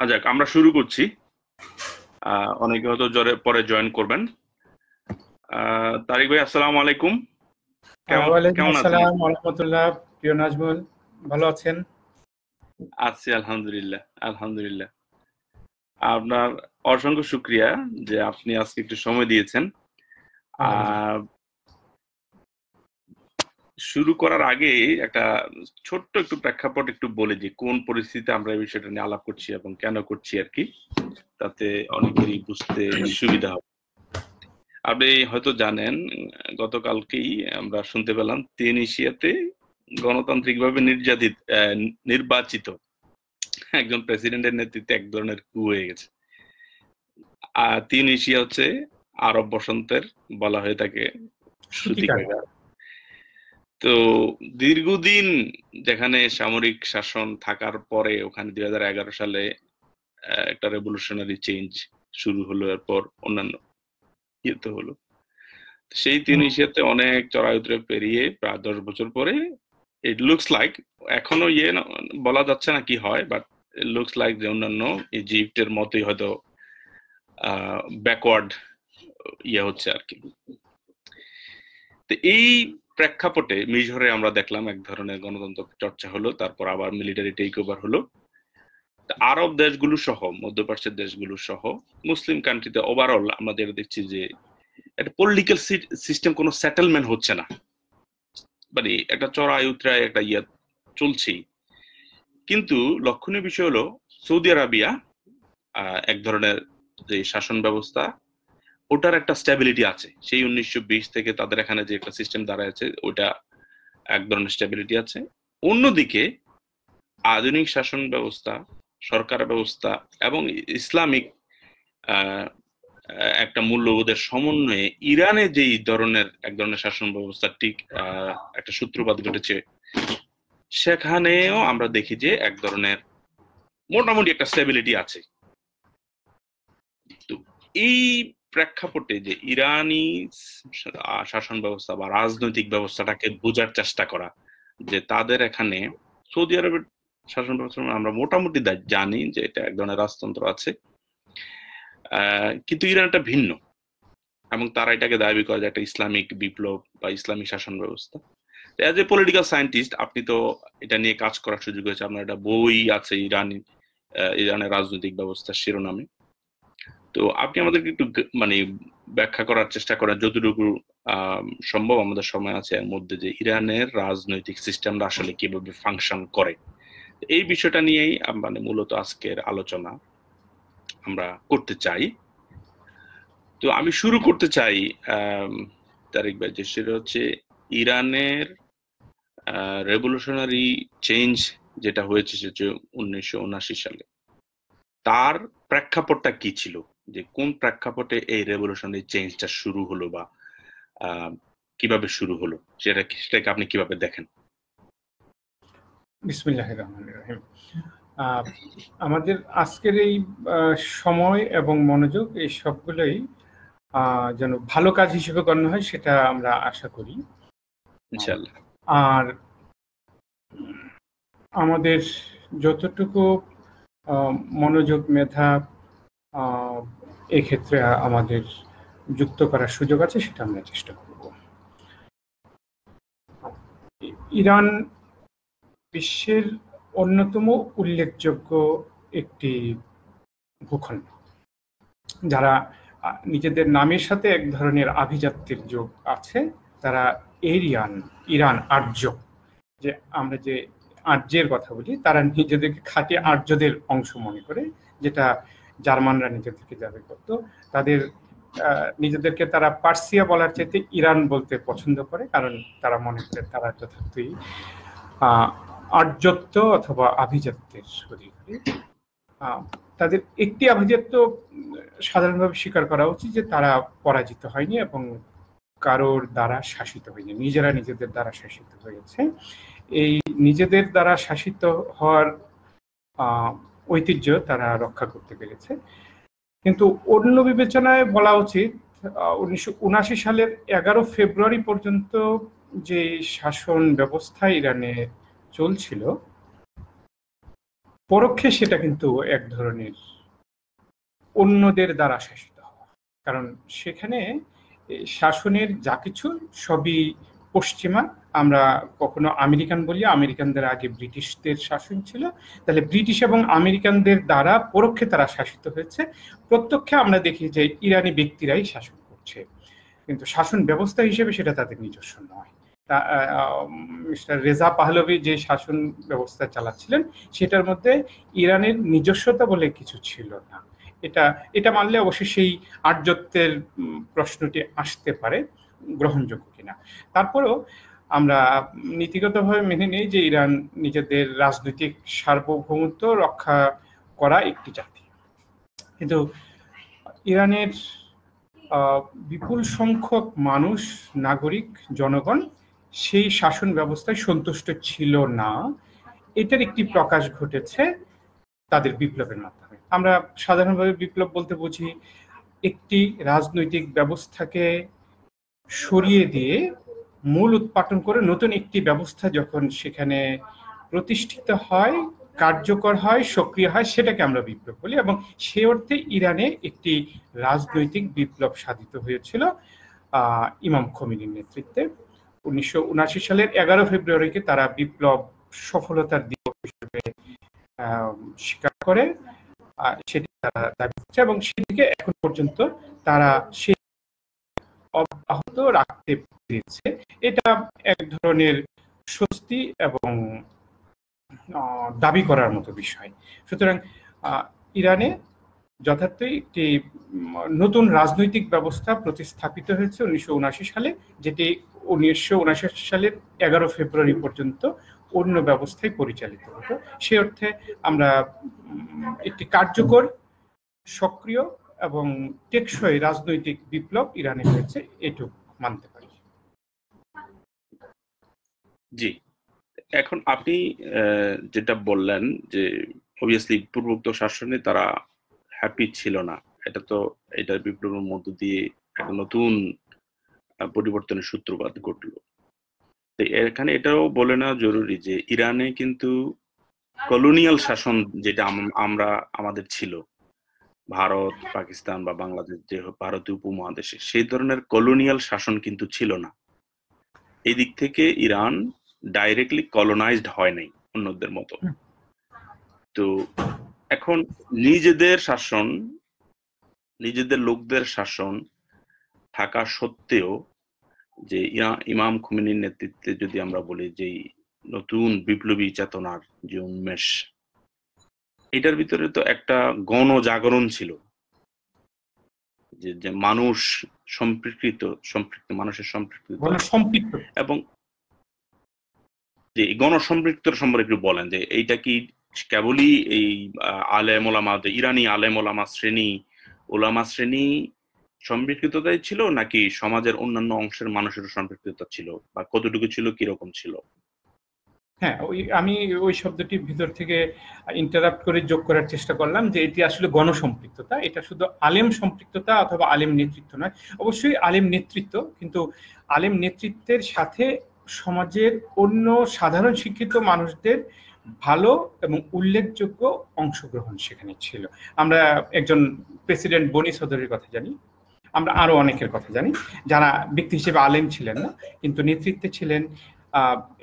যাক, আমরা শুরু করছি। অনেকে হয়তো পরে জয়েন করবেন। তারিক ভাই, আসসালামু আলাইকুম। ওয়ালাইকুম কেমন আছেন? আসসালাম ওয়া রাহমাতুল্লাহ। প্রিয় নাজমুল, ভালো আছেন? আছি আলহামদুলিল্লাহ আলহামদুলিল্লাহ। আপনার অসংখ্য শুকরিয়া যে আপনি আজকে একটু সময় দিয়েছেন। শুরু করার আগে একটা ছোট্ট একটু প্রেক্ষাপট একটু বলে যে কোন পরিস্থিতিতে আমরা এই বিষয়টা নিয়ে আলাপ করছি এবং কেন করছি আর কি, তাতে অনেকেরই বুঝতে সুবিধা হবে। আপনি হয়তো জানেন, গতকালকেই আমরা শুনতে পেলাম তিউনিসিয়াতে গণতান্ত্রিকভাবে নির্বাচিত একজন প্রেসিডেন্টের নেতৃত্বে এক ধরনের কু হয়ে গেছে। তিউনিসিয়া হচ্ছে আরব বসন্তের বলা হয়ে থাকে সূতিকাগার। তো দীর্ঘদিন যেখানে সামরিক শাসন থাকার পরে ওখানে 2011 সালে একটা রেভলিউশনারি চেঞ্জ শুরু হলো, এরপর অন্যান্য ইয়েতে হলো। সেই তিউনিসিয়াতে অনেক চড়াই উতরে পেরিয়ে প্রায় 10 বছর পরে ইট লুকস লাইক, এখনো বলা যাচ্ছে না কি হয়, বাট ইট লুকস লাইক যে অন্যান্য ইজিপ্টের মতোই হয়তো ব্যাকওয়ার্ড হচ্ছে আর কি। তো এই প্রেক্ষাপটে মিজরে আমরা দেখলাম এক ধরনের গণতন্ত্র চর্চা হলো, তারপর আবার মিলিটারি টেক ওভার হলো। আরব দেশগুলো সহ, মধ্যপ্রাচ্যের দেশগুলো সহ মুসলিম কান্ট্রিতে ওভারঅল আমরা যেটা দেখছি যে একটা পলিটিক্যাল সিস্টেম, কোনো সেটেলমেন্ট হচ্ছে না, মানে একটা চড়াই উতরায় একটা চলছেই। কিন্তু লক্ষণীয় বিষয় হলো সৌদি আরবিয়া এক ধরনের যে শাসন ব্যবস্থা, ওটার একটা স্ট্যাবিলিটি আছে। সেই 1920 থেকে তাদের এখানে যে একটা সিস্টেম দাঁড়ায়, ওটা এক ধরনের স্ট্যাবিলিটি আছে। অন্যদিকে আধুনিক শাসন ব্যবস্থা, সরকার ব্যবস্থা এবং ইসলামিক একটা মূল্যবোধের সমন্বয়ে ইরানে যেই ধরনের এক ধরনের শাসন ব্যবস্থা ঠিক একটা সূত্রপাত ঘটেছে, সেখানেও আমরা দেখি যে এক ধরনের মোটামুটি একটা স্টেবিলিটি আছে। তো এই প্রেক্ষাপটে যে ইরানি শাসন ব্যবস্থা বা রাজনৈতিক ব্যবস্থাটাকে বোঝার চেষ্টা করা, যে তাদের এখানে সৌদি আরবের শাসন ব্যবস্থা আমরা মোটামুটি জানি যে এটা এক ধরনের রাজতন্ত্র আছে, কিন্তু ইরান একটা ভিন্ন, এবং তারা এটাকে দাবি করে যে একটা ইসলামিক বিপ্লব বা ইসলামিক শাসন ব্যবস্থা। অ্যাজ এ পলিটিক্যাল সায়েন্টিস্ট আপনি তো এটা নিয়ে কাজ করার সুযোগ হয়েছে, আপনার একটা বই আছে ইরানের রাজনৈতিক ব্যবস্থার শিরোনামে। তো আপনি আমাদেরকে একটু মানে ব্যাখ্যা করার চেষ্টা করেন যতটুকু সম্ভব, আমাদের সময় আছে এর মধ্যে, যে ইরানের রাজনৈতিক সিস্টেমটা আসলে কিভাবে ফাংশন করে। এই বিষয়টা নিয়েই মানে মূলত আজকের আলোচনা আমরা করতে চাই। তো আমি শুরু করতে চাই তারিক ভাই, যে সেটা হচ্ছে ইরানের রেভলিউশনারি চেঞ্জ যেটা হয়েছে সেটা 1979 সালে, তার প্রেক্ষাপটটা কি ছিল, যে কোন প্রেক্ষাপটে এই রেভলিউশনারি চেঞ্জটা শুরু হলো বা কিভাবে শুরু হলো, সেটাকে আপনি কিভাবে দেখেন? বিসমিল্লাহির রহমানির রহিম। আমাদের আজকের এই সময় এবং মনোযোগ, এই সবগুলোই যেন ভালো কাজ হিসেবে গণ্য হয়, সেটা আমরা আশা করি ইনশাআল্লাহ। আর আমাদের যতটুকু মনোযোগ, মেধা এক্ষেত্রে আমাদের যুক্ত করার সুযোগ আছে, সেটা আমরা চেষ্টা করব। ইরান বিশ্বের অন্যতম উল্লেখযোগ্য একটি ভূখণ্ড, যারা নিজেদের নামের সাথে এক ধরনের আভিজাত্যের যোগ আছে। তারা ইরান আর্য, যে আমরা যে আর্যের কথা বলি, তারা নিজেদেরকে খাঁটি আর্যদের অংশ মনে করে, যেটা জার্মানরা নিজেদেরকে দাবি করত। তাদের নিজেদেরকে তারা পার্সিয়া বলার চাইতে ইরান বলতে পছন্দ করে, কারণ তারা মনে করে তারা যথার্থই আর্যত্ব অথবা আভিজাত্যের অধিকারী। তাদের একটি আভিজাত্য সাধারণভাবে স্বীকার করা উচিত, যে তারা পরাজিত হয়নি এবং কারোর দ্বারা শাসিত হয়নি, নিজেরা নিজেদের দ্বারা শাসিত হয়েছে। এই নিজেদের দ্বারা শাসিত হওয়ার ঐতিহ্য তারা রক্ষা করতে পেরেছে। কিন্তু অন্য বিবেচনায় বলা উচিত, 1979 সালের 11 ফেব্রুয়ারি পর্যন্ত যে শাসন ব্যবস্থা ইরানে চলছিল, পরোক্ষে সেটা কিন্তু এক ধরনের অন্যদের দ্বারা শাসিত হওয়া, কারণ সেখানে শাসনের যা কিছু সবই পশ্চিমা। আমরা কখনো আমেরিকান বলি, আমেরিকানদের আগে ব্রিটিশদের শাসন ছিল, তাহলে ব্রিটিশ এবং আমেরিকানদের দ্বারা পরোক্ষে তারা শাসিত হয়েছে। প্রত্যক্ষে আমরা দেখি যে ইরানি ব্যক্তিরাই শাসন করছে, কিন্তু শাসন ব্যবস্থা হিসেবে সেটা তাদের নিজস্ব নয়। মিস্টার রেজা পাহলভি যে শাসন ব্যবস্থা চালাচ্ছিলেন সেটার মধ্যে ইরানের নিজস্বতা বলে কিছু ছিল না। এটা মানলে অবশ্যই সেই আর্যত্বের প্রশ্নটি আসতে পারে, গ্রহণযোগ্য কিনা। তারপরেও আমরা নীতিগতভাবে মেনে নেই যে ইরান নিজেদের রাজনৈতিক সার্বভৌমত্ব রক্ষা করা একটি জাতি, কিন্তু ইরানের বিপুল সংখ্যক মানুষ, নাগরিক, জনগণ সেই শাসন ব্যবস্থায় সন্তুষ্ট ছিল না। এটার একটি প্রকাশ ঘটেছে তাদের বিপ্লবের মাধ্যমে। আমরা সাধারণভাবে বিপ্লব বলতে বুঝি একটি রাজনৈতিক ব্যবস্থাকে সরিয়ে দিয়ে মূল উৎপাটন করে নতুন একটি ব্যবস্থা যখন সেখানে প্রতিষ্ঠিত হয়, কার্যকর হয়, সক্রিয় হয়, সেটাকে আমরা বিপ্লব বলি। এবং সে অর্থে ইরানে একটি রাজনৈতিক বিপ্লব সাধিত হয়েছিল ইমাম খোমেনির নেতৃত্বে। 1979 সালের 11 ফেব্রুয়ারিকে তারা বিপ্লব সফলতার দিবস হিসেবে স্বীকার করে, সেটি তারা দাবি করছে এবং সেটিকে এখন পর্যন্ত তারা সেই অব্যাহত রাখতে পেরেছে। এটা এক ধরনের স্বস্তি এবং দাবি করার মতো বিষয়। সুতরাং ইরানে যথার্থই একটি নতুন রাজনৈতিক ব্যবস্থা প্রতিস্থাপিত হয়েছে 1979 সালে, যেটি 1979 সালের 11 ফেব্রুয়ারি পর্যন্ত অন্য ব্যবস্থায় পরিচালিত হতো। সে অর্থে আমরা একটি কার্যকর, সক্রিয় এবং টেকসই রাজনৈতিক বিপ্লব ইরানে হয়েছে এটুকু মানতে পারি। জি, এখন আপনি যেটা বললেন যে অবভিয়াসলি পূর্বোক্ত শাসনে তারা হ্যাপি ছিল না, এটা বিপ্লবের মধ্য দিয়ে একটা নতুন পরিবর্তনের সূত্রপাত ঘটলো। তো এখানে এটাও বলে নেওয়া জরুরি যে ইরানে কিন্তু কলোনিয়াল শাসন যেটা আমরা আমাদের ছিল, ভারত, পাকিস্তান বা বাংলাদেশ, যে ভারতীয় উপমহাদেশে, সেই ধরনের কলোনিয়াল শাসন কিন্তু ছিল না। এই দিক থেকে ইরান ডাইরেক্টলি কলোনাইজড হয় নাই অন্যদের মতো। তো এখন নিজেদের শাসন, নিজেদের লোকদের শাসন থাকা সত্ত্বেও যে ইমাম খোমেনির নেতৃত্বে যদি আমরা বলি যে নতুন বিপ্লবী চেতনার যে উন্মেষ, এটার ভিতরে তো একটা গণজাগরণ ছিল, যে মানুষ সম্পৃক্ত মানুষের সম্পৃক্ত এবং যে গণসম্পৃক্তর সম্পর্কে একটু বলেন যে এইটা কি কেবলই এই আলেম ওলামা, ইরানি আলেম ওলামা শ্রেণী সম্পৃক্ততাই ছিল, নাকি সমাজের অন্যান্য অংশের মানুষের সম্পৃক্ততা ছিল, বা কতটুকু ছিল, কিরকম ছিল? হ্যাঁ, আমি ওই শব্দটি ভিতর থেকে ইন্টারাপ্ট করে যোগ করার চেষ্টা করলাম যে এটি আসলে গণসম্পৃক্ততা। এটা শুধু আলেম সম্পৃক্ততা অথবা আলেম নেতৃত্ব নয়, অবশ্যই আলেম নেতৃত্ব, কিন্তু আলেম নেতৃত্বের সাথে সমাজের অন্য সাধারণ শিক্ষিত মানুষদের ভালো এবং উল্লেখযোগ্য অংশগ্রহণ সেখানে ছিল। আমরা একজন প্রেসিডেন্ট বনি সদরের কথা জানি, আমরা আরো অনেকের কথা জানি যারা ব্যক্তি হিসেবে আলেম ছিলেন না, কিন্তু নেতৃত্বে ছিলেন।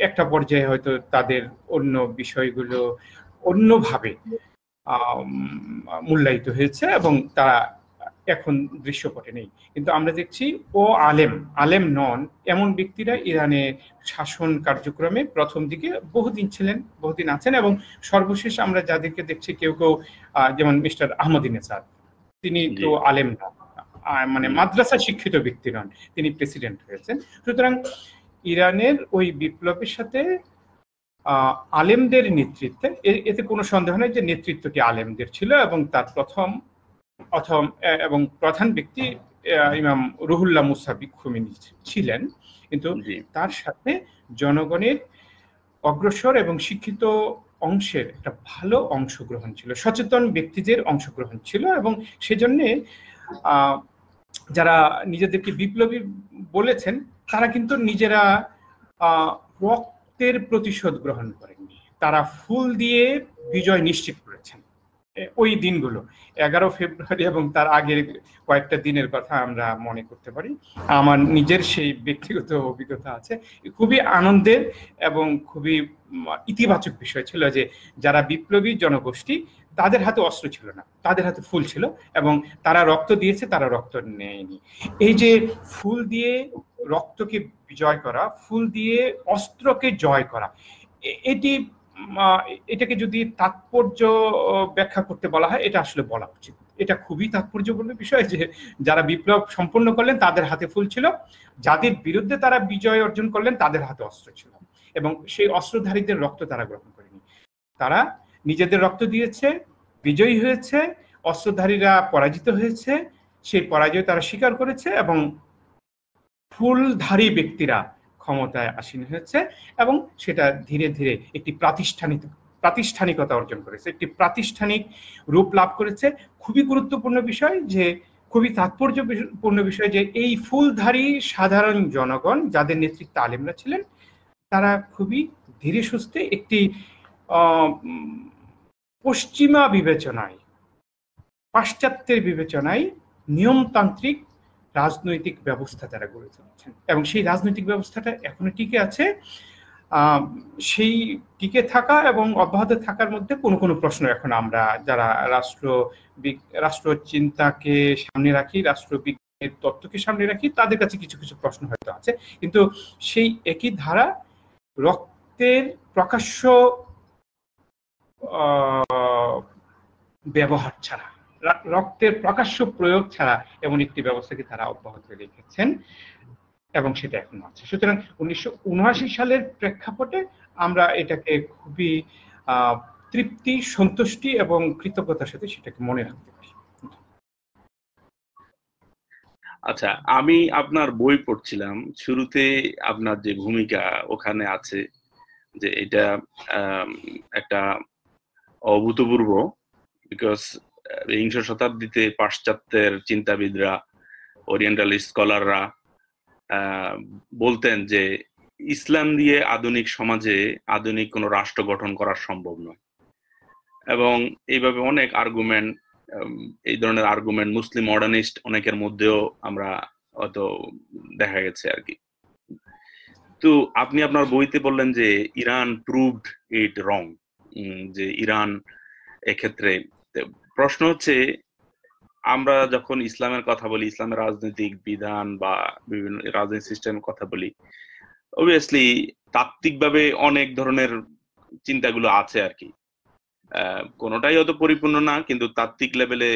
একটা পর্যায়ে হয়তো তাদের অন্য বিষয়গুলো অন্যভাবে মূল্যায়িত হয়েছে এবং তারা এখন দৃশ্যপটে নেই। কিন্তু আমরা দেখছি আলেম নন এমন ব্যক্তিরা ইরানে শাসন কার্যক্রমে প্রথম দিকে বহুদিন ছিলেন, বহুদিন আছেন, এবং সর্বশেষ আমরা যাদেরকে দেখছি কেউ যেমন মিস্টার আহমদিনেজাদ, তিনি তো আলেম নন, মানে মাদ্রাসা শিক্ষিত ব্যক্তি নন, তিনি প্রেসিডেন্ট হয়েছেন। সুতরাং ইরানের ওই বিপ্লবের সাথে আলেমদের নেতৃত্বে, এতে কোনো সন্দেহ নেই যে নেতৃত্বটি আলেমদের ছিল, এবং তার প্রধান ব্যক্তি ইমাম রুহুল্লাহ মুসাবি খোমেনি ছিলেন। কিন্তু তার সাথে জনগণের অগ্রসর এবং শিক্ষিত অংশের একটা ভালো অংশগ্রহণ ছিল, সচেতন ব্যক্তিদের অংশগ্রহণ ছিল, এবং সেজন্য যারা নিজেদেরকে বিপ্লবী বলেছেন তারা কিন্তু নিজেরা রক্তের প্রতিশোধ গ্রহণ করেননি, তারা ফুল দিয়ে বিজয় নিশ্চিত করেছেন। ওই দিনগুলো 11 ফেব্রুয়ারি এবং তার আগের কয়েকটা দিনের কথা আমরা মনে করতে পারি। আমার নিজের সেই ব্যক্তিগত অভিজ্ঞতা আছে। খুবই আনন্দের এবং খুবই ইতিবাচক বিষয় ছিল যে যারা বিপ্লবী জনগোষ্ঠী তাদের হাতে অস্ত্র ছিল না, তাদের হাতে ফুল ছিল এবং তারা রক্ত দিয়েছে, তারা রক্ত নেয়নি। এই যে ফুল দিয়ে রক্তকে বিজয় করা, ফুল দিয়ে অস্ত্রকে জয় করা, এটি এটাকে যদি তাৎপর্য ব্যাখ্যা করতে বলা হয়, এটা আসলে বলা উচিত। এটা খুবই তাৎপর্যপূর্ণ বিষয় যে যারা বিপ্লব সম্পন্ন করলেন তাদের হাতে ফুল ছিল, যাদের বিরুদ্ধে তারা বিজয় অর্জন করলেন তাদের হাতে অস্ত্র ছিল, এবং সেই অস্ত্রধারীদের রক্ত তারা গ্রহণ করেনি। তারা নিজেদের রক্ত দিয়েছে, বিজয়ী হয়েছে, অস্ত্রধারীরা পরাজিত হয়েছে, সেই পরাজয় তারা স্বীকার করেছে এবং ফুলধারী ব্যক্তিরা ক্ষমতায় আসীন হয়েছে এবং সেটা ধীরে ধীরে একটি প্রাতিষ্ঠানিকতা অর্জন করেছে, একটি প্রাতিষ্ঠানিক রূপ লাভ করেছে। খুবই গুরুত্বপূর্ণ বিষয়, যে খুবই তাৎপর্যপূর্ণ বিষয় যে এই ফুলধারী সাধারণ জনগণ যাদের নেতৃত্বে আলেমরা ছিলেন, তারা খুবই ধীরে সুস্থে একটি পশ্চিমা বিবেচনায়, পাশ্চাত্যের বিবেচনায় নিয়মতান্ত্রিক রাজনৈতিক ব্যবস্থা তারা গড়ে তুলেছেন এবং সেই রাজনৈতিক ব্যবস্থাটা এখনো টিকে আছে। সেই টিকে থাকা এবং অব্যাহত থাকার মধ্যে কোনো কোনো প্রশ্ন এখন আমরা যারা রাষ্ট্র চিন্তাকে সামনে রাখি, রাষ্ট্রবিজ্ঞানের তত্ত্বকে সামনে রাখি, তাদের কাছে কিছু কিছু প্রশ্ন হয়তো আছে, কিন্তু সেই একই ধারা রক্তের প্রকাশ্য ব্যবহার ছাড়া, রক্তের প্রকাশ্য প্রয়োগ ছাড়া এমন একটি ব্যবস্থাকে তারা অব্যাহত রেখেছেন এবং সেটা এখন আছে। সুতরাং 1979 সালের প্রেক্ষাপটে আমরা এটাকে খুবই তৃপ্তি, সন্তুষ্টি এবং কৃতজ্ঞতার সাথে সেটাকে মনে রাখতে পারি। আচ্ছা, আমি আপনার বই পড়ছিলাম, শুরুতে আপনার যে ভূমিকা ওখানে আছে যে এটা একটা অভূতপূর্ব, বিকজ বিংশ শতাব্দীতে পাশ্চাত্যের চিন্তাবিদরা, ওরিয়েন্টাল স্কলাররা বলতেন যে ইসলাম দিয়ে আধুনিক সমাজে আধুনিক কোনো রাষ্ট্র গঠন করা সম্ভব নয়, এবং এইভাবে অনেক আর্গুমেন্ট, এই ধরনের আর্গুমেন্ট মুসলিম মডার্নিস্ট অনেকের মধ্যেও আমরা হয়তো দেখা গেছে আর কি। তো আপনি আপনার বইতে বললেন যে ইরান প্রুভড ইট রং, যে ইরান এক্ষেত্রে। প্রশ্ন হচ্ছে, আমরা যখন ইসলামের কথা বলি, ইসলামের রাজনৈতিক বিধান বা বিভিন্ন রাজনৈতিক সিস্টেমের কথা বলি, অবভিয়াসলি তাত্ত্বিকভাবে অনেক ধরনের চিন্তাগুলো আছে আর কি। কোনোটাই হয়তো পরিপূর্ণ না, কিন্তু তাত্ত্বিক লেভেলে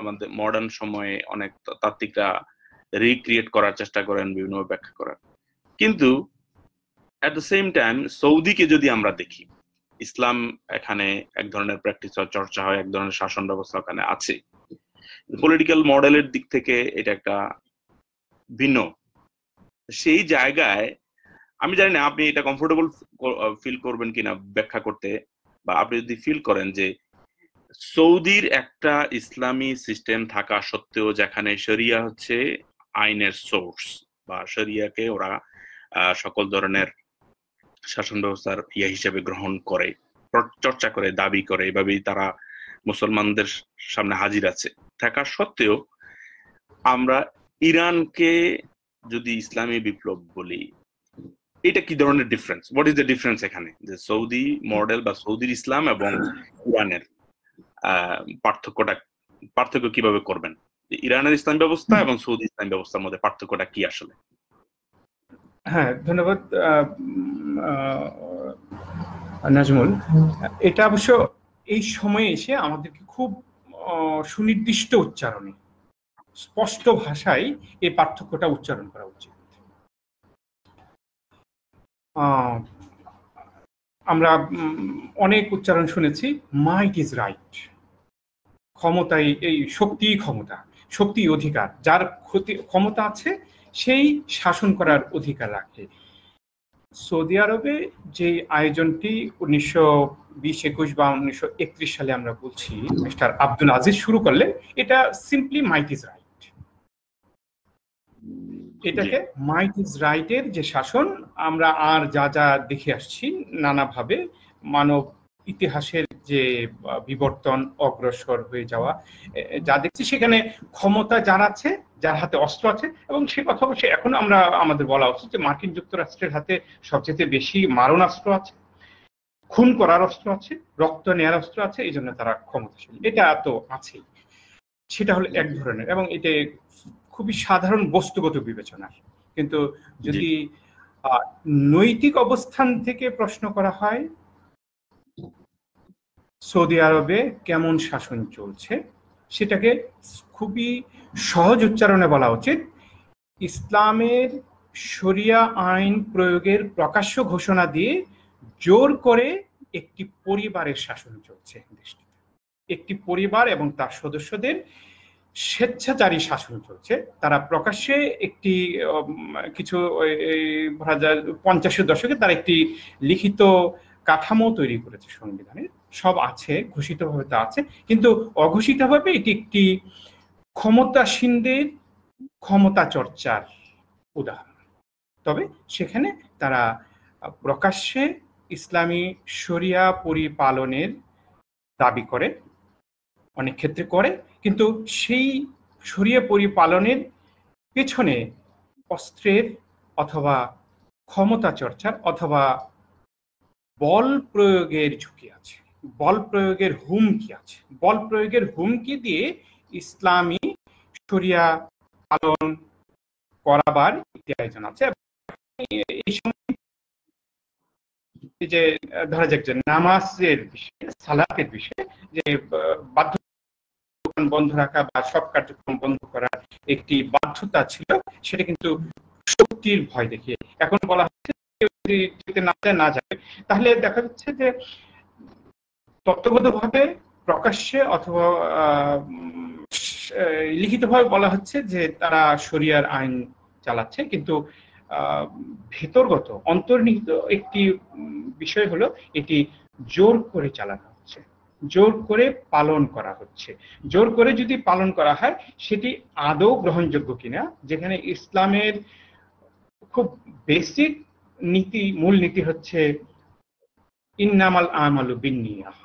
আমাদের মডার্ন সময়ে অনেক তাত্ত্বিকরা রিক্রিয়েট করার চেষ্টা করেন, বিভিন্ন ব্যাখ্যা করার। কিন্তু এট দ্য সেম টাইম সৌদিকে যদি আমরা দেখি, ইসলাম এখানে এক ধরনের প্র্যাকটিস হয়, চর্চা হয়, এক ধরনের শাসন ব্যবস্থা ওখানে আছে। পলিটিক্যাল মডেলের দিক থেকে এটা একটা ভিন্ন। সেই জায়গায় আমি জানি না আপনি এটা কমফোর্টেবল ফিল করবেন কিনা ব্যাখ্যা করতে, বা আপনি যদি ফিল করেন যে সৌদির একটা ইসলামী সিস্টেম থাকা সত্ত্বেও, যেখানে শরিয়া হচ্ছে আইনের সোর্স, বা শরিয়াকে ওরা সকল ধরনের শাসন ব্যবস্থার হিসেবে গ্রহণ করে, চর্চা করে, দাবি করে, এভাবেই তারা মুসলমানদের সামনে হাজির আছে, থাকা সত্ত্বেও আমরা ইরানকে যদি ইসলামী বিপ্লব বলি, এটা কি ধরনের difference? What is the difference এখানে, যে সৌদি মডেল বা সৌদির ইসলাম এবং ইরানের পার্থক্য কিভাবে করবেন? ইরানের ইসলাম ব্যবস্থা এবং সৌদি ইসলাম ব্যবস্থার মধ্যে পার্থক্যটা কি আসলে? হ্যাঁ, ধন্যবাদ নাজমুল। এটা অবশ্য এই সময়ে এসে আমাদেরকে খুব সুনির্দিষ্ট উচ্চারণে, স্পষ্ট ভাষায় এই পার্থক্যটা উচ্চারণ করা উচিত। আমরা অনেক উচ্চারণ শুনেছি, মাইট ইজ রাইট, ক্ষমতাই এই শক্তি, ক্ষমতা, শক্তি অধিকার, যার ক্ষমতা আছে সেই শাসন করার অধিকার রাখে। সৌদি আরবে যে আয়োজনটি 1920-21 বা 1931 সালে আমরা বলছি মিস্টার আব্দুল আজিজ শুরু করলে, এটা সিম্পলি মাইট ইজ রাইট। এটাকে মাইট ইজ রাইটের যে শাসন আমরা আর যা যা দেখে আসছি নানাভাবে, মানব ইতিহাসের যে বিবর্তন, অগ্রসর হয়ে যাওয়া যা দেখছি, সেখানে ক্ষমতা যার আছে, যার হাতে অস্ত্র আছে, এবং সে কথা অবশ্যই এখন আমরা আমাদের বলা উচিত যে মার্কিন যুক্তরাষ্ট্রের হাতে সবচেয়ে বেশি মারণাস্ত্র আছে, খুন করার অস্ত্র আছে, রক্ত নেয়ার অস্ত্র আছে, এই জন্য তারা ক্ষমতাশালী। এটা তো আছেই, সেটা হলো এক ধরনের, এবং এটা খুবই সাধারণ বস্তুগত বিবেচনা। কিন্তু যদি নৈতিক অবস্থান থেকে প্রশ্ন করা হয় সৌদি আরবে কেমন শাসন চলছে, সেটাকে খুবই সহজ উচ্চারণে বলা উচিত, ইসলামের শরিয়া আইন প্রয়োগের প্রকাশ্য ঘোষণা দিয়ে জোর করে একটি পরিবারের শাসন চলছে দেশটিতে। একটি পরিবার এবং তার সদস্যদের স্বেচ্ছাচারী শাসন চলছে। তারা প্রকাশ্যে একটি কিছু 50-এর দশকে তারা একটি লিখিত কাঠামো তৈরি করেছে সংবিধানের, সব আছে, ঘোষিতভাবে তা আছে, কিন্তু অঘোষিতভাবে এটি একটি ক্ষমতাসীনদের ক্ষমতা চর্চার উদাহরণ। তবে সেখানে তারা প্রকাশ্যে ইসলামী শরিয়া পরিপালনের দাবি করে, অনেক ক্ষেত্রে করে, কিন্তু সেই শরিয়া পরিপালনের পেছনে অস্ত্রের অথবা ক্ষমতা চর্চার অথবা বল প্রয়োগের ঝুঁকি আছে, বল প্রয়োগের হুমকি আছে। বল প্রয়োগের হুমকি দিয়ে ইসলামী শরিয়া পালন করাবার একটি আয়োজন আছে। এই সময় যে ধরা যাক যে নামাজের বিষয়ে, সালাতের বিষয়ে যে বাধ্য বন্ধ রাখা বা সব কার্যক্রম বন্ধ করার একটি বাধ্যতা ছিল, সেটা কিন্তু শক্তির ভয় দেখিয়ে এখন বলা হচ্ছে যদি যেতে না যাবে, তাহলে দেখা যাচ্ছে যে তত্ত্বগতভাবে প্রকাশ্যে অথবা লিখিতভাবে বলা হচ্ছে যে তারা শরিয়ার আইন চালাচ্ছে, কিন্তু ভেতরগত অন্তর্নিহিত একটি বিষয় হলো এটি জোর করে চালানো হচ্ছে, জোর করে পালন করা হচ্ছে। জোর করে যদি পালন করা হয় সেটি আদৌ গ্রহণযোগ্য কিনা, যেখানে ইসলামের খুব বেসিক নীতি, মূল নীতি হচ্ছে ইন্নামাল আমালু বিন্নিয়াহ,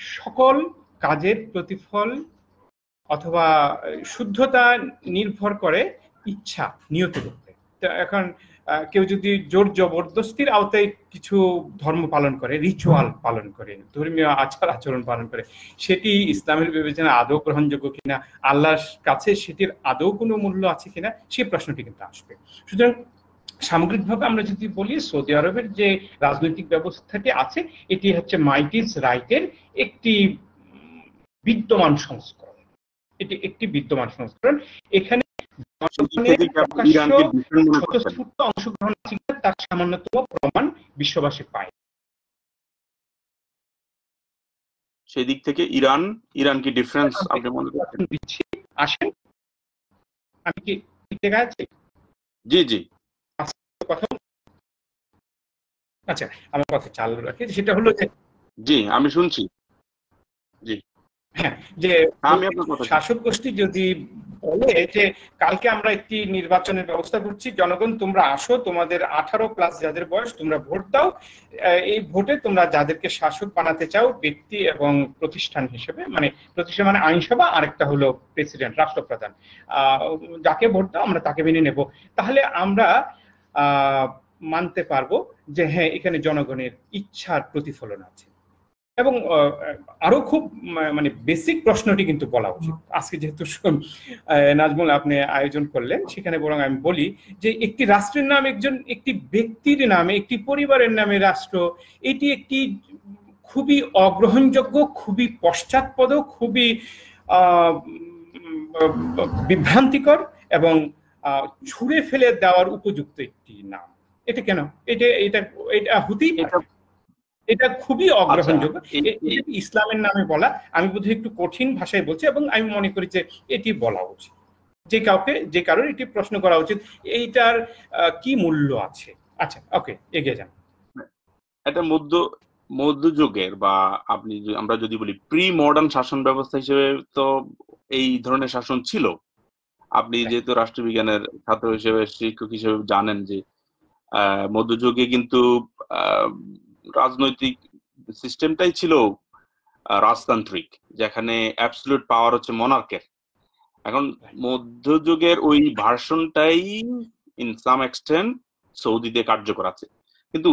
সকল কাজের প্রতিফল অথবা শুদ্ধতা নির্ভর করে ইচ্ছা, নিয়তের উপরে। এখন কেউ যদি জোর জবরদস্তির আওতায় কিছু ধর্ম পালন করে, রিচুয়াল পালন করে, ধর্মীয় আচার আচরণ পালন করে, সেটি ইসলামের বিবেচনায় আদৌ গ্রহণযোগ্য কিনা, আল্লাহর কাছে সেটির আদৌ কোনো মূল্য আছে কিনা, সেই প্রশ্নটি কিন্তু আসবে। সুতরাং সামগ্রিকভাবে আমরা যদি বলি সৌদি আরবের যে রাজনৈতিক ব্যবস্থাটি আছে, এটি হচ্ছে মাইট ইজ রাইটের একটি বিদ্যমান সংস্করণ। এটি একটি বিদ্যমান সংস্করণ। এখানে অংশগ্রহণ তার সামান্যতম প্রমাণ বিশ্ববাসী পায়। সেই দিক থেকে ইরান কি ডিফারেন্স আপনি মনে করছেন? আসেন, আমি কি ঠিক জায়গায় আছি? জি জি, কথা, আচ্ছা আমার কথা চালু রাখি। সেটা হলো যে, জি আমি শুনছি, জি হ্যাঁ, যে আমি আপনার কথা, শাসক গোষ্ঠী যদি বলে যে কালকে আমরা একটি নির্বাচনের ব্যবস্থা করছি, জনগণ তোমরা আসো, তোমাদের 18+ যাদের বয়স তোমরা ভোট দাও, এই ভোটে তোমরা যাদেরকে শাসক বানাতে চাও ব্যক্তি এবং প্রতিষ্ঠান হিসেবে, মানে প্রতিষ্ঠান মানে আইনসভা, আরেকটা হলো প্রেসিডেন্ট, রাষ্ট্রপ্রধান, যাকে ভোট দাও আমরা তাকে মেনে নেব, তাহলে আমরা মানতে পারবো যে হ্যাঁ এখানে জনগণের ইচ্ছার প্রতিফলন আছে। এবং আরো খুব মানে বেসিক প্রশ্নটি কিন্তু বলা উচিত আজকে, যেহেতু নাজমুল আপনি আয়োজন করলেন, সেখানে বরং আমি বলি যে একটি রাষ্ট্রের নাম একটি ব্যক্তির নামে, একটি পরিবারের নামে রাষ্ট্র, এটি একটি খুবই অগ্রহণযোগ্য, খুবই পশ্চাৎপদ, খুবই বিভ্রান্তিকর এবং ছুঁড়ে ফেলে দেওয়ার উপযুক্ত একটি নাম। এটা কেন? এটা হতেই পারে, এটা খুবই অগ্রহণযোগ্য। ইসলামের নামে বলা, আমি বোধহয় একটু কঠিন ভাষায় বলছি, এবং আমি মনে করি যে এটি বলা উচিত, যে কারণে এটি প্রশ্ন করা উচিত, এইটার কি মূল্য আছে। আচ্ছা, ওকে, এগিয়ে যান। এটা মধ্যযুগের বা আমরা যদি বলি প্রি মডার্ন শাসন ব্যবস্থা হিসেবে তো এই ধরনের শাসন ছিল। আপনি যেহেতু রাষ্ট্রবিজ্ঞানের ছাত্র হিসেবে, শিক্ষক হিসেবে জানেন যে মধ্যযুগে কিন্তু রাজনৈতিক সিস্টেমটাই ছিল রাজতান্ত্রিক, যেখানে অ্যাবসলিউট পাওয়ার হচ্ছে মনার্কের। এখন মধ্যযুগের ওই ভার্সনটাই ইন সাম এক্সটেন্ট সৌদিতে কার্যকর আছে। কিন্তু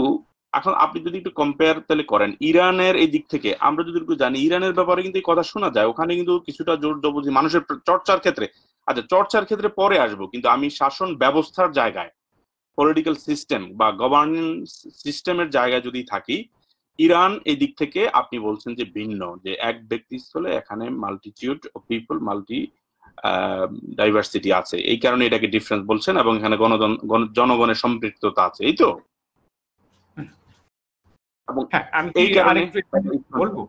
এখন আপনি যদি একটু কম্পেয়ার তাহলে করেন ইরানের এই দিক থেকে, আমরা যদি একটু জানি ইরানের ব্যাপারে কিন্তু এই কথা শোনা যায়, ওখানে কিন্তু কিছুটা জোর জবরদস্তি মানুষের চর্চার ক্ষেত্রে, আচ্ছা চর্চার ক্ষেত্রে পরে আসবো, কিন্তু আমি শাসন ব্যবস্থার জায়গায়, পলিটিক্যাল সিস্টেম বা গভর্নেন্স সিস্টেমের জায়গায় যদি থাকি, ইরান এই দিক থেকে আপনি বলছেন যে ভিন্ন, যে এক ব্যক্তিস্থলে এখানে multitude of people, multi diversity আছে, এই কারণে এটাকে ডিফারেন্স বলছেন, এবং এখানে জনগণের সম্পৃক্ততা আছে, এই তো। হ্যাঁ, আমি এই কারণে বলবো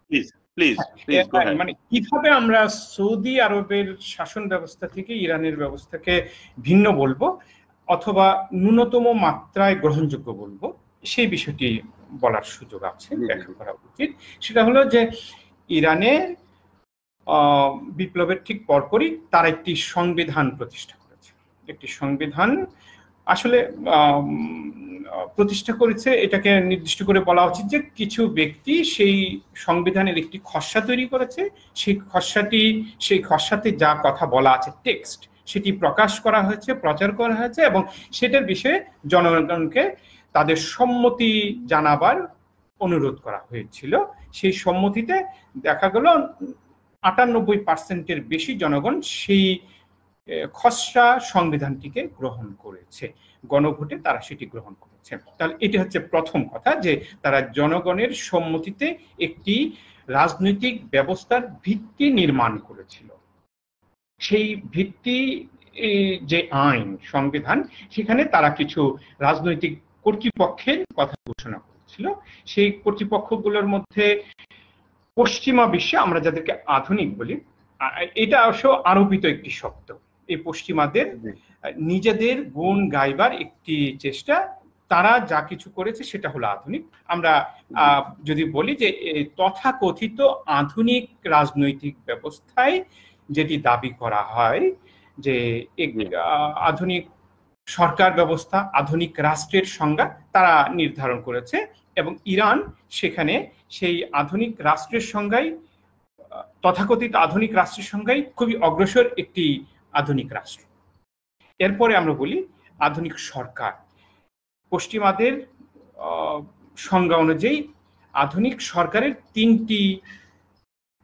please please please go ahead. মানে কিভাবে আমরা সৌদি আরবের শাসন ব্যবস্থা থেকে ইরানের ব্যবস্থাকে ভিন্ন বলবো অথবা ন্যূনতম মাত্রায় গ্রহণযোগ্য বলবো, সেই বিষয়টি বলার সুযোগ আছে, ব্যাখ্যা করা উচিত। সেটা হলো যে ইরানের বিপ্লবের ঠিক পরপরই তারা একটি সংবিধান প্রতিষ্ঠা করেছে। একটি সংবিধান আসলে প্রতিষ্ঠা করেছে, এটাকে নির্দিষ্ট করে বলা উচিত যে কিছু ব্যক্তি সেই সংবিধানের একটি খসড়া তৈরি করেছে, সেই খসড়াতে যা কথা বলা আছে টেক্সট, সেটি প্রকাশ করা হয়েছে, প্রচার করা হয়েছে, এবং সেটার বিষয়ে জনগণকে তাদের সম্মতি জানাবার অনুরোধ করা হয়েছিল। সেই সম্মতিতে দেখা গেল 98% বেশি জনগণ সেই খসড়া সংবিধানটিকে গ্রহণ করেছে, গণভোটে তারা সেটি গ্রহণ করেছে। তাহলে এটি হচ্ছে প্রথম কথা, যে তারা জনগণের সম্মতিতে একটি রাজনৈতিক ব্যবস্থার ভিত্তি নির্মাণ করেছিল। সেই ভিত্তি যে আইন, সংবিধান, সেখানে তারা কিছু রাজনৈতিক কর্তৃপক্ষের কথা ঘোষণা করেছিল। সেই কর্তৃপক্ষগুলোর মধ্যে পশ্চিমা বিশ্বে আমরা যাদেরকে আধুনিক বলি, এটা অবশ্য আরোপিত একটি শব্দ। এই পশ্চিমাদের নিজেদের গুণ গাইবার একটি চেষ্টা, তারা যা কিছু করেছে সেটা হলো আধুনিক। আমরা যদি বলি যে তথাকথিত আধুনিক রাজনৈতিক ব্যবস্থায় যেটি দাবি করা হয় যে আধুনিক সরকার ব্যবস্থা, আধুনিক রাষ্ট্রের সংজ্ঞা তারা নির্ধারণ করেছে, এবং ইরান সেখানে সেই আধুনিক রাষ্ট্রের সংজ্ঞায়, তথাকথিত আধুনিক রাষ্ট্রের সংজ্ঞায় খুবই অগ্রসর একটি আধুনিক রাষ্ট্র। এরপরে আমরা বলি আধুনিক সরকার। পশ্চিমাদের সংজ্ঞা অনুযায়ী আধুনিক সরকারের 3টি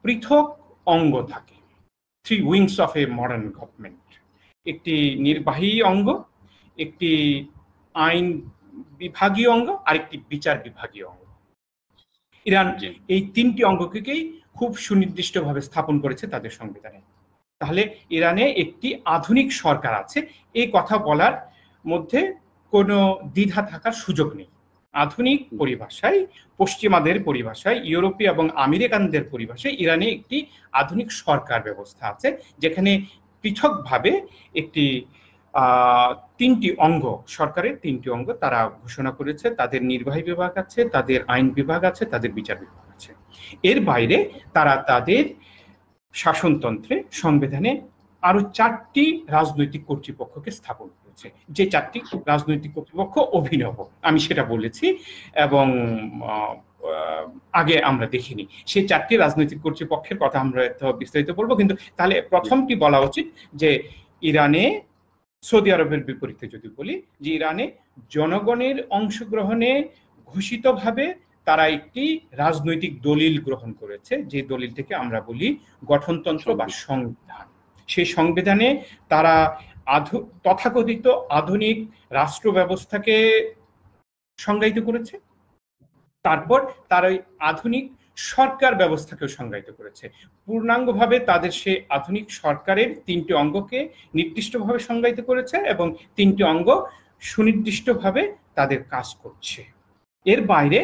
পৃথক অঙ্গ থাকে, 3 wings of a modern government. একটি নির্বাহী অঙ্গ, একটি আইন বিভাগীয় অঙ্গ, আর একটি বিচার বিভাগীয় অঙ্গ। ইরান এই 3টি অঙ্গকেই খুব সুনির্দিষ্টভাবে স্থাপন করেছে তাদের সংবিধানে। তাহলে ইরানে একটি আধুনিক সরকার আছে, এই কথা বলার মধ্যে কোনো দ্বিধা থাকার সুযোগ নেই। আধুনিক পরিভাষায়, পশ্চিমাদের পরিভাষায়, ইউরোপীয় এবং আমেরিকানদের পরিভাষায় ইরানে একটি আধুনিক সরকার ব্যবস্থা আছে, যেখানে পৃথকভাবে একটি 3টি অঙ্গ, সরকারের 3টি অঙ্গ তারা ঘোষণা করেছে। তাদের নির্বাহী বিভাগ আছে, তাদের আইন বিভাগ আছে, তাদের বিচার বিভাগ আছে। এর বাইরে তারা তাদের শাসনতন্ত্রে, সংবিধানে আরো 4টি রাজনৈতিক কর্তৃপক্ষকে স্থাপন করেছে। যে 4টি রাজনৈতিক কর্তৃপক্ষ অভিনব, আমি সেটা বলেছি, এবং আগে আমরা দেখিনি। সেই 4টি রাজনৈতিক কর্তৃপক্ষের কথা আমরা বিস্তারিত বলবো, কিন্তু তাহলে প্রথমটি বলা উচিত যে ইরানে, সৌদি আরবের বিপরীতে যদি বলি, যে ইরানে জনগণের অংশগ্রহণে ঘোষিতভাবে তারা একটি রাজনৈতিক দলিল গ্রহণ করেছে, যে দলিলটিকে আমরা বলি গঠনতন্ত্র বা সংবিধান। সেই সংবিধানে তারা তথাকথিত আধুনিক রাষ্ট্র ব্যবস্থাকে সংজ্ঞায়িত করেছে। তারপর তারা আধুনিক সরকার ব্যবস্থাকেও সংজ্ঞায়িত করেছে। পূর্ণাঙ্গভাবে তাদের সেই আধুনিক সরকারের 3টি অঙ্গকে নির্দিষ্টভাবে সংজ্ঞায়িত করেছে, এবং 3টি অঙ্গ সুনির্দিষ্টভাবে তাদের কাজ করছে। এর বাইরে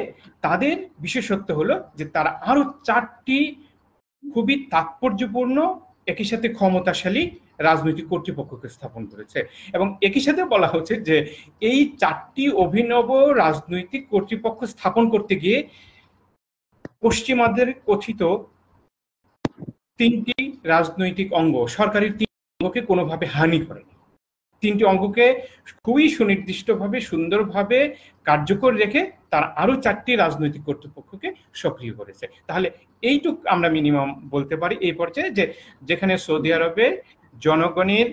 তাদের বিশেষত্ব হলো যে তারা আরো 4টি খুবই তাৎপর্যপূর্ণ, একই সাথে ক্ষমতাশালী রাজনৈতিক কর্তৃপক্ষকে স্থাপন করেছে। এবং একই সাথে বলা হচ্ছে যে এই 4টি অভিনব রাজনৈতিক কর্তৃপক্ষ স্থাপন করতে গিয়ে পশ্চিমাদের কথিত 3টি রাজনৈতিক অঙ্গ, সরকারের 3টি অঙ্গকে কোনোভাবে হানি করেনি। তিনটি অঙ্গকে খুবই সুনির্দিষ্টভাবে সুন্দরভাবে কার্যকর রেখে তারা আরো 4টি রাজনৈতিক কর্তৃপক্ষকে সক্রিয় করেছে। তাহলে এইটুক আমরা মিনিমাম বলতে পারি এই পর্যায়ে, যে যেখানে সৌদি আরবে জনগণের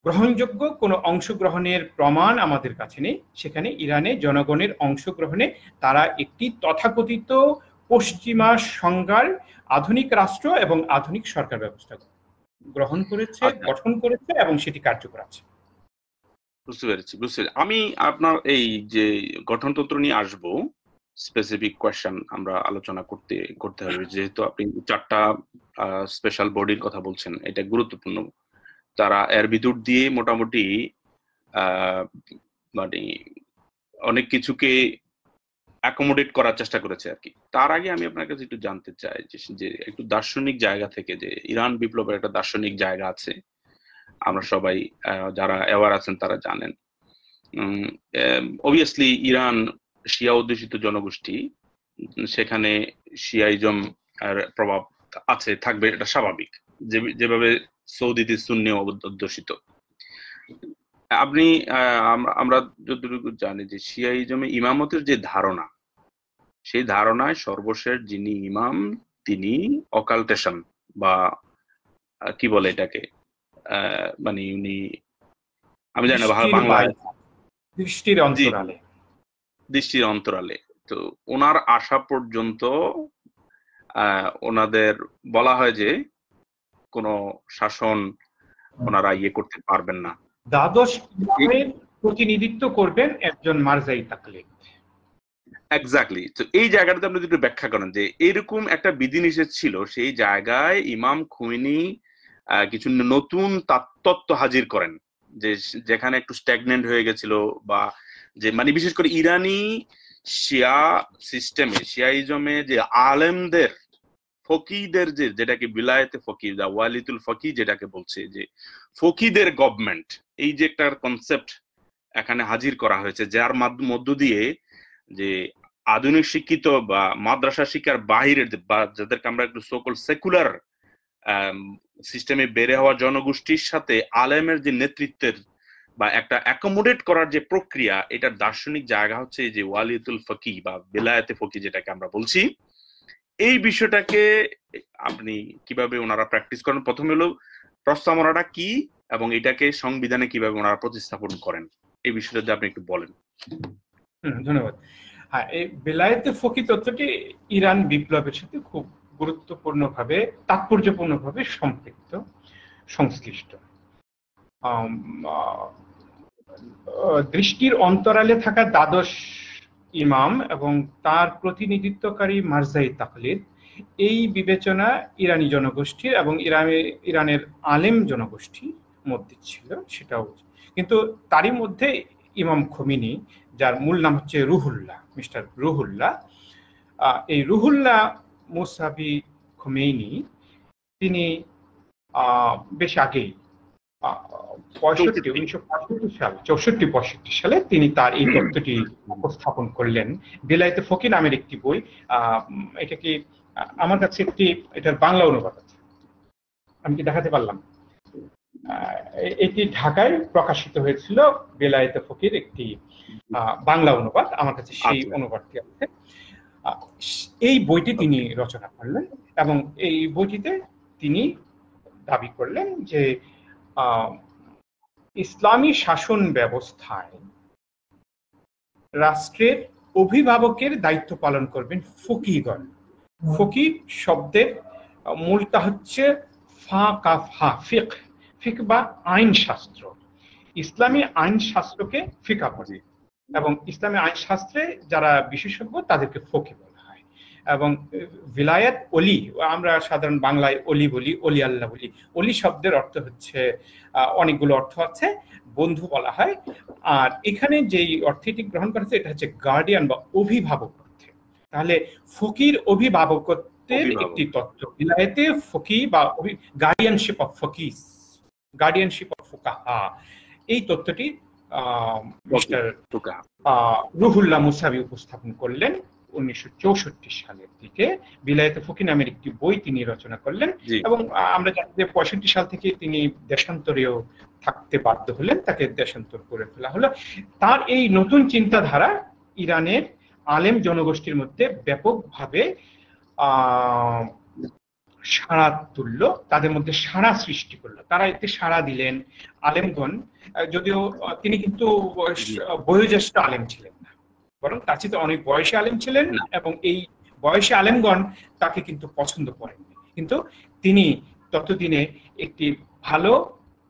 গ্রহণযোগ্য কোনো অংশগ্রহণের প্রমাণ আমাদের কাছে নেই, সেখানে ইরানে জনগণের অংশগ্রহণে তারা একটি তথাকথিত পশ্চিমা সংজ্ঞার আধুনিক রাষ্ট্র এবং আধুনিক সরকার ব্যবস্থা গ্রহণ করেছে, গঠন করেছে এবং সেটি কার্যকর আছে। বুঝতে পেরেছি। আমি আপনার এই যে গঠনতন্ত্র নিয়ে আসবো, স্পেসিফিক কোয়েশ্চেন আমরা আলোচনা করতে হবে, যেহেতু আপনি 4টা স্পেশাল বডির কথা বলছেন, এটা গুরুত্বপূর্ণ। তারা এর ভিতর দিয়ে মোটামুটি মানে অনেক কিছুকে অ্যাকোমোডেট করার চেষ্টা করেছে আর কি। তার আগে আমি আপনার কাছে একটু জানতে চাই যে একটু দার্শনিক জায়গা থেকে, যে ইরান বিপ্লবের একটা দার্শনিক জায়গা আছে, আমরা সবাই যারা অ্যাওয়ার আছেন তারা জানেন। অবভিয়াসলি ইরান শিয়া অধ্যুষিত জনগোষ্ঠী, সেখানে শিয়াইজম এর প্রভাব আছে, থাকবে, এটা স্বাভাবিক, যেভাবে সৌদিতে সুন্নি অধ্যুষিত। আপনি আমরা যতটুকু জানি যে শিয়াইজমে ইমামতের যে ধারণা, সেই ধারণায় সর্বশেষ যিনি ইমাম তিনি অকাল্টেশন বা কি বলে এটাকে, মানে উনি, আমি জানি না বাংলায়, দৃষ্টির অন্তরালে। তো ওনার আসা পর্যন্ত ওনাদের বলা হয় যে কোনো শাসন ওনারা করতে পারবেন না। দ্বাদশ ইমামের প্রতিনিধিত্ব করবেন একজন মারজাই তাকলিদ। এক্স্যাক্টলি। তো এই জায়গাটাতে আপনি একটু ব্যাখ্যা করেন যে এরকম একটা বিধিনিষেধ ছিল, সেই জায়গায় ইমাম খুমেনি কিছু নতুন তত্ত্ব হাজির করেন, যে যেখানে একটু স্ট্যাগনেন্ট হয়ে গেছিল, বা যে মানে বিশেষ করে ইরানি শিয়া সিস্টেমে, শিয়াইজমে যে আলেমদের, ফকিদের, যেটাকে বিলায়েতে ফকি, ওয়ালিতুল ফকি যেটাকে বলছে, যে ফকিদের গভর্নমেন্ট, এই যে একটা কনসেপ্ট এখানে হাজির করা হয়েছে, যার মধ্য দিয়ে যে আধুনিক শিক্ষিত বা মাদ্রাসা শিক্ষার বাহিরের, বা যাদেরকে আমরা একটু সকল সেকুলার সিস্টেমে বেড়ে হওয়া জনগোষ্ঠীর সাথে আলেমের যে নেতৃত্বের বা একটা অ্যাকোমোডেট করার যে প্রক্রিয়া, এটার দার্শনিক জায়গা হচ্ছে যে ওয়ালিতুল ফকি বা বেলায়েতে ফকি যেটাকে আমরা বলছি। এই বিষয়টাকে আপনি কিভাবে ওনারা প্র্যাকটিস করেন, প্রথমে হলো প্রস্তাবনাটা কি এবং এটাকে সংবিধানে কিভাবে ওনারা প্রতিস্থাপন করেন, এই বিষয়টা আপনি একটু বলেন। ধন্যবাদ। হ্যাঁ, এই বেলায়েতে ফকি তত্ত্বটি ইরান বিপ্লবের সাথে খুব গুরুত্বপূর্ণভাবে, তাৎপর্যপূর্ণভাবে সম্পৃক্ত, সংশ্লিষ্ট। দৃষ্টির অন্তরালে থাকা দ্বাদশ ইমাম এবং তার প্রতিনিধিত্বকারী মারজাই তাকলিদ, এই বিবেচনা ইরানি জনগোষ্ঠীর এবং ইরানের আলেম জনগোষ্ঠীর মধ্যে ছিল, সেটাও। কিন্তু তারই মধ্যে ইমাম খোমেনি, যার মূল নাম হচ্ছে রুহুল্লাহ, মিস্টার রুহুল্লাহ, এই রুহুল্লাহ মুসাবি খোমেনি, তিনি বেশ আগেই 1965 সালে তিনি তার এই তত্ত্বটি উপস্থাপন করলেন বেলায়েতে ফকি নামের একটি বই। এটা কি আমার কাছে এটার বাংলা অনুবাদ আছে, আমি কি দেখাতে পারলাম? এটি ঢাকায় প্রকাশিত হয়েছিল, বেলায়েতে ফকির একটি বাংলা অনুবাদ, আমার কাছে সেই অনুবাদটি আছে। এই বইটি তিনি রচনা করলেন এবং এই বইটিতে তিনি দাবি করলেন যে ইসলামী শাসন ব্যবস্থায় রাষ্ট্রের অভিভাবকের দায়িত্ব পালন করবেন ফকিগণ। ফকি শব্দের মূলটা হচ্ছে ফিক বা আইন শাস্ত্র। ইসলামী আইন শাস্ত্রকে ফিকা বলে এবং ইসলামী আইন শাস্ত্রে যারা বিশেষজ্ঞ তাদেরকে ফকি বলা হয়। এবং ভিলায়াত অলি, আমরা সাধারণ বাংলায় অলি বলি, অলি আল্লাহ বলি। অলি শব্দের অর্থ হচ্ছে, অনেকগুলো অর্থ আছে, বন্ধু বলা হয়। আর এখানে যেই অর্থটি গ্রহণ করা হচ্ছে এটা হচ্ছে গার্ডিয়ান বা অভিভাবক অর্থে। তাহলে ফকির অভিভাবকত্বের একটি তত্ত্ব ভিলায়াতে ফকি বা গার্ডিয়ানশিপ অফ ফকিস, গার্ডিয়ানশিপ অফ ফুকাহা, এই তত্ত্বটি মিস্টার রুহুল্লাহ মুসাবি উপস্থাপন করলেন 1964 সালের দিকে বিলায়েতে ফকি নামের একটি বই তিনি রচনা করলেন, এবং আমরা জানি যে 65 সাল থেকে তিনি দেশান্তরেও থাকতে বাধ্য হলেন, তাকে দেশান্তর করে ফেলা হলো। তার এই নতুন চিন্তাধারা ইরানের আলেম জনগোষ্ঠীর মধ্যে ব্যাপকভাবে সাড়া তুলল, তাদের মধ্যে সাড়া সৃষ্টি করলো, তারা এতে সাড়া দিলেন। আলেমগণ, যদিও তিনি কিন্তু বয়োজ্যেষ্ঠ আলেম ছিলেন না, বরং তার চেয়ে অনেক বয়সী আলেম ছিলেন, এবং এই বয়সী আলেমগণ তাকে কিন্তু পছন্দ করেননি। কিন্তু তিনি ততদিনে একটি ভালো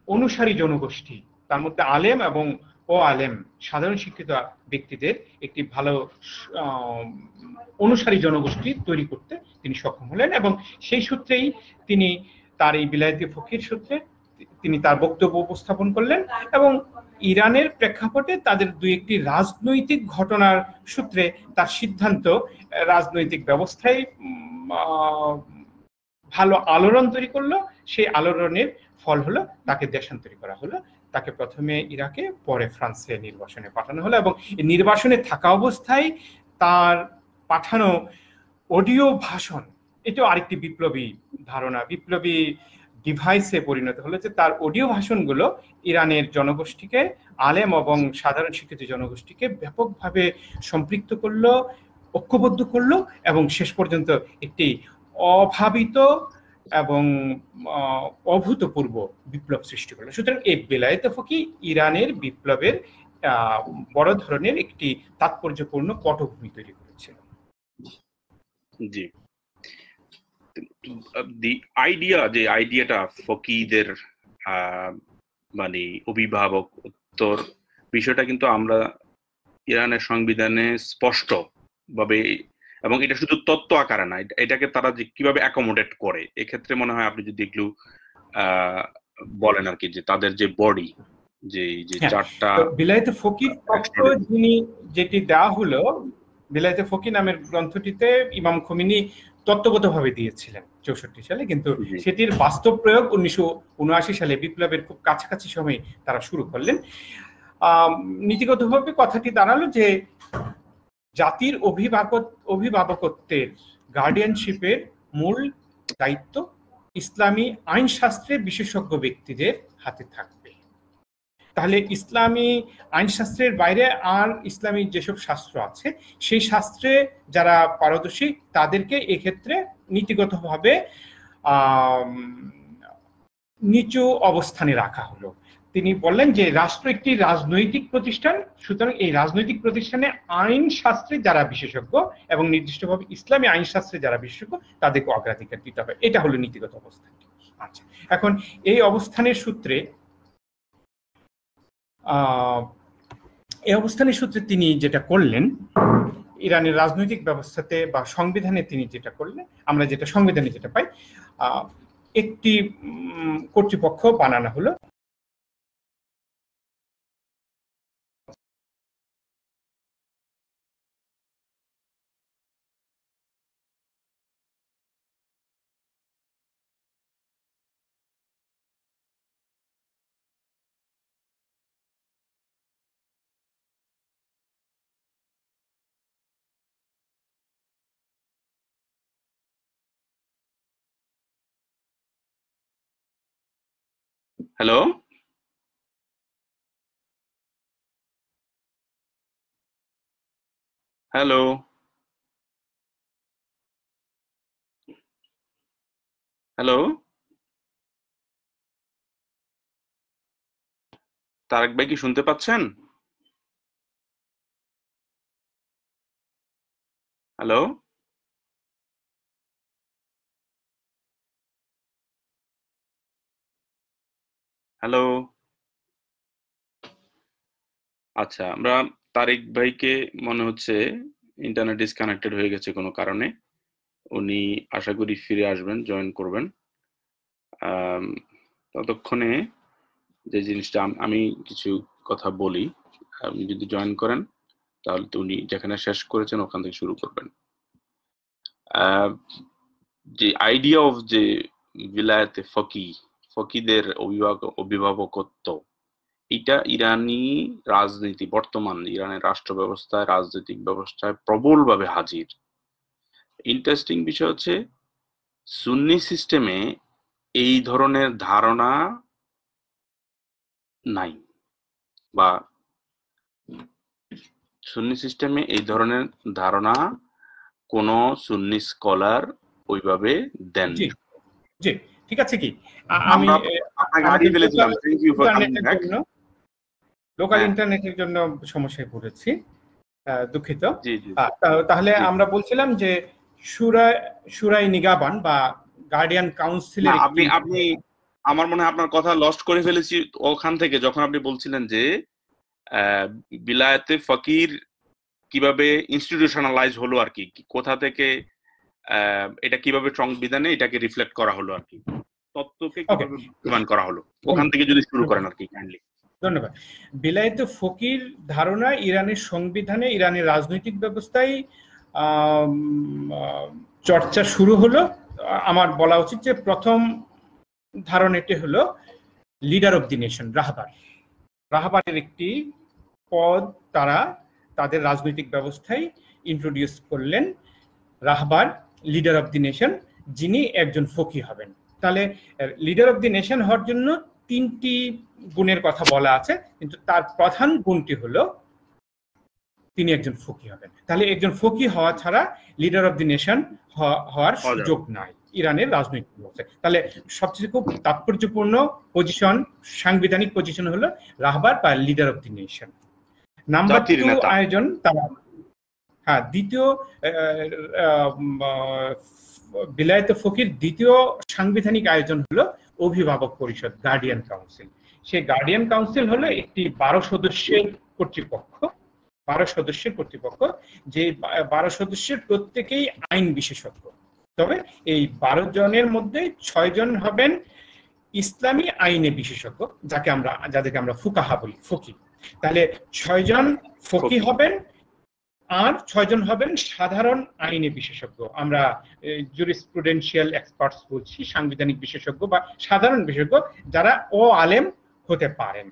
অনুসারী জনগোষ্ঠী, তার মধ্যে আলেম এবং ও আলেম সাধারণ শিক্ষিত ব্যক্তিদের একটি ভালো অনুসারী জনগোষ্ঠী তৈরি করতে তিনি সক্ষম হলেন, এবং সেই সূত্রেই তিনি তার এই বিলায়েতে ফকির সূত্রে তিনি তার বক্তব্য উপস্থাপন করলেন, এবং ইরানের প্রেক্ষাপটে তাদের দুই একটি রাজনৈতিক ঘটনার সূত্রে তার সিদ্ধান্ত রাজনৈতিক ব্যবস্থায় ভালো আলোড়ন তৈরি করলো। সেই আলোড়নের ফল হলো তাকে দেশান্তরী করা হলো। তাকে প্রথমে ইরাকে, পরে ফ্রান্সে নির্বাসনে পাঠানো হলো, এবং এই নির্বাসনে থাকা অবস্থায় তার পাঠানো অডিও ভাষণ, এটাও আরেকটি বিপ্লবী ধারণা, বিপ্লবী ডিভাইসে পরিণত হলো, যে তার অডিও ভাষণগুলো ইরানের জনগোষ্ঠীকে, আলেম এবং সাধারণ শিক্ষিত জনগোষ্ঠীকে ব্যাপকভাবে সম্পৃক্ত করলো, ঐক্যবদ্ধ করলো, এবং শেষ পর্যন্ত একটি অভাবিত এবং অভূতপূর্ব বিপ্লব সৃষ্টি করলো। সুতরাং এই বেলায়েতে ফকি ইরানের বিপ্লবের বড় ধরনের একটি তাৎপর্যপূর্ণ পটভূমি তৈরি করেছিল। জি, আইডিয়াটা ফকিদের মানে অভিভাবক উত্তর বিষয়টা কিন্তু আমরা ইরানের সংবিধানে স্পষ্ট ভাবে, এবং এটা শুধু তত্ত্ব আকারে না, এটাকে তারা যে কিভাবে অ্যাকোমোডেট করে, এক্ষেত্রে মনে হয় আপনি যদি একটু বলেন আর কি, যে তাদের যে বডি, যে চারটা বিলায়েতে ফকির তত্ত্ব যিনি যেটি দেওয়া হলো, বিলায়েতে ফকি নামের গ্রন্থটিতে ইমাম খোমেনি তত্ত্বগতভাবে দিয়েছিলেন 64 সালে, কিন্তু সেটির বাস্তব প্রয়োগ 1979 সালে বিপ্লবের খুব কাছাকাছি সময়ে তারা শুরু করলেন। নীতিগতভাবে কথাটি দাঁড়ালো যে জাতির অভিভাবকত্বের, গার্ডিয়ানশিপের মূল দায়িত্ব ইসলামী আইনশাস্ত্রে বিশেষজ্ঞ ব্যক্তিদের হাতে থাকবে। তাহলে ইসলামী আইনশাস্ত্রের বাইরে আর ইসলামী যেসব শাস্ত্র আছে, সেই শাস্ত্রে যারা পারদর্শী তাদেরকে এক্ষেত্রে নীতিগতভাবে নিচু অবস্থানে রাখা হলো। তিনি বললেন যে রাষ্ট্র একটি রাজনৈতিক প্রতিষ্ঠান, সুতরাং এই রাজনৈতিক প্রতিষ্ঠানে আইন শাস্ত্রে যারা বিশেষজ্ঞ এবং নির্দিষ্টভাবে ইসলামী আইন শাস্ত্রে যারা বিশেষজ্ঞ তাদেরকে অগ্রাধিকার দিতে হবে। এটা হলো নীতিগত অবস্থান। আচ্ছা, এখন এই অবস্থানের সূত্রে তিনি যেটা করলেন, ইরানের রাজনৈতিক ব্যবস্থাতে বা সংবিধানে তিনি যেটা করলেন, আমরা যেটা সংবিধানে যেটা পাই, একটি কর্তৃপক্ষ বানানো হলো। হ্যালো, হ্যালো, হ্যালো, তারেক ভাই কি শুনতে পাচ্ছেন? Hello, hello. আচ্ছা, আমরা তারেক ভাইকে মনে হচ্ছে ইন্টারনেট ডিসকানেক্টেড হয়ে গেছে কোনো কারণে। উনি আশা করি ফিরে আসবেন, জয়েন করবেন। ততক্ষণে যে জিনিসটা আমি কিছু কথা বলি, আপনি যদি জয়েন করেন তাহলে তো উনি যেখানে শেষ করেছেন ওখান থেকে শুরু করবেন। যে আইডিয়া অফ যে বিলায়েতে ফকিদের অভিভাবকত্ব, এটা ইরানি রাজনীতি, বর্তমান ইরানের রাষ্ট্র ব্যবস্থায়, রাজনৈতিক ব্যবস্থায় প্রবলভাবে হাজির। ইন্টারেস্টিং বিষয় হচ্ছে সুন্নি সিস্টেমে এই ধরনের ধারণা নাই, বা সুন্নি সিস্টেমে এই ধরনের ধারণা কোন সুন্নি স্কলার ওইভাবে দেননি। জি, ঠিক আছে। কি আমি আপনাকে হারিয়ে ফেলেছিলাম। Thank you for coming back. Local ইন্টারনেটের জন্য সমস্যায় পড়েছি, দুঃখিত। জি জি। তাহলে আমরা বলছিলাম যে শুরাই নিগাবান বা গার্ডিয়ান কাউন্সিলের, আপনি আমার মনে হয় আপনার কথা লস্ট করে ফেলেছি ওখান থেকে, যখন আপনি বলছিলেন যে বিলায়াতে ফকির কিভাবে ইনস্টিটিউশনালাইজ হলো আর কি, কোথা থেকে এটা কিভাবে সংবিধানে এটাকে রিফ্লেক্ট করা হলো আর কি, তত্ত্বকে কিভাবে বাস্তবায়ন করা হলো, ওখান থেকে যদি শুরু করেন আর কি কাইন্ডলি। ধন্যবাদ। বিলায়েতে ফকির ধারণা ইরানের সংবিধানে, ইরানের রাজনৈতিক ব্যবস্থায় চর্চা শুরু হলো। আমার বলা উচিত যে প্রথম ধারণাটি হলো লিডার অফ দি নেশন, রাহবারের একটি পদ তারা তাদের রাজনৈতিক ব্যবস্থায় ইন্ট্রোডিউস করলেন। রাহবার, লিডার অফ দি নেশন, যিনি একজন ফকি হবেন। তাহলে লিডার অফ দি নেশন হওয়ার জন্য 3টি গুণের কথা বলা আছে, কিন্তু তার প্রধান গুণটি হলো তিনি একজন ফকি হবেন। তাহলে একজন ফকি হওয়া ছাড়া লিডার অফ দি নেশন হওয়ার সুযোগ নাই ইরানের রাজনৈতিক ব্যবস্থায়। তাহলে সবচেয়ে খুব তাৎপর্যপূর্ণ পজিশন, সাংবিধানিক পজিশন হলো রাহবার বা leader of the nation. Number 2 আয়োজন, দ্বিতীয় বিলায়েতে ফকির দ্বিতীয় সাংবিধানিক আয়োজন হলো অভিভাবক পরিষদ, গার্ডিয়ান কাউন্সিল। সেই গার্ডিয়ান কাউন্সিল হলো একটি 12 সদস্যের কর্তৃপক্ষ, যে 12 সদস্যের প্রত্যেকেই আইন বিশেষজ্ঞ। তবে এই 12 জনের মধ্যে 6 জন হবেন ইসলামী আইনে বিশেষজ্ঞ, যাদেরকে আমরা ফুকাহা বলি, ফকি। তাহলে 6 জন ফকি হবেন, আর 6 জন হবেন সাধারণ আইনে বিশেষজ্ঞ। আমরা জুরিসপ্রুডেন্সিয়াল এক্সপার্টস বলছি, সাংবিধানিক বিশেষজ্ঞ বা সাধারণ বিশেষজ্ঞ, যারা আলেম হতে পারেন।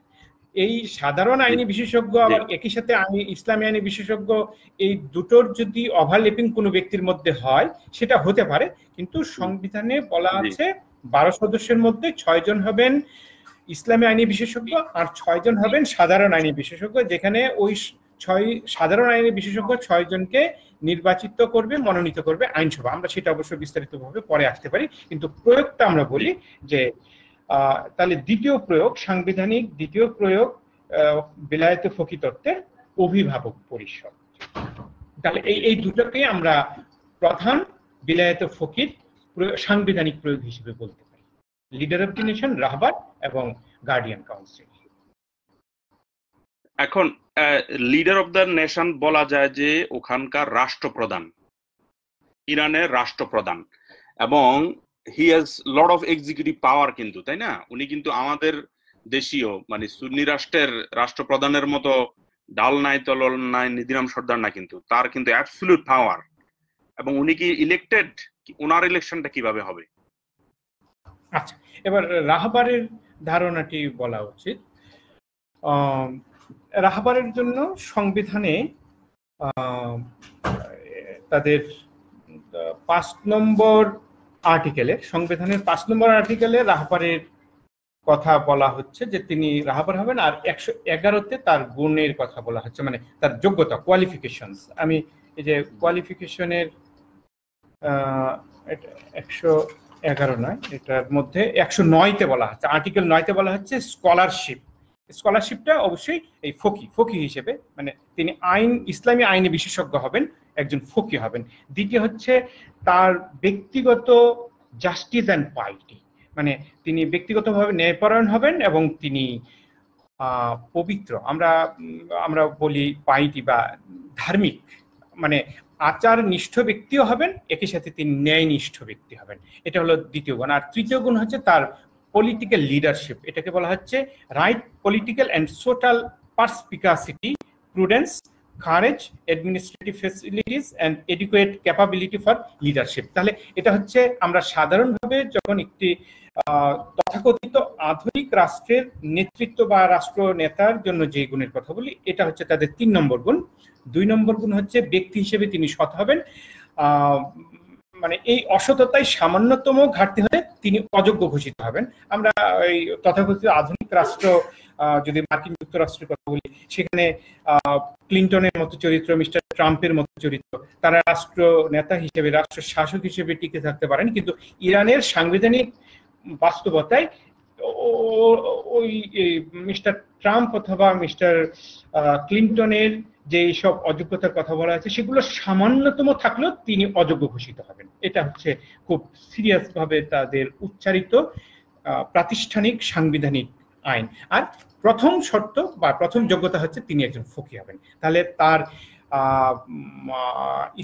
এই সাধারণ আইনি বিশেষজ্ঞ আবার একই সাথে ইসলামী আইনি বিশেষজ্ঞ, এই দুটোর যদি ওভারল্যাপিং কোনো ব্যক্তির মধ্যে হয় সেটা হতে পারে, কিন্তু সংবিধানে বলা আছে 12 সদস্যের মধ্যে 6 জন হবেন ইসলামী আইনি বিশেষজ্ঞ আর 6 জন হবেন সাধারণ আইনি বিশেষজ্ঞ, যেখানে ওই 6 সাধারণ আইনি বিশেষজ্ঞ 6 জনকে নির্বাচিত করবে, মনোনীত করবে আইনসভা। আমরা সেটা অবশ্য বিস্তারিতভাবে পরে আসতে পারি, কিন্তু প্রয়োগটা আমরা বলি যে তাহলে সাংবিধানিক দ্বিতীয় প্রয়োগ বিলায়েতে ফকি তত্ত্বের অভিভাবক পরিষদ। তাহলে এই দুটোকে আমরা প্রধান বিলায়েতে ফকির সাংবিধানিক প্রয়োগ হিসেবে বলতে পারি, লিডার অফ দি নেশন, রাহবার এবং গার্ডিয়ান কাউন্সিল। এখন লিডার অফ দ্য নেশন বলা যায় যে ওখানকার রাষ্ট্রপ্রধান, ইরানের রাষ্ট্রপ্রধান, এবং he has lot of executive পাওয়ার কিন্তু, তাই না? উনি কিন্তু আমাদের দেশীয় মানে সুন্নি রাষ্ট্রের রাষ্ট্রপ্রধানের মতো ডাল নাই তলল নাই নিধিরাম সর্দার না, কিন্তু তার কিন্তু অ্যাবসলিউট পাওয়ার। এবং উনি কি ইলেক্টেড? ওনার ইলেকশনটা কিভাবে হবে? আচ্ছা, এবার রাহবারের ধারণাটি বলা উচিত। রাহবারের জন্য সংবিধানে তাদের 5 নম্বর আর্টিকেলে, সংবিধানের 5 নম্বর আর্টিকেলে রাহবারের কথা বলা হচ্ছে যে তিনি রাহবার হবেন, আর 111তে তার গুণের কথা বলা হচ্ছে, মানে তার যোগ্যতা, কোয়ালিফিকেশনস। আমি এই যে কোয়ালিফিকেশনের 111 নয়, এটার মধ্যে 109তে বলা হচ্ছে, আর্টিকেল 9তে বলা হচ্ছে স্কলারশিপটা অবশ্যই এই ফকি হিসেবে, মানে তিনি ইসলামী আইনে বিশেষজ্ঞ হবেন, একজন ফকি হবেন। দ্বিতীয় হচ্ছে তার ব্যক্তিগত জাস্টিস অ্যান্ড পাইটি, মানে তিনি ব্যক্তিগতভাবে ন্যায়পরায়ণ হবেন এবং তিনি পবিত্র, আমরা বলি পাইটি বা ধার্মিক, মানে আচার নিষ্ঠ ব্যক্তিও হবেন, একই সাথে তিনি ন্যায়নিষ্ঠ ব্যক্তি হবেন। এটা হলো দ্বিতীয় গুণ। আর তৃতীয় গুণ হচ্ছে তার পলিটিক্যাল লিডারশিপ, এটাকে বলা হচ্ছে right political and social perspicacity, prudence, courage, administrative facilities and adequate capability for leadership. তাহলে এটা হচ্ছে আমরা সাধারণভাবে যখন একটি তথাকথিত আধুনিক রাষ্ট্রের নেতৃত্ব বা রাষ্ট্র নেতার জন্য যে গুণের কথা বলি, এটা হচ্ছে তাদের 3 নম্বর গুণ। 2 নম্বর গুণ হচ্ছে ব্যক্তি হিসেবে তিনি সৎ হবেন, মানে এই অসততায় সামান্যতম ঘাটতি হলে তিনি অযোগ্য ঘোষিত হবেন। আমরা এই তথাকথিত আধুনিক রাষ্ট্র যদি মার্কিন যুক্তরাষ্ট্রের কথা বলি, সেখানে ক্লিন্টনের মতো চরিত্র, মিস্টার ট্রাম্পের মতো চরিত্র, তারা রাষ্ট্র নেতা হিসেবে, রাষ্ট্র শাসক হিসেবে টিকে থাকতে পারেন, কিন্তু ইরানের সাংবিধানিক বাস্তবতায় ওই মিস্টার ট্রাম্প অথবা মিস্টার ক্লিন্টনের যে সব অযোগ্যতার কথা বলা আছে সেগুলো সামান্যতম থাকলেও তিনি অযোগ্য ঘোষিত হবেন। এটা হচ্ছে খুব সিরিয়াস ভাবে তাদের উচ্চারিত প্রাতিষ্ঠানিক সাংবিধানিক আইন। আর প্রথম শর্ত বা প্রথম যোগ্যতা হচ্ছে তিনি একজন ফকি হবেন। তাহলে তার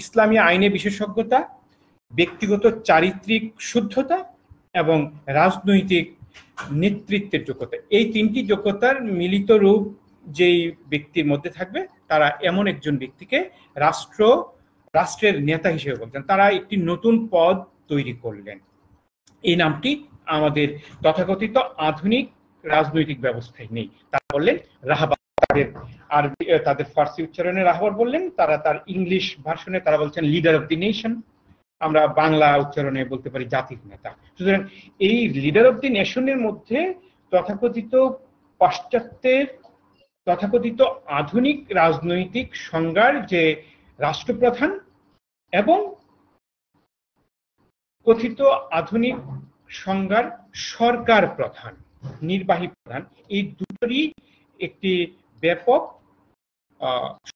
ইসলামী আইনে বিশেষজ্ঞতা, ব্যক্তিগত চারিত্রিক শুদ্ধতা এবং রাজনৈতিক নেতৃত্বের যোগ্যতা, এই 3টি যোগ্যতার মিলিত রূপ যেই ব্যক্তির মধ্যে থাকবে, তারা এমন একজন ব্যক্তিকে রাষ্ট্রের নেতা হিসেবে বলছেন। তারা একটি নতুন পদ তৈরি করলেন। এই নামটি আমাদের তথাকথিত আধুনিক রাজনৈতিক ব্যবস্থায় নেই। তারা বললেন রাহবার। তাদের ফার্সি উচ্চারণে রাহবার বললেন, তার ইংলিশ ভার্সনে তারা বলছেন লিডার অফ দি নেশন, আমরা বাংলা উচ্চারণে বলতে পারি জাতির নেতা। সুতরাং এই লিডার অফ দি নেশনের মধ্যে তথাকথিত পাশ্চাত্যের তথাকথিত আধুনিক রাজনৈতিক সংজ্ঞার যে রাষ্ট্রপ্রধান এবং কথিত আধুনিক সংজ্ঞার সরকার প্রধান, নির্বাহী প্রধান, এই দুটোরই একটি ব্যাপক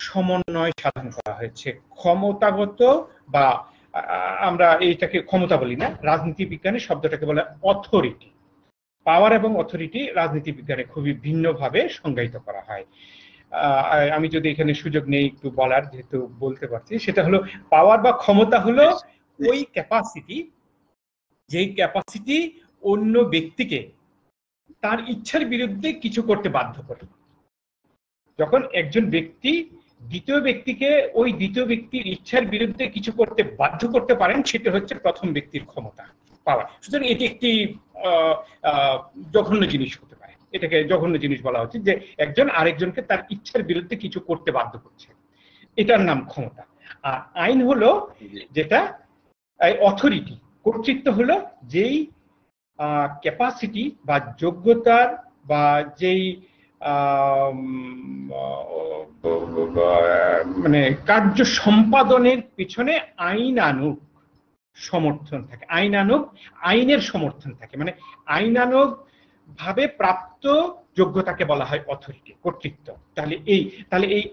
সমন্বয় সাধন করা হয়েছে। ক্ষমতাগত বা আমরা এইটাকে ক্ষমতা বলি না, রাজনীতি বিজ্ঞানে শব্দটাকে বলে অথরিটি। পাওয়ার এবং অথরিটি রাজনীতি বিজ্ঞানে খুবই ভিন্নভাবে সংজ্ঞায়িত করা হয়। আমি যদি এখানে সুযোগ নেই একটু বলার, যেহেতু বলতে পারছি, সেটা হলো পাওয়ার বা ক্ষমতা হলো ওই ক্যাপাসিটি, যেই ক্যাপাসিটি অন্য ব্যক্তিকে তার ইচ্ছার বিরুদ্ধে কিছু করতে বাধ্য করে। যখন একজন ব্যক্তি দ্বিতীয় ব্যক্তিকে ওই দ্বিতীয় ব্যক্তির ইচ্ছার বিরুদ্ধে কিছু করতে বাধ্য করতে পারেন, সেটা হচ্ছে প্রথম ব্যক্তির ক্ষমতা, পাওয়ার। সুতরাং এটি একটি জঘন্য জিনিস হতে পারে, এটাকে জঘন্য জিনিস বলা হচ্ছে যে একজন আরেকজনকে তার ইচ্ছার বিরুদ্ধে কিছু করতে বাধ্য করছে, এটার নাম ক্ষমতা। আর আইন হলো যেটা অথরিটি, কর্তৃত্ব হলো যেই ক্যাপাসিটি বা যোগ্যতার বা যেই মানে কার্য সম্পাদনের পিছনে আইনানুগ সমর্থন থাকে, আইনের সমর্থন থাকে, মানে আইনানুগ ভাবে প্রাপ্ত যোগ্যতাকে বলা হয় অথরিটি, কর্তৃত্ব। তাহলে এই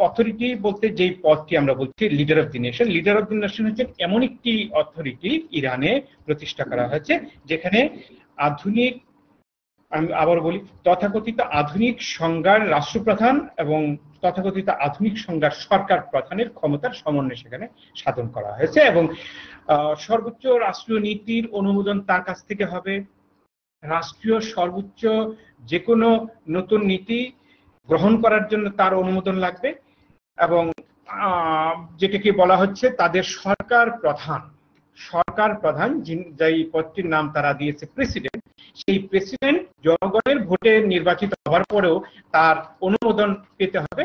অথরিটি বলতে যেই পদটি আমরা বলছি leader of the nation, leader of the nation হচ্ছে এমন একটি অথরিটি ইরানে প্রতিষ্ঠা করা হয়েছে যেখানে আধুনিক, আমি আবার বলি, তথাকথিত আধুনিক সংজ্ঞার রাষ্ট্রপ্রধান এবং তথাকথিত আধুনিক সংজ্ঞার সরকার প্রধানের ক্ষমতার সমন্বয় সেখানে সাধন করা হয়েছে। এবং সর্বোচ্চ রাষ্ট্রীয় নীতির অনুমোদন তার কাছ থেকে হবে। রাষ্ট্রীয় সর্বোচ্চ যে কোনো নতুন নীতি গ্রহণ করার জন্য তার অনুমোদন লাগবে। এবং যেটাকে বলা হচ্ছে তাদের সরকার প্রধান, যেই পদটির নাম তারা দিয়েছে প্রেসিডেন্ট, সেই প্রেসিডেন্ট জনগণের ভোটে নির্বাচিত হওয়ার পরেও তার অনুমোদন পেতে হবে।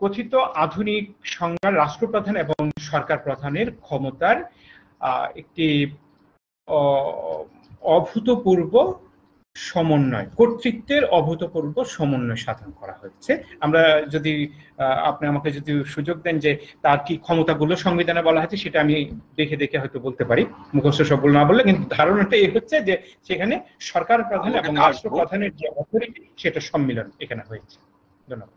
কথিত আধুনিক সংজ্ঞার রাষ্ট্রপ্রধান এবং সরকার প্রধানের ক্ষমতার একটি অভূতপূর্ব সমন্বয়, কর্তৃত্বের অভূতপূর্ব সমন্বয় সাধন করা হচ্ছে। আমরা যদি আপনি আমাকে যদি সুযোগ দেন যে তার কি ক্ষমতাগুলো সংবিধানে বলা হয়েছে, সেটা আমি দেখে হয়তো বলতে পারি, মুখস্থ সবগুলো না বললে, কিন্তু ধারণাটা এই হচ্ছে যে সেখানে সরকার প্রধান এবং রাষ্ট্রপ্রধানের যে অথরিটি সেটা সম্মিলন এখানে হয়েছে। ধন্যবাদ।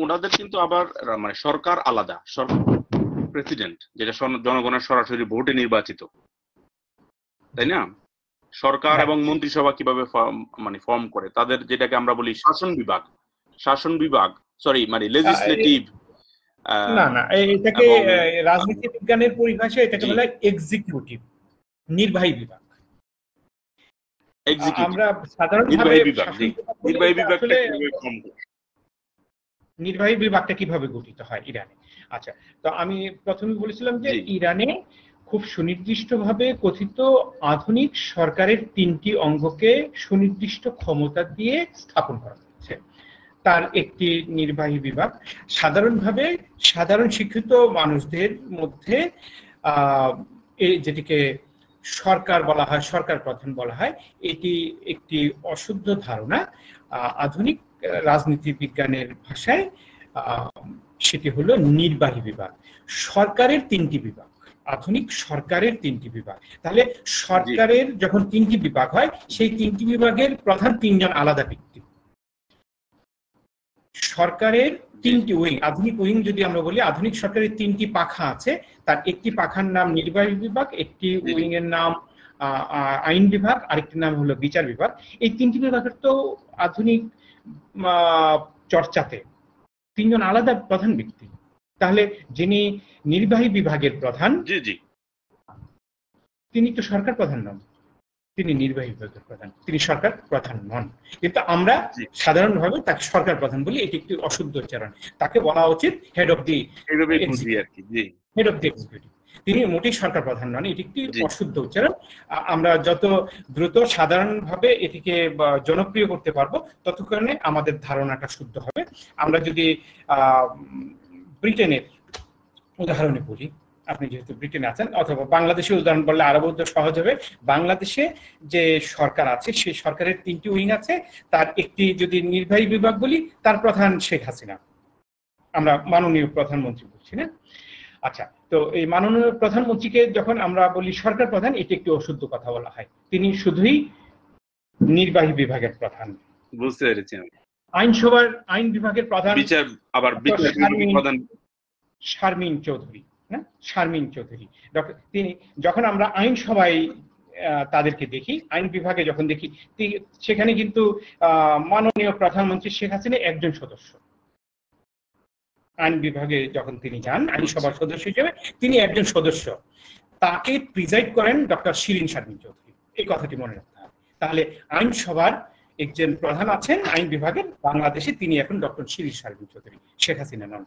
ওনাদের কিন্তু আবার মানে সরকার আলাদা, প্রেসিডেন্ট যেটা জনগণের সরাসরি ভোটে নির্বাচিত, তাই না? সরকার এবং মন্ত্রিসভা কিভাবে ফর্ম করে, তাদের যেটাকে আমরা বলি শাসন বিভাগ, সরি মানে লেজিসলেটিভ, না এটাকে রাজনীতি বিজ্ঞানের পরিভাষায় এটাকে বলা হয় এক্সিকিউটিভ, নির্বাহী বিভাগ। আমরা সাধারণভাবে নির্বাহী বিভাগ নির্বাহী বিভাগটা কিভাবে গঠিত হয় ইরানে। আচ্ছা, তো আমি প্রথমে বলেছিলাম যে ইরানে খুব সুনির্দিষ্টভাবে কথিত আধুনিক সরকারের 3টি অঙ্গকে সুনির্দিষ্ট ক্ষমতা দিয়ে স্থাপন করা হয়েছে। তার একটি নির্বাহী বিভাগ, সাধারণভাবে সাধারণ শিক্ষিত মানুষদের মধ্যে যেটিকে সরকার বলা হয়, সরকার প্রধান বলা হয়, এটি একটি অশুদ্ধ ধারণা। আধুনিক রাজনীতি বিজ্ঞানের ভাষায় সেটি হলো নির্বাহী বিভাগ। সরকারের 3টি বিভাগ, আধুনিক সরকারের 3টি বিভাগ। তাহলে সরকারের যখন 3টি বিভাগ হয়, সেই 3টি বিভাগের প্রধান 3জন আলাদা ব্যক্তি। সরকারের 3টি উইং, আধুনিক উইং যদি আমরা বলি, আধুনিক সরকারের 3টি পাখা আছে। তার একটি পাখার নাম নির্বাহী বিভাগ, একটি উইং এর নাম আইন বিভাগ, আরেকটি নাম হলো বিচার বিভাগ। এই 3টি বিভাগের তো আধুনিক চর্চাতে 3জন আলাদা প্রধান ব্যক্তি। তাহলে যিনি নির্বাহী বিভাগের প্রধান, তিনি তো সরকার প্রধান নন, তিনি নির্বাহী বিভাগের প্রধান, তিনি সরকার প্রধান নন। কিন্তু আমরা সাধারণভাবে তাকে সরকার প্রধান বলি, এটি একটি অশুদ্ধ উচ্চারণ। তাকে বলা উচিত হেড অফ দি এক্সিকিউটিভ। তিনি মোটেই সরকার প্রধান নন, এটি একটি অশুদ্ধ উচ্চারণ। আমরা যত দ্রুত সাধারণভাবে এটিকে জনপ্রিয় করতে পারবো, ততক্ষণে আমাদের ধারণাটা শুদ্ধ হবে। আমরা যদি ব্রিটেনের উদাহরণে বলি, আপনি যেহেতু ব্রিটেনে আছেন, অথবা বাংলাদেশের উদাহরণ বললে আরো বোধ সহজ হবে। বাংলাদেশে যে সরকার আছে, সেই সরকারের 3টি উইং আছে। তার একটি যদি নির্বাহী বিভাগ বলি, তার প্রধান শেখ হাসিনা, আমরা মাননীয় প্রধানমন্ত্রী বলছি না। আচ্ছা, তো এই মাননীয় প্রধানমন্ত্রীকে যখন আমরা বলি সরকার প্রধান, এটি একটি অশুদ্ধ কথা বলা হয়। তিনি শুধুই নির্বাহী বিভাগের প্রধান। বুঝতে পেরেছি। আইনসভার আইন বিভাগের প্রধান শারমিন চৌধুরী, না, শারমিন চৌধুরী। তিনি যখন আমরা আইনসভায় তাদেরকে দেখি, আইন বিভাগে যখন দেখি, সেখানে কিন্তু মাননীয় প্রধানমন্ত্রী শেখ হাসিনা একজন সদস্য। আইন বিভাগে যখন তিনি যান আইনসভার সদস্য হিসেবে, তিনি একজন সদস্য। তাকে প্রিজাইড করেন ডক্টর শিরিন শারমিন চৌধুরী। এই কথাটি মনে রাখতে হবে। তাহলে আইনসভার একজন প্রধান আছেন আইন বিভাগের বাংলাদেশে, তিনি এখন ডক্টর শিরিন শারমিন চৌধুরী, শেখ হাসিনা নন।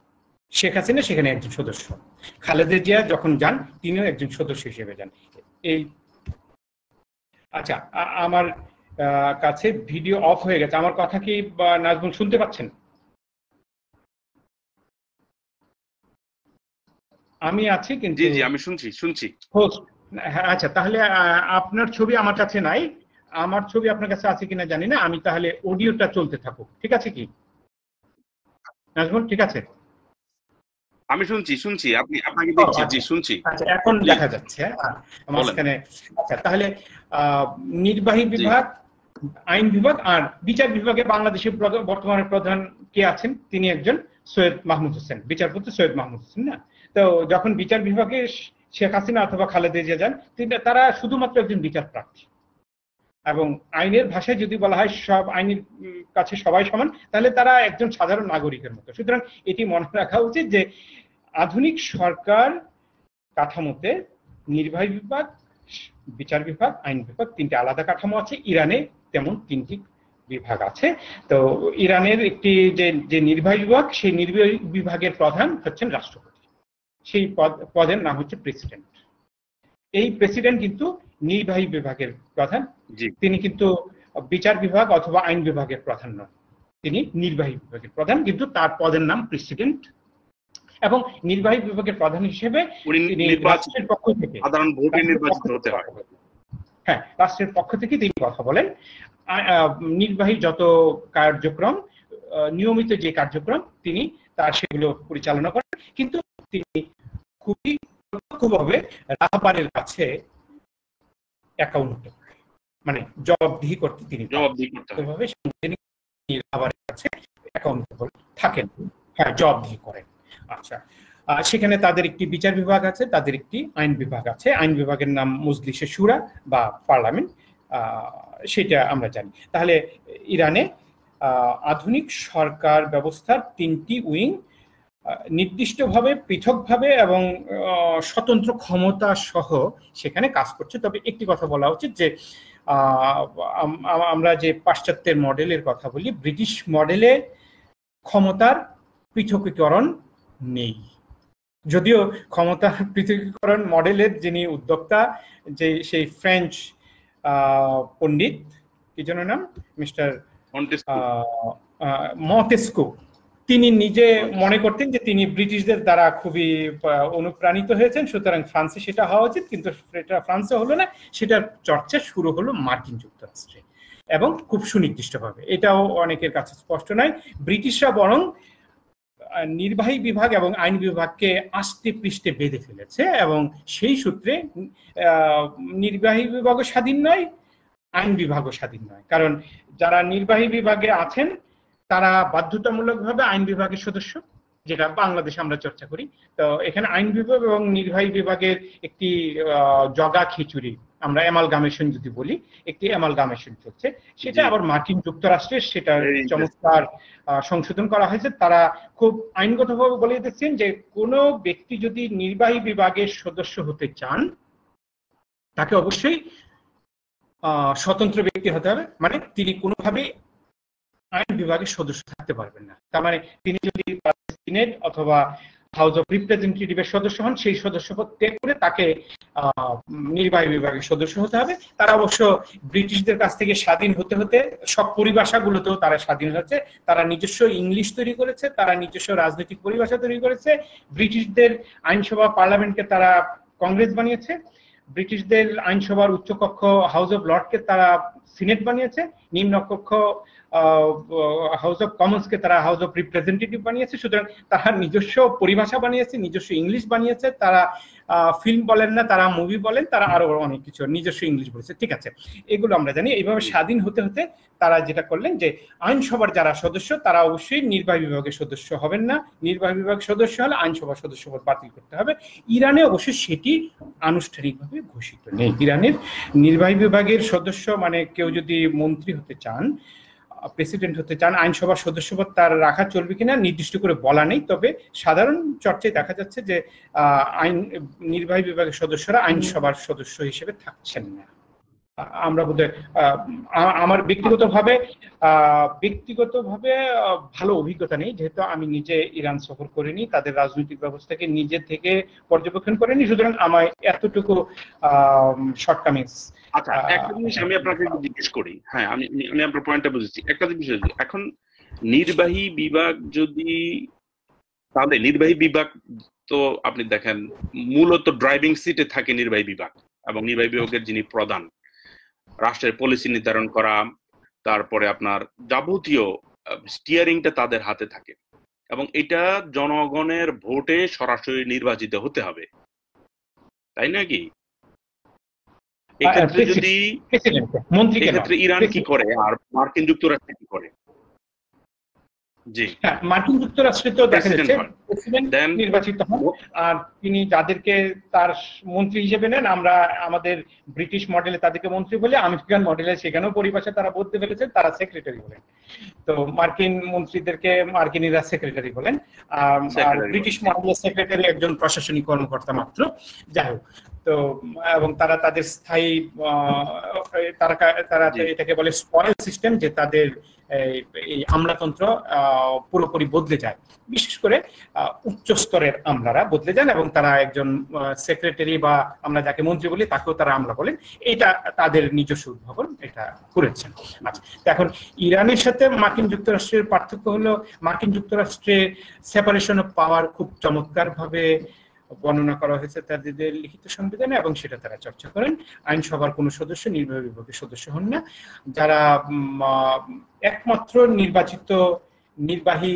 শেখ হাসিনা সেখানে একজন সদস্য। খালেদা জিয়া যখন যান, তিনিও একজন সদস্য হিসেবে যান। এই আচ্ছা, আমার কাছে ভিডিও অফ হয়ে গেছে। আমার কথা কি নাজমুল শুনতে পাচ্ছেন? আমি আছি, কিন্তু আমি শুনছি। আচ্ছা, তাহলে আপনার ছবি আমার কাছে নাই। আমার ছবি আপনার কাছে আছে কিনা জানি না। আমি তাহলে অডিওটা চলতে থাকুক, ঠিক আছে কি নাজমুল? ঠিক আছে, আমি শুনছি। আপনাকে দেখছি, শুনছি। আচ্ছা, এখন দেখা যাচ্ছে মাঝখানে। আচ্ছা, তাহলে নির্বাহী বিভাগ, আইন বিভাগ আর বিচার বিভাগে বাংলাদেশের বর্তমানে প্রধান কে আছেন? তিনি একজন সৈয়দ মাহমুদ হোসেন, বিচারপতি সৈয়দ মাহমুদ হোসেন, না? তো যখন বিচার বিভাগে শেখ হাসিনা অথবা খালেদা জিয়া যান, তারা শুধুমাত্র একজন বিচার প্রার্থী। এবং আইনের ভাষায় যদি বলা হয় সব আইনের কাছে সবাই সমান, তাহলে তারা একজন সাধারণ নাগরিকের মতো। সুতরাং এটি মনে রাখা উচিত যে আধুনিক সরকার কাঠামোতে নির্বাহী বিভাগ, বিচার বিভাগ, আইন বিভাগ 3টি আলাদা কাঠামো আছে। ইরানে তেমন 3টি বিভাগ আছে। তো ইরানের একটি যে নির্বাহী বিভাগ, সেই নির্বাহী বিভাগের প্রধান হচ্ছেন রাষ্ট্রপতি। সেই পদের নাম হচ্ছে প্রেসিডেন্ট। এই প্রেসিডেন্ট কিন্তু নির্বাহী বিভাগের প্রধান, তিনি কিন্তু বিচার বিভাগ অথবা আইন বিভাগের প্রধান নন, তিনি নির্বাহী বিভাগের প্রধান, কিন্তু তার পদের নাম প্রেসিডেন্ট। এবং নির্বাহী বিভাগের প্রধান হিসেবে রাষ্ট্রের পক্ষ থেকে সাধারণ ভোটে নির্বাচিত হতে হয়। হ্যাঁ, রাষ্ট্রের পক্ষ থেকে তিনি কথা বলেন। নির্বাহী যত কার্যক্রম, নিয়মিত যে কার্যক্রম, তিনি তার সেগুলো পরিচালনা করেন। কিন্তু তিনি খুবই প্রত্যক্ষভাবে রাহবারের কাছে অ্যাকাউন্টেবল, মানে জবাবদিহি করতে তিনি রাহবারের কাছে অ্যাকাউন্টেবল থাকেন, হ্যাঁ, জবাবদিহি করেন। আচ্ছা, সেখানে তাদের একটি বিচার বিভাগ আছে, তাদের একটি আইন বিভাগ আছে। আইন বিভাগের নাম মজলিসে শুরা বা পার্লামেন্ট, সেটা আমরা জানি। তাহলে ইরানে আধুনিক সরকার ব্যবস্থার 3টি উইং নির্দিষ্টভাবে, পৃথকভাবে এবং স্বতন্ত্র ক্ষমতা সহ সেখানে কাজ করছে। তবে একটি কথা বলা উচিত যে আমরা যে পাশ্চাত্যের মডেলের কথা বলি, ব্রিটিশ মডেলে ক্ষমতার পৃথকীকরণ নেই। যদিও ক্ষমতা পৃথকীকরণ মডেলের যিনি উদ্যোক্তা, যে সেই ফ্রেঞ্চ পণ্ডিত, কি যেন নাম, মিস্টার মন্টেস্কু, তিনি নিজে মনে করতেন যে তিনি ব্রিটিশদের দ্বারা খুবই অনুপ্রাণিত হয়েছেন, সুতরাং ফ্রান্সে সেটা হওয়া উচিত, কিন্তু সেটা ফ্রান্সে হলো না, সেটার চর্চা শুরু হলো মার্কিন যুক্তরাষ্ট্রে, এবং খুব সুনির্দিষ্টভাবে। এটাও অনেকের কাছে স্পষ্ট নয়, ব্রিটিশরা বরং নির্বাহী বিভাগ এবং আইন বিভাগকে আষ্টে পৃষ্ঠে বেঁধে ফেলেছে, এবং সেই সূত্রে নির্বাহী বিভাগও স্বাধীন নয়, আইন বিভাগও স্বাধীন নয়। কারণ যারা নির্বাহী বিভাগে আছেন তারা বাধ্যতামূলকভাবে আইন বিভাগের সদস্য, যেটা বাংলাদেশে আমরা চর্চা করি। তো এখানে আইন বিভাগ এবং নির্বাহী বিভাগের একটি জগা খিচুড়ি, আমরা অ্যামালগামেশন যদি বলি, একটি অ্যামালগামেশন চলছে। সেটা আবার মার্কিন যুক্তরাষ্ট্রের সেটা চমৎকার সংশোধন করা হয়েছে। তারা খুব আইনগতভাবে বলে দিচ্ছেন যে কোনো ব্যক্তি যদি নির্বাহী বিভাগের সদস্য হতে চান তাকে অবশ্যই স্বতন্ত্র ব্যক্তি হতে হবে, মানে তিনি কোনোভাবে আইন বিভাগের সদস্য থাকতে পারবেন না। তার মানে তিনি যদি সিনেট অথবা হাউস অফ রিপ্রেজেন্টেটিভের সদস্য হন, সেই সদস্যপদ ত্যাগ করে তাকে নির্বাহী বিভাগের সদস্য হতে হবে। তারা অবশ্য ব্রিটিশদের কাছ থেকে স্বাধীন হতে হতে সব পরিভাষাগুলোতেও তারা স্বাধীন হচ্ছে। তারা নিজস্ব ইংলিশ তৈরি করেছে, তারা নিজস্ব রাজনৈতিক পরিভাষা তৈরি করেছে। ব্রিটিশদের আইনসভা পার্লামেন্টকে তারা কংগ্রেস বানিয়েছে, ব্রিটিশদের আইনসভার উচ্চকক্ষ হাউস অফ লর্ডকে তারা সিনেট বানিয়েছে, নিম্নকক্ষ হাউস অফ কমন্সকে তারা হাউস অফ রিপ্রেজেন্টেটিভ বানিয়েছে। সুতরাং তারা নিজস্ব পরিভাষা বানিয়েছে, নিজস্ব ইংলিশ বানিয়েছে। তারা ফিল্ম বলেন না, তারা মুভি বলেন, তারা আরো অনেক কিছু নিজস্ব ইংলিশ বলেছে। ঠিক আছে, এগুলো আমরা জানি। এইভাবে স্বাধীন হতে হতে তারা যেটা করলেন যে আইনসভার যারা সদস্য তারা অবশ্যই নির্বাহী বিভাগের সদস্য হবেন না, নির্বাহী বিভাগ সদস্য হলে আইনসভার সদস্যপদ বাতিল করতে হবে। ইরানে অবশ্যই সেটি আনুষ্ঠানিকভাবে ঘোষিত নেই। ইরানের নির্বাহী বিভাগের সদস্য মানে কেউ যদি মন্ত্রী হতে চান, প্রেসিডেন্ট হতে চান, আইনসভার সদস্যপদ তার রাখা চলবে কিনা নির্দিষ্ট করে বলা নেই। তবে সাধারণ চর্চায় দেখা যাচ্ছে যে আইন নির্বাহী বিভাগের সদস্যরা আইনসভার সদস্য হিসেবে থাকছেন না। আমরা বোধহয় আমার ব্যক্তিগতভাবে ভালো অভিজ্ঞতা নেই, যেহেতু আমি নিজে ইরান সফর করিনি, তাদের রাজনৈতিক ব্যবস্থাকে নিজে থেকে পর্যবেক্ষণ করিনি, সুতরাং আমায় এতটুকু শর্টকামিংস। আচ্ছা, একটা জিনিস আমি আপনাকে জিজ্ঞেস করি। হ্যাঁ, আমি আপনার পয়েন্টটা বুঝেছি। একটা জিনিস, এখন নির্বাহী বিভাগ যদি, তাহলে নির্বাহী বিভাগ তো আপনি দেখেন মূলত ড্রাইভিং সিটে থাকে নির্বাহী বিভাগ, এবং নির্বাহী বিভাগের যিনি প্রধান, রাষ্ট্রের পলিসি নির্ধারণ করা, তারপরে আপনার যাবতীয় স্টিয়ারিংটা তাদের হাতে থাকে, এবং এটা জনগণের ভোটে সরাসরি নির্বাচিত হতে হবে, তাই নাকি? এক্ষেত্রে যদি এক্ষেত্রে ইরান কি করে আর মার্কিন যুক্তরাষ্ট্র কি করে? জি, মার্কিন যুক্তরাষ্ট্রে তো দেখা যাচ্ছে প্রেসিডেন্ট নির্বাচিত হন, আর তিনি যাদেরকে তার মন্ত্রী হিসেবে নেন। আমরা আমাদের ব্রিটিশ মডেলে তাদেরকে মন্ত্রী বলি, আমেরিকান মডেলে সেখানেও পরিভাষা তারা বলতে ফেলেছে, তারা সেক্রেটারি বলেন। তো মার্কিন মন্ত্রীদেরকে মার্কিনীরা সেক্রেটারি বলেন, আর ব্রিটিশ মডেলে সেক্রেটারি একজন প্রশাসনিক কর্মকর্তা মাত্র। যাই হোক, তো এবং তারা তাদের স্থায়ী তারা এটাকে বলে স্পয়েল সিস্টেম, যে তাদের এই আমলাতন্ত্র পুরোপুরি বদলে যায়। বিশেষ করে উচ্চ স্তরের আমলারা বদলে যান, এবং তারা একজন সেক্রেটারি বা আমরা যাকে মন্ত্রী বলি তাকেও তারা আমলা বলেন। এটা তাদের নিজস্ব উদ্ভাবন, এটা করেছেন। আচ্ছা, এখন ইরানের সাথে মার্কিন যুক্তরাষ্ট্রের পার্থক্য হলো, মার্কিন যুক্তরাষ্ট্রে সেপারেশন অফ পাওয়ার খুব চমৎকার ভাবে বর্ণনা করা হয়েছে তাদের লিখিত সংবিধানে, এবং সেটা তারা চর্চা করেন। আইনসভার কোনো সদস্য নির্বাহী বিভাগের সদস্য হন না। যারা একমাত্র নির্বাচিত নির্বাহী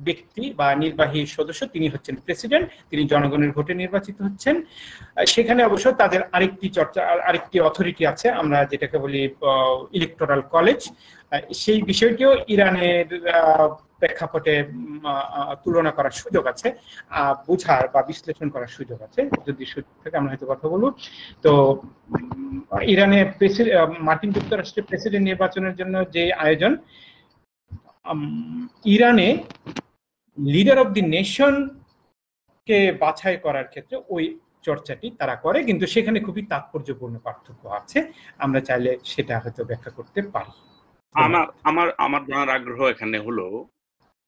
ব্যক্তি বা নির্বাহী সদস্য তিনি হচ্ছেন প্রেসিডেন্ট, তিনি জনগণের ভোটে নির্বাচিত হচ্ছেন। সেখানে অবশ্য তাদের আরেকটি অথরিটি আছে, আমরা যেটাকে বলি ইলেকটোরাল কলেজ। সেই বিষয়টিও ইরানের প্রেক্ষাপটে তুলনা করার সুযোগ আছে, বোঝার বা বিশ্লেষণ করার সুযোগ আছে। যদি সুযোগ থাকে আমরা হয়তো কথা বলবো। তো ইরানে মার্কিন যুক্তরাষ্ট্রের প্রেসিডেন্ট নির্বাচনের জন্য যে আয়োজন, ইরানে লিডার অফ দি নেশন কে বাছাই করার ক্ষেত্রে ওই চর্চাটি তারা করে, কিন্তু সেখানে খুবই তাৎপর্যপূর্ণ পার্থক্য আছে। আমরা চাইলে সেটা হয়তো ব্যাখ্যা করতে পারি। আমার জানার আগ্রহ এখানে হলো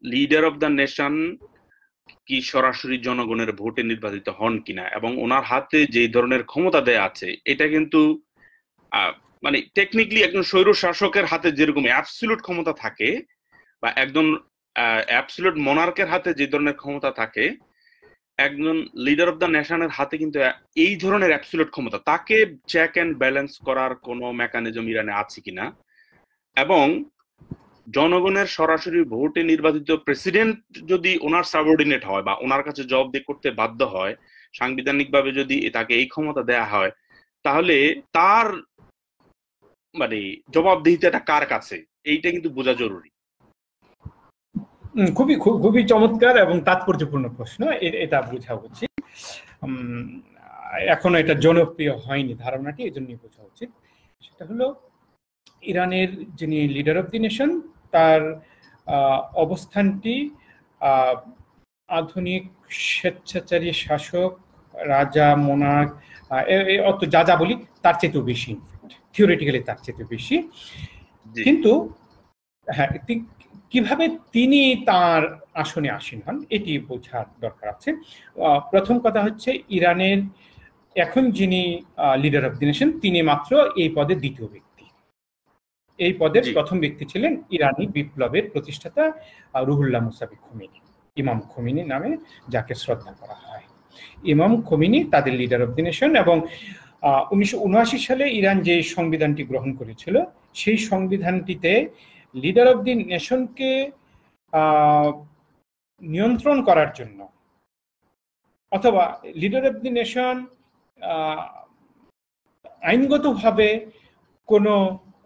লিডার অফ দ্য নেশন কি সরাসরি জনগণের ভোটে নির্বাচিত হন কিনা এবং ওনার হাতে যে ধরনের ক্ষমতা দেয়া আছে, এটা কিন্তু মানে টেকনিক্যালি একজন স্বৈর শাসকের হাতে যেরকম অ্যাবসলিউট ক্ষমতা থাকে বা একজন অ্যাবসলিউট মনার্কের হাতে যে ধরনের ক্ষমতা থাকে, একজন লিডার অফ দ্য নেশনের হাতে কিন্তু এই ধরনের অ্যাবসলিউট ক্ষমতা, তাকে চেক এন্ড ব্যালেন্স করার কোনো মেকানিজম ইরানে আছে কিনা, এবং জনগণের সরাসরি ভোটে নির্বাচিত প্রেসিডেন্ট যদি ওনার সাবঅর্ডিনেট হয় বা ওনার কাছে জবাবদিহি করতে বাধ্য হয়, সাংবিধানিকভাবে যদি তাকে এই ক্ষমতা দেয়া হয়, তাহলে তার মানে জবাবদিহিতাটা কার কাছে, এইটা কিন্তু বোঝা জরুরি। খুবই খুবই চমৎকার এবং তাৎপর্যপূর্ণ প্রশ্ন, এটা বোঝা উচিত। এখনো এটা জনপ্রিয় হয়নি ধারণাটি, এই জন্যই বোঝা উচিত। সেটা হলো ইরানের যিনি লিডার অফ দি নেশন, তার অবস্থানটি আধুনিক স্বেচ্ছাচারী শাসক, রাজা, মোনার্ক, অত যা যা বলি তার চেয়েও বেশি, থিওরিটিক্যালি তার চেয়ে বেশি। কিন্তু হ্যাঁ, কিভাবে তিনি তার আসনে আসীন হন এটি বোঝার দরকার আছে। প্রথম কথা হচ্ছে, ইরানের এখন যিনি লিডার অফ দি নেশন, তিনি মাত্র এই পদে দ্বিতীয় ব্যক্তি। এই পদের প্রথম ব্যক্তি ছিলেন ইরানি বিপ্লবের প্রতিষ্ঠাতা রুহুল্লাহ মুসাবি খোমেনি, ইমাম খোমেনি নামে যাকে শ্রদ্ধা করা হয়। ইমাম খোমেনি তাদের লিডার অফ দি নেশন, এবং 1979 সালে ইরান যে সংবিধানটি গ্রহণ করেছিল, সেই সংবিধানটিতে লিডার অফ দি নেশনকে নিয়ন্ত্রণ করার জন্য, অথবা লিডার অফ দি নেশন আইনগতভাবে কোনো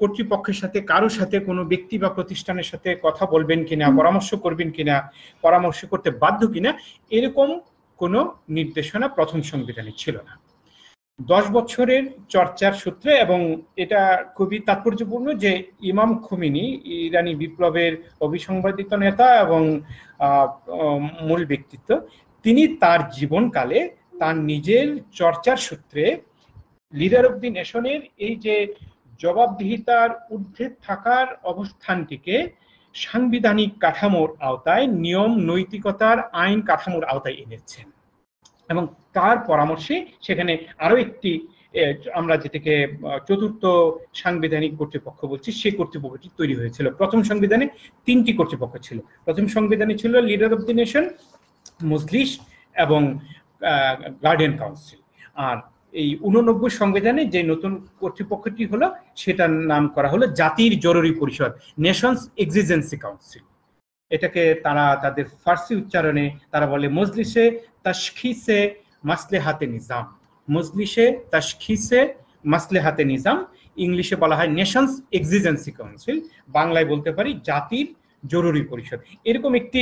কর্তৃপক্ষের সাথে, কারোর সাথে, কোনো ব্যক্তি বা প্রতিষ্ঠানের সাথে কথা বলবেন কিনা, পরামর্শ করবেন কিনা, পরামর্শ করতে বাধ্য কিনা, এরকম কোনো নির্দেশনা প্রথম সংবিধানে ছিল না। 10 বছরের চর্চার সূত্রে, এবং এটা খুবই তাৎপর্যপূর্ণ যে ইমাম খোমেনি ইরানি বিপ্লবের অবিসংবাদিত নেতা এবং মূল ব্যক্তিত্ব, তিনি তার জীবনকালে তার নিজের চর্চার সূত্রে লিডার অফ দি নেশনের এই যে জবাবদিহিতার ঊর্ধ্বে থাকার অবস্থানটিকে সাংবিধানিক কাঠামোর আওতায়, নিয়ম নৈতিকতার আইন কাঠামোর আওতায় এনেছেন। এবং তার পরামর্শে সেখানে আরো একটি, আমরা যেটাকে চতুর্থ সাংবিধানিক কর্তৃপক্ষ বলছি, সেই কর্তৃপক্ষটি তৈরি হয়েছিল। প্রথম সংবিধানে 3টি কর্তৃপক্ষ ছিল। প্রথম সংবিধানে ছিল লিডার অফ দি নেশন, মজলিস এবং গার্ডিয়ান কাউন্সিল। আর এই 89 সংবিধানে যে নতুন কর্তৃপক্ষটি হলো, সেটার নাম করা হলো জাতির জরুরি পরিষদ, নেশনস এক্সিজেন্সি কাউন্সিল। এটাকে তারা তাদের ফার্সি উচ্চারণে তারা বলে মজলিসে তাশখিসে মাসলেহাতে নিজাম, মজলিসে তাশখিসে মাসলেহাতে নিজাম। ইংলিশে বলা হয় নেশনস এক্সিজেন্সি কাউন্সিল, বাংলায় বলতে পারি জাতির জরুরি পরিষদ। এরকম একটি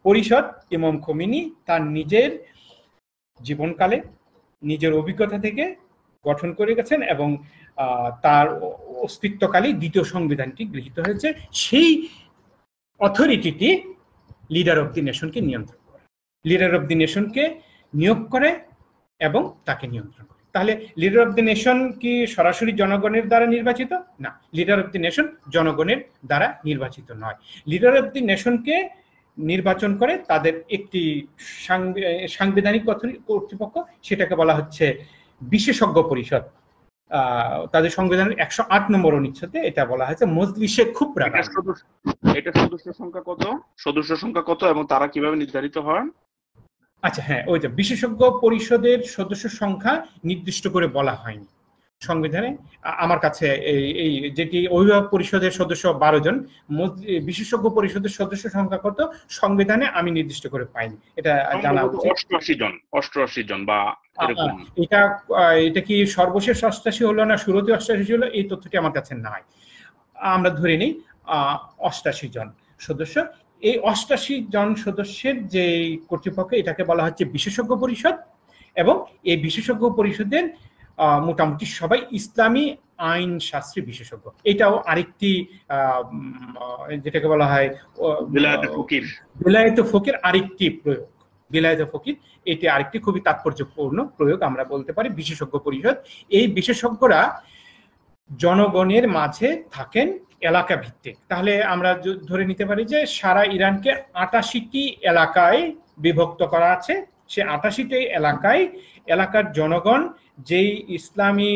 পরিষদ ইমাম খোমেনি তার নিজের জীবনকালে, নিজের অভিজ্ঞতা থেকে গঠন করে গেছেন, এবং তার অস্তিত্বকালে দ্বিতীয় সংবিধানটি গৃহীত হয়েছে। সেই অথরিটিটি লিডার অফ দি নেশনকে নিয়ন্ত্রণ করে, লিডার অফ দি নেশনকে নিয়োগ করে এবং তাকে নিয়ন্ত্রণ করে। তাহলে লিডার অফ দি নেশন কি সরাসরি জনগণের দ্বারা নির্বাচিত? না, লিডার অফ দি নেশন জনগণের দ্বারা নির্বাচিত নয়। লিডার অফ দি নেশনকে নির্বাচন করে তাদের একটি সাংবিধানিক কর্তৃপক্ষ, সেটাকে বলা হচ্ছে বিশেষজ্ঞ পরিষদ। তাদের সংবিধানের 108 নম্বর অনুচ্ছেদে এটা বলা হয়েছে মজলিসে খুবরা। এটা সদস্য সংখ্যা কত এবং তারা কিভাবে নির্ধারিত হয়? আচ্ছা, হ্যাঁ, ওই যে বিশেষজ্ঞ পরিষদের সদস্য সংখ্যা নির্দিষ্ট করে বলা হয়নি সংবিধানে। আমার কাছে এই যেটি অভিভাবক পরিষদের সদস্য 12 জন, বিশেষজ্ঞ পরিষদের সদস্য সংখ্যা কত সংবিধানে আমি নির্দিষ্ট করে পাইনি, এটা জানা উচিত। 88 জন বা এরকম। এটা কি সর্বশেষ 88 হলো না শুরুতে 88 হলো, এই তথ্যটি আমার কাছে নাই। আমরা ধরে নিই 88 জন সদস্য। এই 88 জন সদস্যের যে কর্তৃপক্ষ, এটাকে বলা হচ্ছে বিশেষজ্ঞ পরিষদ, এবং এই বিশেষজ্ঞ পরিষদের মোটামুটি সবাই ইসলামী আইন শাস্ত্রী বিশেষজ্ঞ। এটাও আরেকটি যেটাকে বলা হয় বেলায়েত ফকির আরেকটি প্রয়োগ, বেলায়েত ফকির, এটি আরেকটি খুবই তাৎপর্যপূর্ণ প্রয়োগ আমরা বলতে পারি, বিশেষজ্ঞ পরিষদ। এই বিশেষজ্ঞরা জনগণের মাঝে থাকেন এলাকা ভিত্তিক, তাহলে আমরা ধরে নিতে পারি যে সারা ইরানকে 88টি এলাকায় বিভক্ত করা আছে। সে 88টি এলাকার জনগণ যেই ইসলামী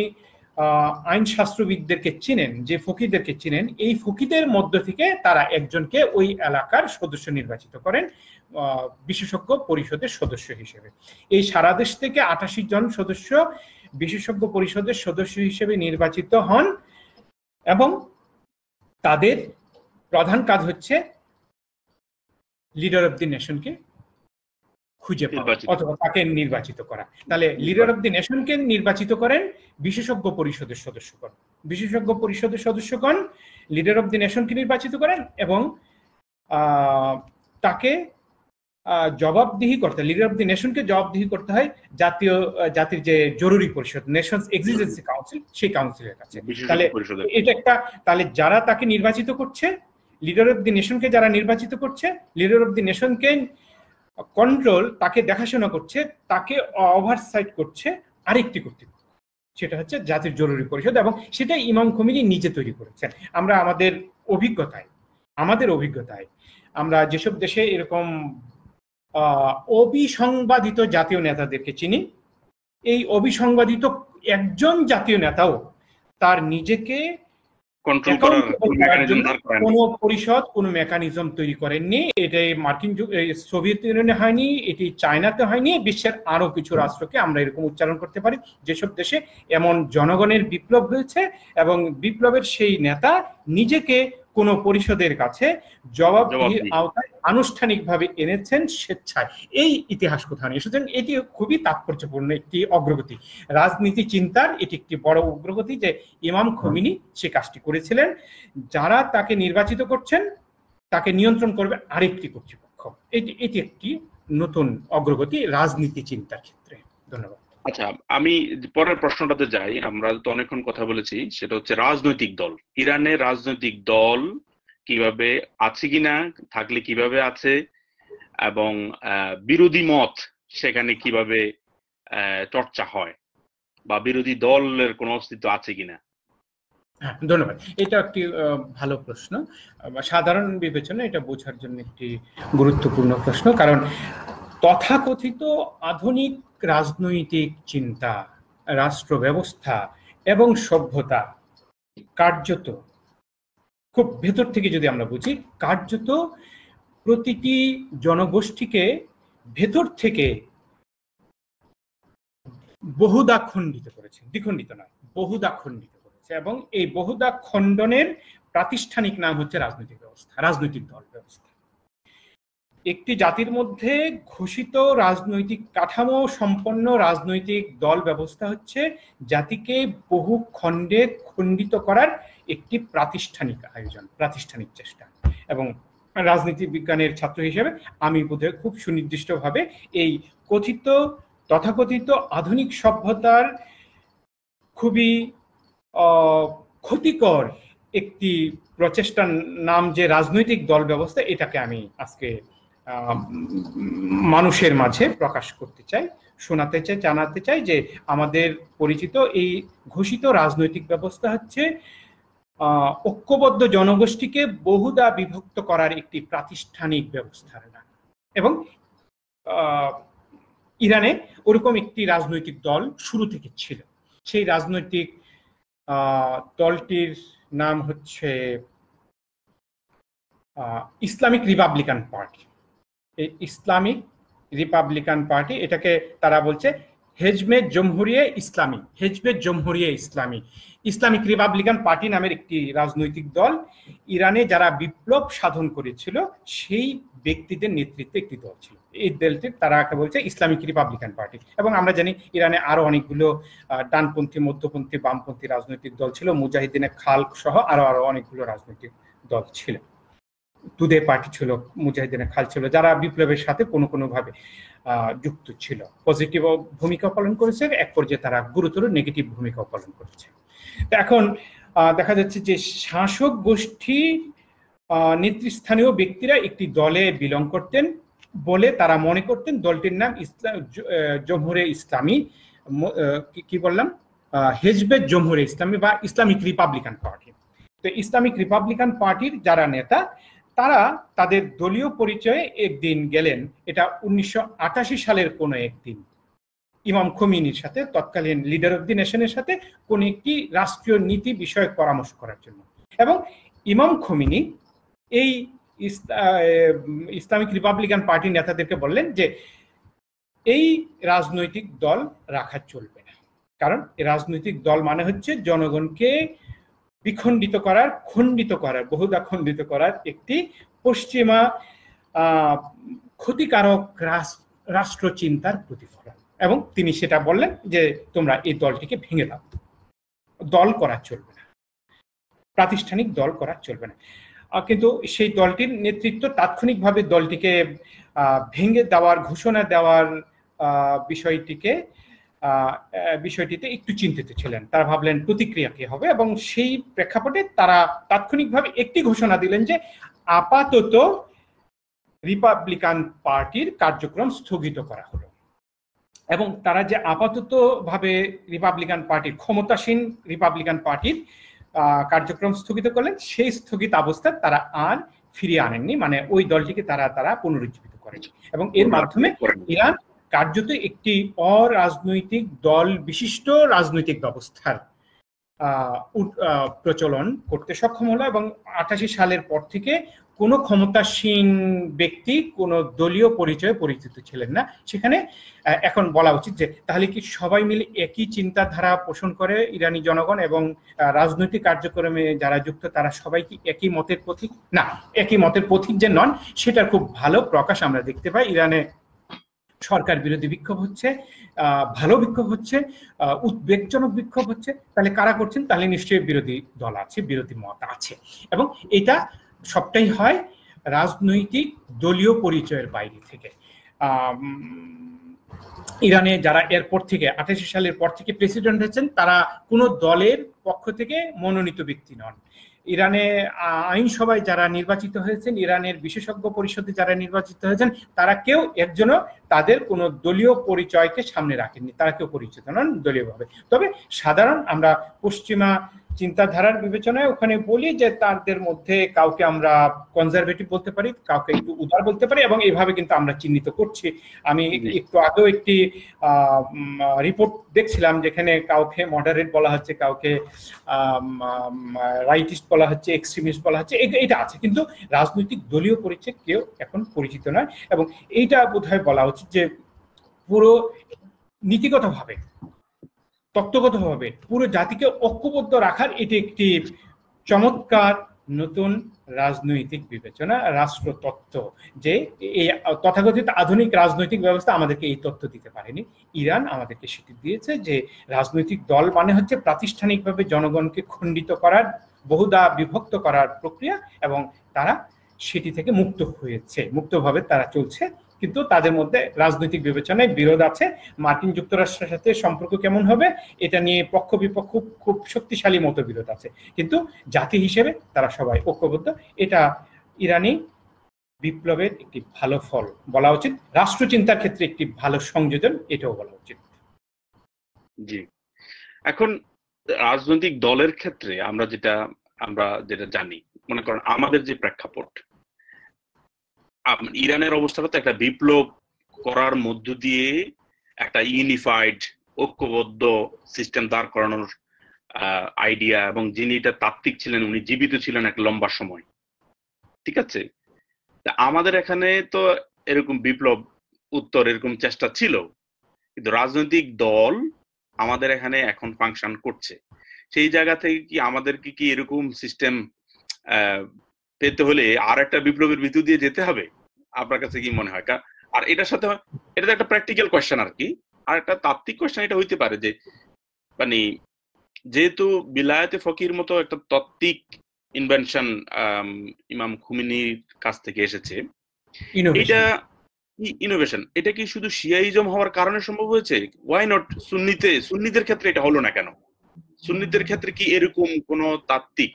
আইনশাস্ত্রবিদদেরকে চিনেন, যে ফকিদেরকে চিনেন, এই ফকিদের মধ্য থেকে তারা একজনকে ওই এলাকার সদস্য নির্বাচিত করেন বিশেষজ্ঞ পরিষদের সদস্য হিসেবে। এই সারা দেশ থেকে 88 জন সদস্য বিশেষজ্ঞ পরিষদের সদস্য হিসেবে নির্বাচিত হন এবং তাদের প্রধান কাজ হচ্ছে লিডার অফ দি নেশনকে খুঁজে পাওয়া অথবা তাকে নির্বাচিত করা। তাহলে লিডার অফ দি নেশনকে নির্বাচিত করেন বিশেষজ্ঞ পরিষদের সদস্যগণ। বিশেষজ্ঞ পরিষদের সদস্যগণ লিডার অফ দি নেশনকে নির্বাচিত করেন এবং তাকে জবাবদিহি করতে, লিডার অফ দি নেশনকে জবাবদিহি করতে হয় জাতির যে জরুরি পরিষদ, নেশনস এক্সিস্টেন্সি কাউন্সিল, সেই কাউন্সিলের কাছে। তাহলে এটা একটা, তাহলে যারা তাকে নির্বাচিত করছে, লিডার অফ দি নেশনকে যারা নির্বাচিত করছে, লিডার অফ দি নেশনকে কন্ট্রোল, তাকে দেখাশোনা করছে, তাকে ওভারসাইট করছে আরেকটি কর্তৃপক্ষ, সেটা হচ্ছে জাতির জরুরি পরিষদ, এবং সেটা ইমাম খোমেনি নিজে তৈরি করেছেন। আমরা আমাদের অভিজ্ঞতায় আমরা যেসব দেশে এরকম অবিসংবাদিত জাতীয় নেতাদেরকে চিনি, এই অবিসংবাদিত একজন জাতীয় নেতাও তার নিজেকে কোন পরিষদ, কোন মেকানিজম তৈরি করেননি। এটাই মার্কিন সোভিয়েত ইউনিয়নে হয়নি, এটি চায়নাতে হয়নি, বিশ্বের আরো কিছু রাষ্ট্রকে আমরা এরকম উচ্চারণ করতে পারি যেসব দেশে এমন জনগণের বিপ্লব হয়েছে এবং বিপ্লবের সেই নেতা নিজেকে কোন পরিষদের কাছে জবাবদিহির আওতায় আনুষ্ঠানিকভাবে এনেছেন স্বেচ্ছায়। এই ইতিহাস কোথাও নেই। সুতরাং এটি খুবই তাৎপর্যপূর্ণ একটি অগ্রগতি, রাজনীতি চিন্তার এটি একটি বড় অগ্রগতি যে ইমাম খোমেনি সে কাজটি করেছিলেন। যারা তাকে নির্বাচিত করছেন তাকে নিয়ন্ত্রণ করবে আরেকটি কর্তৃপক্ষ। এটি একটি নতুন অগ্রগতি রাজনীতি চিন্তার ক্ষেত্রে। ধন্যবাদ। আচ্ছা, আমি পরের প্রশ্নটাতে যাই। আমরা তো অনেকক্ষণ কথা বলেছি, সেটা হচ্ছে রাজনৈতিক দল। ইরানের রাজনৈতিক দল কিভাবে আছে কিনা, থাকলে কিভাবে আছে, এবং বিরোধী মত সেখানে কিভাবে চর্চা হয়, বা বিরোধী দলের কোনো অস্তিত্ব আছে কিনা? ধন্যবাদ। এটা একটি ভালো প্রশ্ন। সাধারণ বিবেচনা এটা বোঝার জন্য একটি গুরুত্বপূর্ণ প্রশ্ন, কারণ তথাকথিত আধুনিক রাজনৈতিক চিন্তা, রাষ্ট্র ব্যবস্থা এবং সভ্যতা কার্যত, খুব ভেতর থেকে যদি আমরা বুঝি, কার্যত প্রতিটি জনগোষ্ঠীকে ভেতর থেকে বহুদা খণ্ডিত করেছে, দ্বিখণ্ডিত নয়, বহুদা খণ্ডিত করেছে, এবং এই বহুদা খণ্ডনের প্রাতিষ্ঠানিক নাম হচ্ছে রাজনৈতিক ব্যবস্থা, রাজনৈতিক দল ব্যবস্থা। একটি জাতির মধ্যে ঘোষিত রাজনৈতিক কাঠামো সম্পন্ন রাজনৈতিক দল ব্যবস্থা হচ্ছে জাতিকে বহু খণ্ডে খণ্ডিত করার একটি প্রাতিষ্ঠানিক আয়োজন, প্রাতিষ্ঠানিক চেষ্টা। এবং রাজনীতি বিজ্ঞানের ছাত্র হিসেবে আমি বোধহয় খুব সুনির্দিষ্টভাবে এই তথাকথিত আধুনিক সভ্যতার খুবই ক্ষতিকর একটি প্রচেষ্টার নাম যে রাজনৈতিক দল ব্যবস্থা, এটাকে আমি আজকে মানুষের মাঝে প্রকাশ করতে চাই, শোনাতে চাই, জানাতে চাই যে আমাদের পরিচিত এই ঘোষিত রাজনৈতিক ব্যবস্থা হচ্ছে ঐক্যবদ্ধ জনগোষ্ঠীকে বহুদা বিভক্ত করার একটি প্রাতিষ্ঠানিক ব্যবস্থার নাম। এবং ইরানে ওরকম একটি রাজনৈতিক দল শুরু থেকে ছিল। সেই রাজনৈতিক দলটির নাম হচ্ছে ইসলামিক রিপাবলিকান পার্টি। এই ইসলামিক রিপাবলিকান পার্টি, এটাকে তারা বলছে হেজবে জমহুরিয়ে ইসলামী, হেজবে জমহুরিয়ে ইসলামী। ইসলামিক রিপাবলিকান পার্টি নামের একটি রাজনৈতিক দল ইরানে যারা বিপ্লব সাধন করেছিল সেই ব্যক্তিদের নেতৃত্বে একটি দল ছিল। এই দলটি তারাকে বলছে ইসলামিক রিপাবলিকান পার্টি। এবং আমরা জানি ইরানে আরো অনেকগুলো ডানপন্থী, মধ্যপন্থী, বামপন্থী রাজনৈতিক দল ছিল, মুজাহিদিনে খালক সহ আরো অনেকগুলো রাজনৈতিক দল ছিল। তুদে পার্টি ছিল, মুজাহিদিনে খাল ছিল, যারা বিপ্লবের সাথে কোনো ভাবে যুক্ত ছিল, পজিটিভ ভূমিকা পালন করেছে, এক পর্যায়ে তারা গুরুতর নেগেটিভ ভূমিকা পালন করেছে। এখন দেখা যাচ্ছে যে শাসক গোষ্ঠী নেতৃস্থানীয় ব্যক্তিরা একটি দলে বিলং করতেন বলে তারা মনে করতেন দলটির নাম জমহুরে ইসলামী, কি বললাম, হেজবে জমহুরে ইসলামী বা ইসলামিক রিপাবলিকান পার্টি। তো ইসলামিক রিপাবলিকান পার্টির যারা নেতা তারা তাদের দলীয় পরিচয়ে একদিন গেলেন, এটা 1988 সালের কোনো একদিন, ইমাম খোমেনির সাথে, তৎকালীন লিডার অফ দি নেশনের সাথে কোন একটি রাষ্ট্রীয় নীতি বিষয়ক পরামর্শ করার জন্য। এবং ইমাম খোমেনি এই ইসলামিক রিপাবলিকান পার্টির নেতাদেরকে বললেন যে এই রাজনৈতিক দল রাখা চলবে না, কারণ এই রাজনৈতিক দল মানে হচ্ছে জনগণকে বিখণ্ডিত করার, খণ্ডিত করার, বহুধা খণ্ডিত করার একটি পশ্চিমা ক্ষতিকারক রাষ্ট্র চিন্তার প্রতিফলন। এবং তিনি সেটা বললেন যে তোমরা এই দলটিকে ভেঙে দাও, দল করা চলবে না, প্রাতিষ্ঠানিক দল করা চলবে না। কিন্তু সেই দলটির নেতৃত্ব তাৎক্ষণিকভাবে দলটিকে ভেঙে দেওয়ার ঘোষণা দেওয়ার বিষয়টিতে একটু চিন্তিত ছিলেন। তারা ভাবলেন প্রতিক্রিয়া কি হবে, এবং সেই প্রেক্ষাপটে তারা তাৎক্ষণিকভাবে একটি ঘোষণা দিলেন যে আপাতত রিপাবলিকান পার্টির কার্যক্রম স্থগিত করা হলো। এবং তারা যে আপাতত ভাবে রিপাবলিকান পার্টির, ক্ষমতাসীন রিপাবলিকান পার্টির কার্যক্রম স্থগিত করলেন, সেই স্থগিত অবস্থা তারা আর ফিরিয়ে আনেননি, মানে ওই দলটিকে তারা পুনরুজ্জীবিত করেনি। এবং এর মাধ্যমে ইরান কার্যত একটি অরাজনৈতিক দল বিশিষ্ট রাজনৈতিক ব্যবস্থার প্রচলন করতে সক্ষম হলো। এবং 88 সালের পর থেকে কোনো ক্ষমতাসীন ব্যক্তি কোনো দলীয় পরিচয়ে পরিচিত ছিলেন না সেখানে। এখন বলা উচিত যে তাহলে কি সবাই মিলে একই চিন্তাধারা পোষণ করে ইরানি জনগণ, এবং রাজনৈতিক কার্যক্রমে যারা যুক্ত তারা সবাই কি একই মতের পথিক? না, একই মতের পথিক যে নন সেটার খুব ভালো প্রকাশ আমরা দেখতে পাই। ইরানে সরকার বিরোধী বিক্ষোভ হচ্ছে, ভালো বিক্ষোভ হচ্ছে, উদ্বেগজনক বিক্ষোভ হচ্ছে। তাহলে কারা করছেন? তাহলে নিশ্চয়ই বিরোধী দল আছে, বিরোধী মত আছে। এবং এটা সবটাই হয় রাজনৈতিক দলীয় পরিচয়ের বাইরে থেকে। ইরানে যারা এরপর থেকে 88 সালের পর থেকে প্রেসিডেন্ট হয়েছেন তারা কোনো দলের পক্ষ থেকে মনোনীত ব্যক্তি নন। ইরানে আইনসভায় যারা নির্বাচিত হয়েছেন, ইরানের বিশেষজ্ঞ পরিষদে যারা নির্বাচিত হয়েছেন, তারা কেউ একজনও তাদের কোনো দলীয় পরিচয়কে সামনে রাখেননি, তারা কেউ পরিচিত নন দলীয়ভাবে। তবে সাধারণ আমরা পশ্চিমা চিন্তাধারার বিবেচনায় ওখানে বলি যে তাদের মধ্যে কাউকে আমরা কনজারভেটিভ বলতে পারি, কাউকে একটু উদার বলতে পারি, এবং এইভাবে কিন্তু আমরা চিহ্নিত করছি। আমি একটু আগেও একটি রিপোর্ট দেখছিলাম যেখানে কাউকে মডারেট বলা হচ্ছে, কাউকে রাইটিস্ট বলা হচ্ছে, এক্সট্রিমিস্ট বলা হচ্ছে, এটা আছে। কিন্তু রাজনৈতিক দলীয় পরিচয় কেউ এখন পরিচিত নয়। এবং এইটা বোধহয় বলা উচিত যে পুরো নীতিগতভাবে, তত্ত্বগতভাবে পুরো জাতিকে ঐক্যবদ্ধ রাখার এটি একটি চমৎকার নতুন রাজনৈতিক বিবেচনা, রাষ্ট্রতত্ত্ব, যে এই তথাকথিত আধুনিক রাজনৈতিক ব্যবস্থা আমাদেরকে এই তথ্য দিতে পারেনি। ইরান আমাদেরকে সেটি দিয়েছে যে রাজনৈতিক দল মানে হচ্ছে প্রাতিষ্ঠানিকভাবে জনগণকে খণ্ডিত করার, বহুদা বিভক্ত করার প্রক্রিয়া, এবং তারা সেটি থেকে মুক্ত হয়েছে, মুক্তভাবে তারা চলছে। কিন্তু তাদের মধ্যে রাজনৈতিক বিবেচনায় বিরোধ আছে। মার্কিন যুক্তরাষ্ট্রের সাথে সম্পর্ক কেমন হবে এটা নিয়ে পক্ষ বিপক্ষ খুব শক্তিশালী মতবিরোধ আছে, কিন্তু জাতি হিসেবে তারা সবাই ঐক্যবদ্ধ। এটা ইরানি বিপ্লবের একটি ভালো ফল বলা উচিত, রাষ্ট্রচিন্তার ক্ষেত্রে একটি ভালো সংযোজন, এটাও বলা উচিত। জি, এখন রাজনৈতিক দলের ক্ষেত্রে আমরা যেটা জানি, মনে করেন আমাদের যে প্রেক্ষাপট, ইরানের অবস্থাটা তো একটা বিপ্লব করার মধ্য দিয়ে একটা ইউনিফাইড ঐক্যবদ্ধ সিস্টেম দাঁড় করানোর আইডিয়া, এবং যিনি এটা তাত্ত্বিক ছিলেন উনি জীবিত ছিলেন এক লম্বা সময়, ঠিক আছে। আমাদের এখানে তো এরকম বিপ্লব উত্তর এরকম চেষ্টা ছিল, কিন্তু রাজনৈতিক দল আমাদের এখানে এখন ফাংশন করছে। সেই জায়গা থেকে কি আমাদেরকে কি এরকম সিস্টেম পেতে হলে আর একটা বিপ্লবের ভিতর দিয়ে যেতে হবে? আপনার কাছে কি মনে হয়? আর এটার সাথে এটা তো একটা প্র্যাকটিক্যাল কোয়েশ্চেন আর কি। আর একটা তাত্ত্বিক কোয়েশ্চেন এটা হইতে পারে যে মানে যেহেতু বিলায়াতে ফকির মতো একটা তাত্ত্বিক ইনভেনশন ইমাম খুমেনির কাছ থেকে এসেছে, এটা ইনোভেশন, এটা কি শুধু শিয়াইজম হওয়ার কারণে সম্ভব হয়েছে? ওয়াই নট সুন্নিদের ক্ষেত্রে এটা হলো না কেন? সুন্নিদের ক্ষেত্রে কি এরকম কোন তাত্ত্বিক,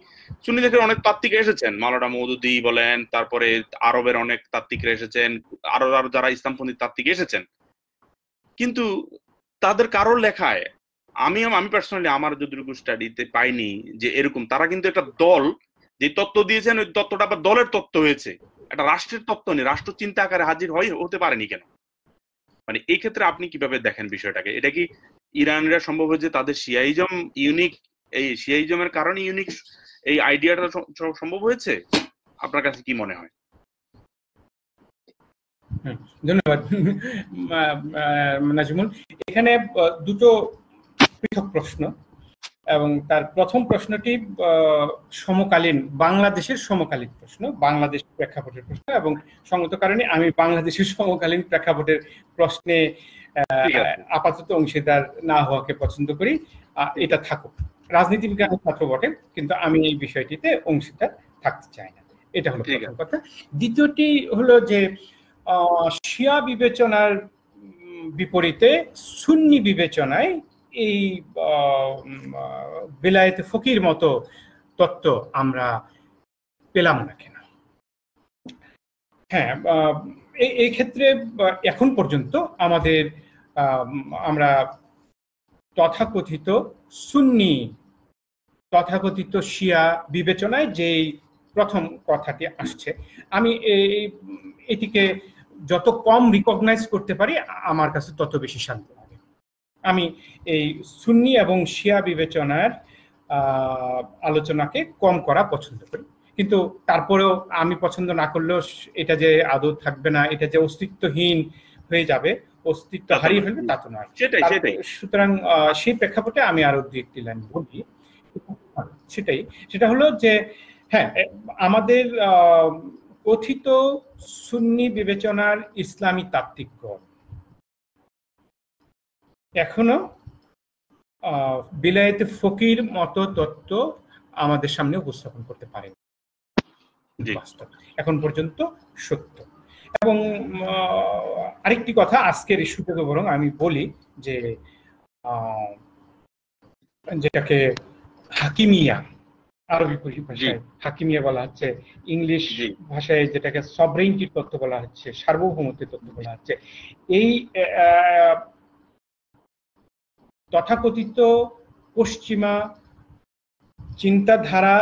সুন্নিদের ক্ষেত্রে অনেক তাত্ত্বিক এসেছেন, মাওলানা মওদুদি বলেন, তারপরে আরবের অনেক তাত্ত্বিকরা এসেছেন, আরো যারা ইসলামপন্থী তাত্ত্বিক এসেছেন, কিন্তু তাদের কারোর লেখায় আমি পার্সোনালি আমার যতটুকু স্টাডিতে পাইনি যে এরকম তারা কিন্তু একটা দল যে তত্ত্ব দিয়েছেন ওই তত্ত্বটা আবার দলের তত্ত্ব হয়েছে, একটা রাষ্ট্রের তত্ত্ব নেই, রাষ্ট্র চিন্তা আকারে হাজির হতে পারেনি কেন? মানে এই ক্ষেত্রে আপনি কিভাবে দেখেন বিষয়টাকে? এটা কি ইরানিরা সম্ভব হয়েছে তাদের শিয়াইজম ইউনিক, এই শিয়াইজমের কারণে ইউনিক এই আইডিয়াটা সম্ভব হয়েছে? আপনার কাছে কি মনে হয়? ধন্যবাদ নাজিমুল। এখানে দুটো পৃথক প্রশ্ন, এবং তার প্রথম প্রশ্নটি সমকালীন বাংলাদেশের সমকালীন প্রশ্ন, বাংলাদেশ প্রেক্ষাপটের প্রশ্ন, এবং সঙ্গত কারণে আমি বাংলাদেশের সমকালীন প্রেক্ষাপটের প্রশ্নে আপাতত অংশীদার না হওয়াকে পছন্দ করি। এটা থাকুক, রাজনীতি বিজ্ঞানের ছাত্র বটে, কিন্তু আমি এই বিষয়টিতে অংশীদার থাকতে চাই না। এটা হলো প্রথম কথা। দ্বিতীয়টি হলো যে শিয়া বিবেচনার বিপরীতে সুন্নি বিবেচনায় এই বেলায়েতে ফকির মতো তত্ত্ব আমরা পেলাম না কেন? হ্যাঁ, এই ক্ষেত্রে এখন পর্যন্ত আমরা তথাকথিত সুন্নি, তথাকথিত শিয়া বিবেচনায় যেই প্রথম কথাটি আসছে, আমি এটিকে যত কম রিকগনাইজ করতে পারি আমার কাছে তত বেশি শান্তি লাগে। আমি এই সুন্নি এবং শিয়া বিবেচনার আলোচনাকে কম করা পছন্দ করি, কিন্তু তারপরেও আমি পছন্দ না করলেও এটা যে আদৌ থাকবে না, এটা যে অস্তিত্বহীন হয়ে যাবে, অস্তিত্ব হারিয়ে ফেলবে, তা তো নয়। সুতরাং সেই প্রেক্ষাপটে আমি আরো দুই একটি লাইন বলি। সেটা হলো যে হ্যাঁ, আমাদের কথিত সুন্নি বিবেচনার ইসলামী তাত্ত্বিকগণ এখনো বিলায়েতে ফকির মতো তত্ত্ব আমাদের সামনে উপস্থাপন করতে পারে বাস্তব এখন পর্যন্ত সত্য। এবং আরেকটি কথা আজকের ইস্যুতে বরং আমি বলি যে যেটাকে হাকিমিয়া, আরবি ভাষায় হাকিমিয়া বলা হচ্ছে, ইংলিশ ভাষায় যেটাকে সভরেইনটির তত্ত্ব বলা হচ্ছে, সার্বভৌমত্বের তত্ত্ব বলা হচ্ছে, এই তথাকথিত পশ্চিমা চিন্তাধারা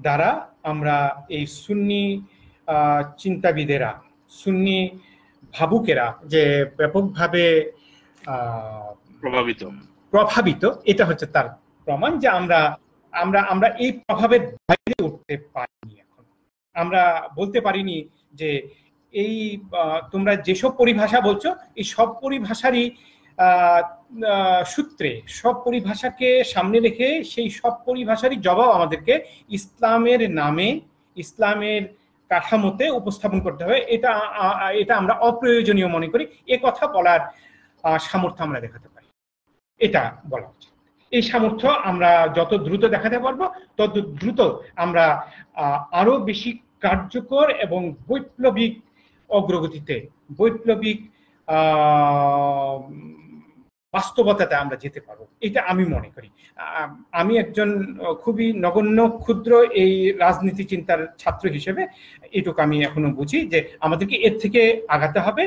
দ্বারা আমরা এই সুন্নি চিন্তাবিদেরা, সুন্নি ভাবুকেরা যে ব্যাপকভাবে প্রভাবিত, এটা হচ্ছে তার প্রমাণ যে আমরা এই প্রভাবের বাইরে উঠতে পারিনি। এখন আমরা বলতে পারিনি যে এই তোমরা যেসব পরিভাষা বলছো, এই সব পরিভাষারই সূত্রে, সব পরিভাষাকে সামনে রেখে সেই সব পরিভাষারই জবাব আমাদেরকে ইসলামের নামে, ইসলামের কাঠামোতে উপস্থাপন করতে হবে। এটা আমরা অপ্রয়োজনীয় মনে করি। এ কথা বলার সামর্থ্য আমরা দেখাতে পারি, এটা বলা উচিত। এই সামর্থ্য আমরা যত দ্রুত দেখাতে পারবো তত দ্রুত আমরা আরো বেশি কার্যকর এবং বৈপ্লবিক অগ্রগতিতে, বৈপ্লবিক বাস্তবতাতে আমরা যেতে পারবো, এটা আমি মনে করি। আমি একজন খুবই নগণ্য ক্ষুদ্র এই রাজনীতি চিন্তার ছাত্র হিসেবে এটুকু আমি এখনো বুঝি যে আমাদেরকে এর থেকে আগাতে হবে।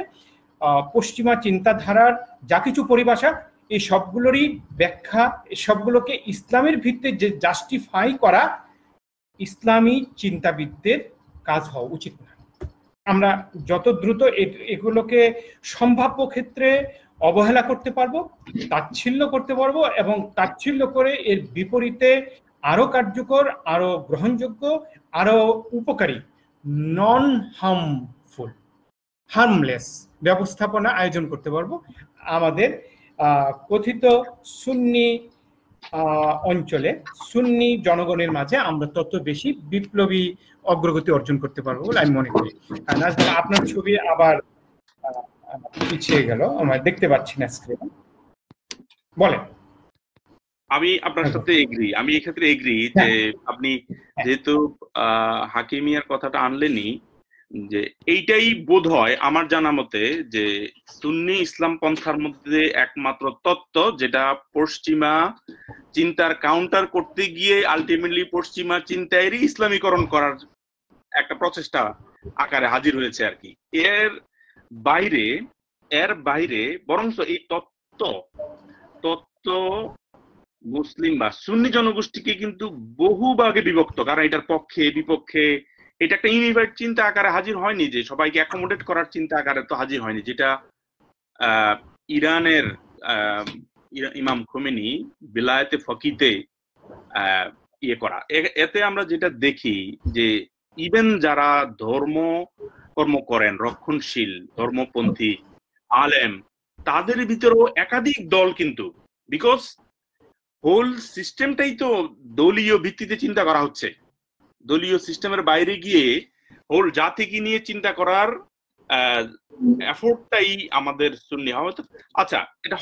পশ্চিমা চিন্তাধারার যা কিছু পরিভাষা, এই সবগুলোরই ব্যাখ্যা, সবগুলোকে ইসলামের ভিত্তিতে যে জাস্টিফাই করা ইসলামী চিন্তাবিদদের কাজ হওয়া উচিত না। আমরা যত দ্রুত এগুলোকে সম্ভাব্য ক্ষেত্রে অবহেলা করতে পারবো, তাচ্ছিল্য করতে পারবো, এবং তাচ্ছিল্য করে এর বিপরীতে আরো কার্যকর, আরো গ্রহণযোগ্য, আরো উপকারী, নন হার্মফুল, হার্মলেস ব্যবস্থাপনা আয়োজন করতে পারবো। আমাদের কথিত সুন্নি অঞ্চলে, সুন্নি জনগণের মাঝে আমরা তত বেশি বিপ্লবী অগ্রগতি অর্জন করতে পারবো বলে আমি মনে করি। আপনার ছবি আবার পিছিয়ে গেল, আমরা দেখতে পাচ্ছি না স্ক্রিনে, বলেন। আমি আপনার সাথে এগ্রি, আমি এই ক্ষেত্রে এগ্রি যে আপনি যেহেতু হাকিমিয়ার কথাটা আনলেনই, যে এইটাই বোধ হয় আমার জানা মতে যে সুন্নি ইসলাম পন্থার মধ্যে একমাত্র তত্ত্ব যেটা পশ্চিমা চিন্তার কাউন্টার করতে গিয়ে আলটিমেটলি পশ্চিমা চিন্তায়েরই ইসলামীকরণ করার একটা প্রচেষ্টা আকারে হাজির হয়েছে আর কি। এর বাইরে বরঞ্চ এই তত্ত্ব মুসলিম বা সুন্নি জনগোষ্ঠীকে কিন্তু বহু ভাগে বিভক্ত, কারণ এটার পক্ষে বিপক্ষে এটা একটা ইউনিফাইড চিন্তা আকারে হাজির হয়নি, যে সবাইকে অ্যাকোমোডেট করার চিন্তা আকারে তো হাজির হয়নি, যেটা ইরানের ইমাম খোমেনি বিলায়েতে ফকিতে ইয়ে করা। এতে আমরা যেটা দেখি যে ইভেন যারা ধর্ম কর্ম করেন, রক্ষণশীল ধর্মপন্থী আলেম, তাদের ভিতরেও একাধিক দল, কিন্তু বিকজ হোল সিস্টেমটাই তো দলীয় ভিত্তিতে চিন্তা করা হচ্ছে। দলীয় সিস্টেমের বাইরে গিয়ে হোল জাতিকে নিয়ে চিন্তা করার এফোর্টটাই আমাদের সুন্নি হওয়া। আচ্ছা, এটা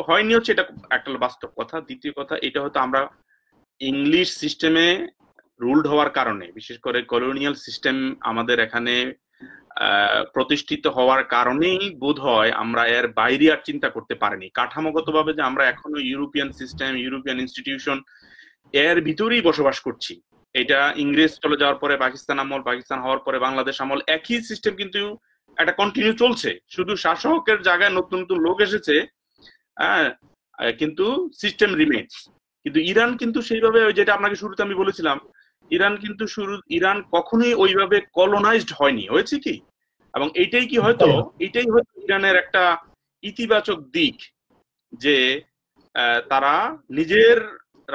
হয়নি হচ্ছে এটা একটা বাস্তব কথা। দ্বিতীয় কথা, এটা হয়তো আমরা ইংলিশ সিস্টেমে রুলড হওয়ার কারণে, বিশেষ করে কলোনিয়াল সিস্টেম আমাদের এখানে প্রতিষ্ঠিত হওয়ার কারণেই বোধ হয় আমরা এর বাইরে আর চিন্তা করতে পারিনি। কাঠামোগতভাবে যে আমরা এখনো ইউরোপিয়ান সিস্টেম, ইউরোপিয়ান ইনস্টিটিউশন এর ভিতরেই বসবাস করছি। এটা ইংরেজ চলে যাওয়ার পরে পাকিস্তান আমল, পাকিস্তান হওয়ার পরে বাংলাদেশ আমল, একই সিস্টেম কিন্তু একটা কন্টিনিউ চলছে। শুধু শাসকের জায়গায় নতুন নতুন লোক এসেছে, কিন্তু সিস্টেম রিমেইনস। কিন্তু ইরান কিন্তু সেইভাবে, যেটা আপনাকে শুরুতে আমি বলেছিলাম, ইরান কখনোই ওইভাবে কলোনাইজড হয়নি। হয়েছে কি, এবং এটাই হয়তো ইরানের একটা ইতিবাচক দিক, যে তারা নিজের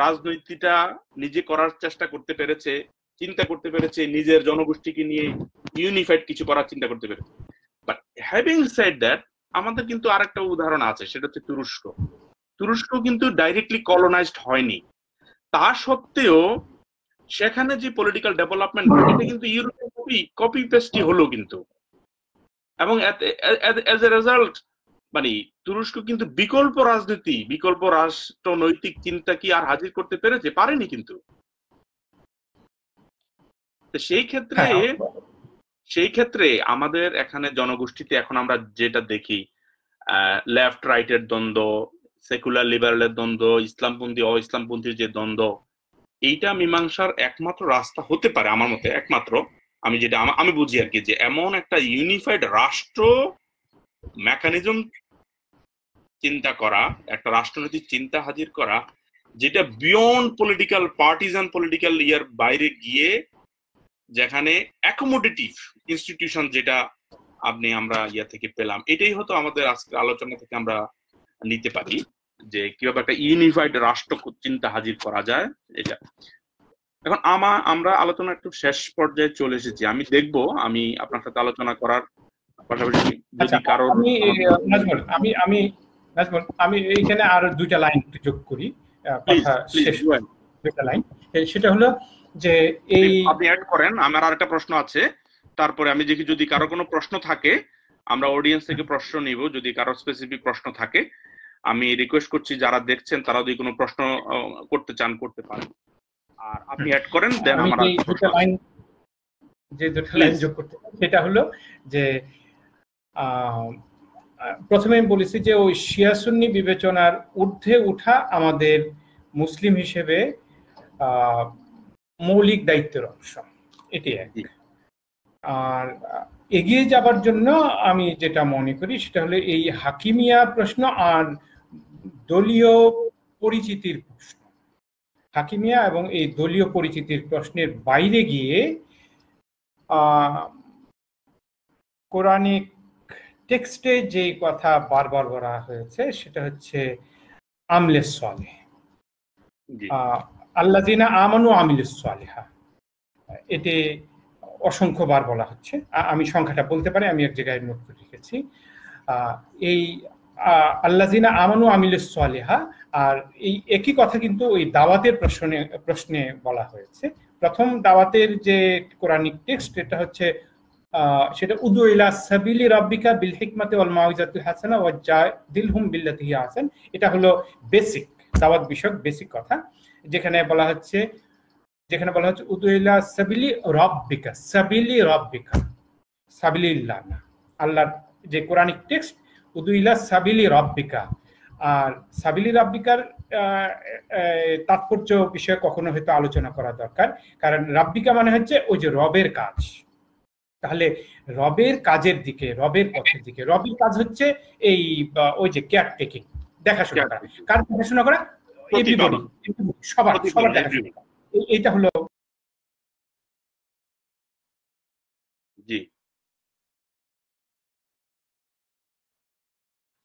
রাজনীতিটা নিজে করার চেষ্টা করতে পেরেছে, চিন্তা করতে পেরেছে, নিজের জনগোষ্ঠীকে নিয়ে ইউনিফাইড কিছু করার চিন্তা করতে পেরেছে। বাট হ্যাভিং সেড দ্যাট, আমাদের কিন্তু আরেকটা উদাহরণ আছে, সেটা হচ্ছে তুরস্ক কিন্তু ডাইরেক্টলি কলোনাইজড হয়নি। তা সত্ত্বেও সেখানে যে পলিটিক্যাল ডেভেলপমেন্ট, এটা কিন্তু ইউরোপের কপি পেস্টই হলো কিন্তু। এবং এজ এ রেজাল্ট মানে তুরস্ক কিন্তু বিকল্প রাজনীতি, বিকল্প রাষ্ট্রনৈতিক চিন্তা কি আর হাজির করতে পেরেছে? পারেনি কিন্তু। সেই ক্ষেত্রে আমাদের এখানে জনগোষ্ঠীতে এখন আমরা যেটা দেখি, লেফট রাইটের দ্বন্দ্ব, সেকুলার লিবারেলের দ্বন্দ্ব, ইসলামপন্থী অ ইসলামপন্থীর যে দ্বন্দ্ব, এইটা মীমাংসার একমাত্র রাস্তা হতে পারে আমার মতে, একমাত্র আমি বুঝি আর কি, যে এমন একটা ইউনিফাইড রাষ্ট্র মেকানিজম চিন্তা করা, একটা রাষ্ট্রনৈতিক চিন্তা হাজির করা, যেটা বিয়ন্ড পলিটিক্যাল পার্টিজান পলিটিক্যাল ইয়ার বাইরে গিয়ে, যেখানে অ্যাকোমোডেটিভ ইনস্টিটিউশন যেটা আমরা ইয়া থেকে পেলাম, এটাই হয়তো আমাদের আজকের আলোচনা থেকে আমরা নিতে পারি, যে কিভাবে একটা ইউনিফাইড রাষ্ট্র চিন্তা হাজির করা যায়। এটা এখন আমরা আলোচনা একটু শেষ পর্যায়ে চলে এসেছি। আমি দেখবো, আমি আপনার সাথে আলোচনা করার পাশাপাশি যদি কারোর আমি এইখানে আরো দুইটা লাইন যোগ করি, কথা শেষ দুইটা লাইন। সেটা হলো যে এই আপনি অ্যাড করেন, আমার আরেকটা প্রশ্ন আছে, তারপরে আমি দেখি যদি কারো কোনো প্রশ্ন থাকে, আমরা অডিয়েন্স থেকে প্রশ্ন নিব, যদি কারো স্পেসিফিক প্রশ্ন থাকে। আমি রিকোয়েস্ট করছি যারা দেখছেন তারা যদি কোনো প্রশ্ন করতে চান করতে পারেন, আর আপনি অ্যাড করেন। দেন আমার যে দুটো লাইন যোগ করতে, সেটা হলো যে প্রথমে আমি বলেছি যে ওই শিয়া সুন্নি বিবেচনার ঊর্ধ্বে উঠা আমাদের মুসলিম হিসেবে মৌলিক দায়িত্বের অংশ, এটি এক। আর এগিয়ে যাবার জন্য আমি যেটা মনে করি সেটা হলো এই হাকিমিয়া প্রশ্ন আর দলীয় পরিচিতির প্রশ্ন, হাকিমিয়া এবং এই দলীয় পরিচিতির প্রশ্নের বাইরে গিয়ে কোরআনিক টেক্সটে যে কথা বারবার বলা হয়েছে সেটা হচ্ছে আমলে সালেহ, আল্লাযিনা আমানু আমিলুস সালিহা, এতে অসংখ্যবার বলা হচ্ছে। আমি সংখ্যাটা বলতে পারি, আমি এক জায়গায় নোট করে রেখেছি। এই আল্লাযিনা আমানু আমিলুস সালিহা, আর এই একই কথা কিন্তু ওই দাওয়াতের প্রশ্নে বলা হয়েছে। প্রথম দাওয়াতের যে কোরআনিক টেক্সট, এটা হচ্ছে সেটা উদু ইলা সাবিলি রাব্বিকা বিল হিকমাতি ওয়াল মাউইজাতিল হাসানা ওয়াজাদিলহুম বিল্লাতি হিয়া আহসান। এটা হলো বেসিক দাওয়াত বিষয়ক বেসিক কথা, যেখানে বলা হচ্ছে উদু ইলা সাবিলি রাব্বিকা, সাবিলি রাব্বিকা, সাবিলিল্লাহ না, আল্লাহর যে কোরআনিক টেক্সট উদু ইলা সাবিলি রাব্বিকা। আর সাবিলি রাব্বিকার তাৎপর্য বিষয়ে কখনো হয়তো আলোচনা করা দরকার, কারণ রাব্বিকা মানে হচ্ছে ওই যে রবের কাজ। তাহলে রবের কাজের দিকে, রবের পথের দিকে, রবের কাজ হচ্ছে এই ওই যে কেয়ার টেকিং, দেখাশোনা করা। কার দেখাশোনা করা? এভরিবডি, সবার সবার দেখা এইটা হলো। জি,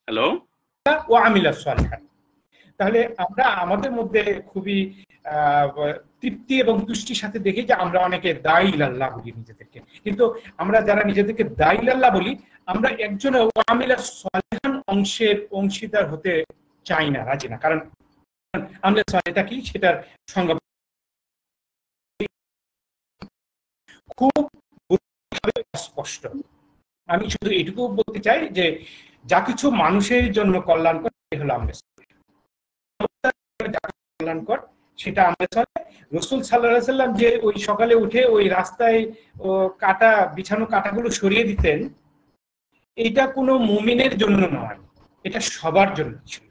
হ্যালো, ও আমিলা সালিহান। তাহলে আমরা আমাদের মধ্যে খুবই তৃপ্তি এবং তুষ্টির সাথে দেখি যে আমরা অনেকে দাঈ ইলাল্লাহ বলি নিজেদেরকে, কিন্তু আমরা যারা নিজেদেরকে দাঈ ইলাল্লাহ বলি, আমরা একজন আমিলা সালিহান অংশের অংশীদার হতে চাই না, রাজি না। কারণ আমিলা সালিহা কি সেটার সংজ্ঞা খুব স্পষ্ট। আমি শুধু এটুকু বলতে চাই যে যা কিছু মানুষের জন্য কল্যাণকর হলো আমলে কল্যাণকর, সেটা আমলে চলে। রাসূল সাল্লাল্লাহু আলাইহি সাল্লাম যে ওই সকালে উঠে ওই রাস্তায় কাটা বিছানো কাটাগুলো সরিয়ে দিতেন, এটা কোনো মুমিনের জন্য নয়, এটা সবার জন্য ছিল।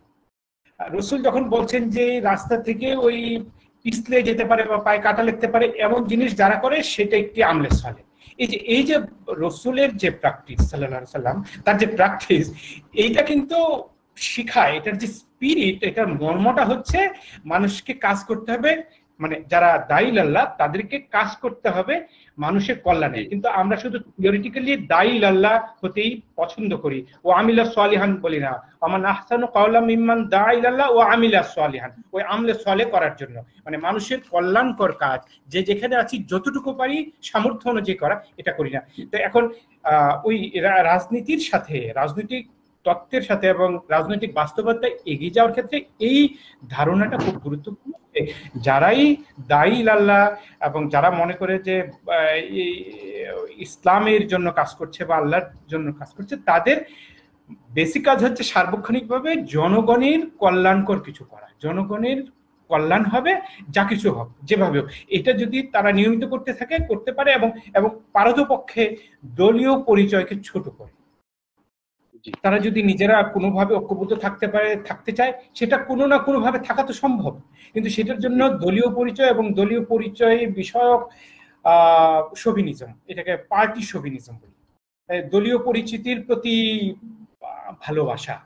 রাসূল যখন বলছেন যে রাস্তা থেকে ওই পিছলে যেতে পারে বা পায়ে কাটা লাগতে পারে এমন জিনিস যারা করে, সেটা একটি আমলে সালেহ। এই যে রাসূলের যে প্র্যাকটিস সাল্লাল্লাহু আলাইহি সাল্লাম, তার যে প্র্যাকটিস, এইটা কিন্তু শিখায়, এটার যে স্পিরিট, এটার মর্মটা হচ্ছে মানুষকে কাজ করতে হবে, মানে যারা দাঈ ইলাল্লাহ তাদেরকে কাজ করতে হবে মানুষের কল্যাণে। কিন্তু আমরা শুধু থিওরিটিক্যালি দাঈ ইলাল্লাহ হতেই পছন্দ করি, ও আমিলা সালিহান বলি না। আমান আহসানু কাওলাম মিম্মান দাআ ইলাল্লাহ ওয়া আমিলা সালিহান, ওই আমলে সালেহ করার জন্য, মানে মানুষের কল্যাণকর কাজ যে যেখানে আছি যতটুকু পারি সামর্থ্য অনুযায়ী করা, এটা করি না। তো এখন ওই রাজনীতির সাথে, রাজনৈতিক তত্ত্বের সাথে এবং রাজনৈতিক বাস্তবতায় এগিয়ে যাওয়ার ক্ষেত্রে এই ধারণাটা খুব গুরুত্বপূর্ণ। যারাই দাঈ ইলাল্লাহ এবং যারা মনে করে যে ইসলামের জন্য কাজ করছে বা আল্লাহর জন্য কাজ করছে, তাদের বেসিক কাজ হচ্ছে সার্বক্ষণিকভাবে জনগণের কল্যাণকর কিছু করা, জনগণের কল্যাণ হবে যা কিছু হোক যেভাবে হোক, এটা যদি তারা নিয়মিত করতে থাকে, করতে পারে এবং পারতপক্ষে দলীয় পরিচয়কে ছোট করে, তারা যদি নিজেরা কোনোভাবে ঐক্যবদ্ধ থাকতে চায়, সেটা কোনো না কোনো ভাবে থাকা তো সম্ভব, কিন্তু সেটার জন্য দলীয় পরিচয় এবং দলীয় পরিচয় বিষয়ক শোভিনিজম, এটাকে পার্টি শোভিনিজম বলি, দলীয় পরিচিতির প্রতি ভালোবাসা,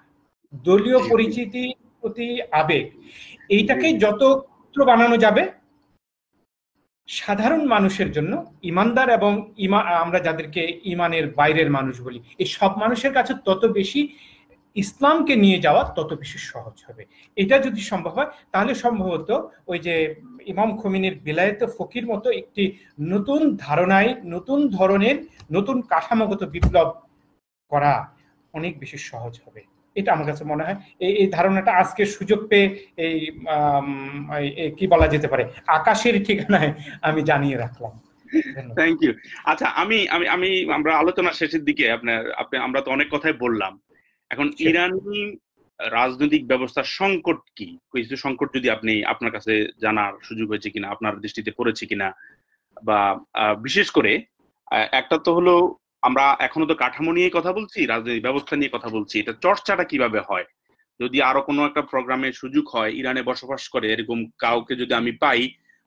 দলীয় পরিচিতির প্রতি আবেগ, এইটাকে যত বানানো যাবে সাধারণ মানুষের জন্য, ইমানদার এবং আমরা যাদেরকে ইমানের বাইরের মানুষ বলি, এই সব মানুষের কাছে তত বেশি ইসলামকে নিয়ে যাওয়া তত বেশি সহজ হবে। এটা যদি সম্ভব হয়, তাহলে সম্ভবত ওই যে ইমাম খোমেনির বেলায়েতে ফকির মতো একটি নতুন ধারণায়, নতুন ধরনের, নতুন কাঠামোগত বিপ্লব করা অনেক বেশি সহজ হবে। এটা আমার কাছে মনে হয়। এই ধারণাটা আজকে সুযোগ পেয়ে এই কি বলা যেতে পারে আকাশের ঠিকানায় আমি জানিয়ে রাখলাম। Thank you. আচ্ছা, আমরা আলোচনা শেষের দিকে আমরা তো অনেক কথাই বললাম। এখন ইরানি রাজনৈতিক ব্যবস্থার সংকট কি, কিছু সংকট যদি আপনার কাছে জানার সুযোগ হয়েছে কিনা, আপনার দৃষ্টিতে পড়েছে কিনা, বা বিশেষ করে একটা তো হলো আমরা এখনো তো কাঠামো নিয়ে কথা বলছি, রাজনৈতিক ব্যবস্থা নিয়ে কথা বলছি, এটা চর্চাটা কিভাবে হয়? যদি আরো কোনো একটা প্রোগ্রামের সুযোগ হয়, ইরানে বসবাস করে এরকম কাউকে যদি আমি পাই,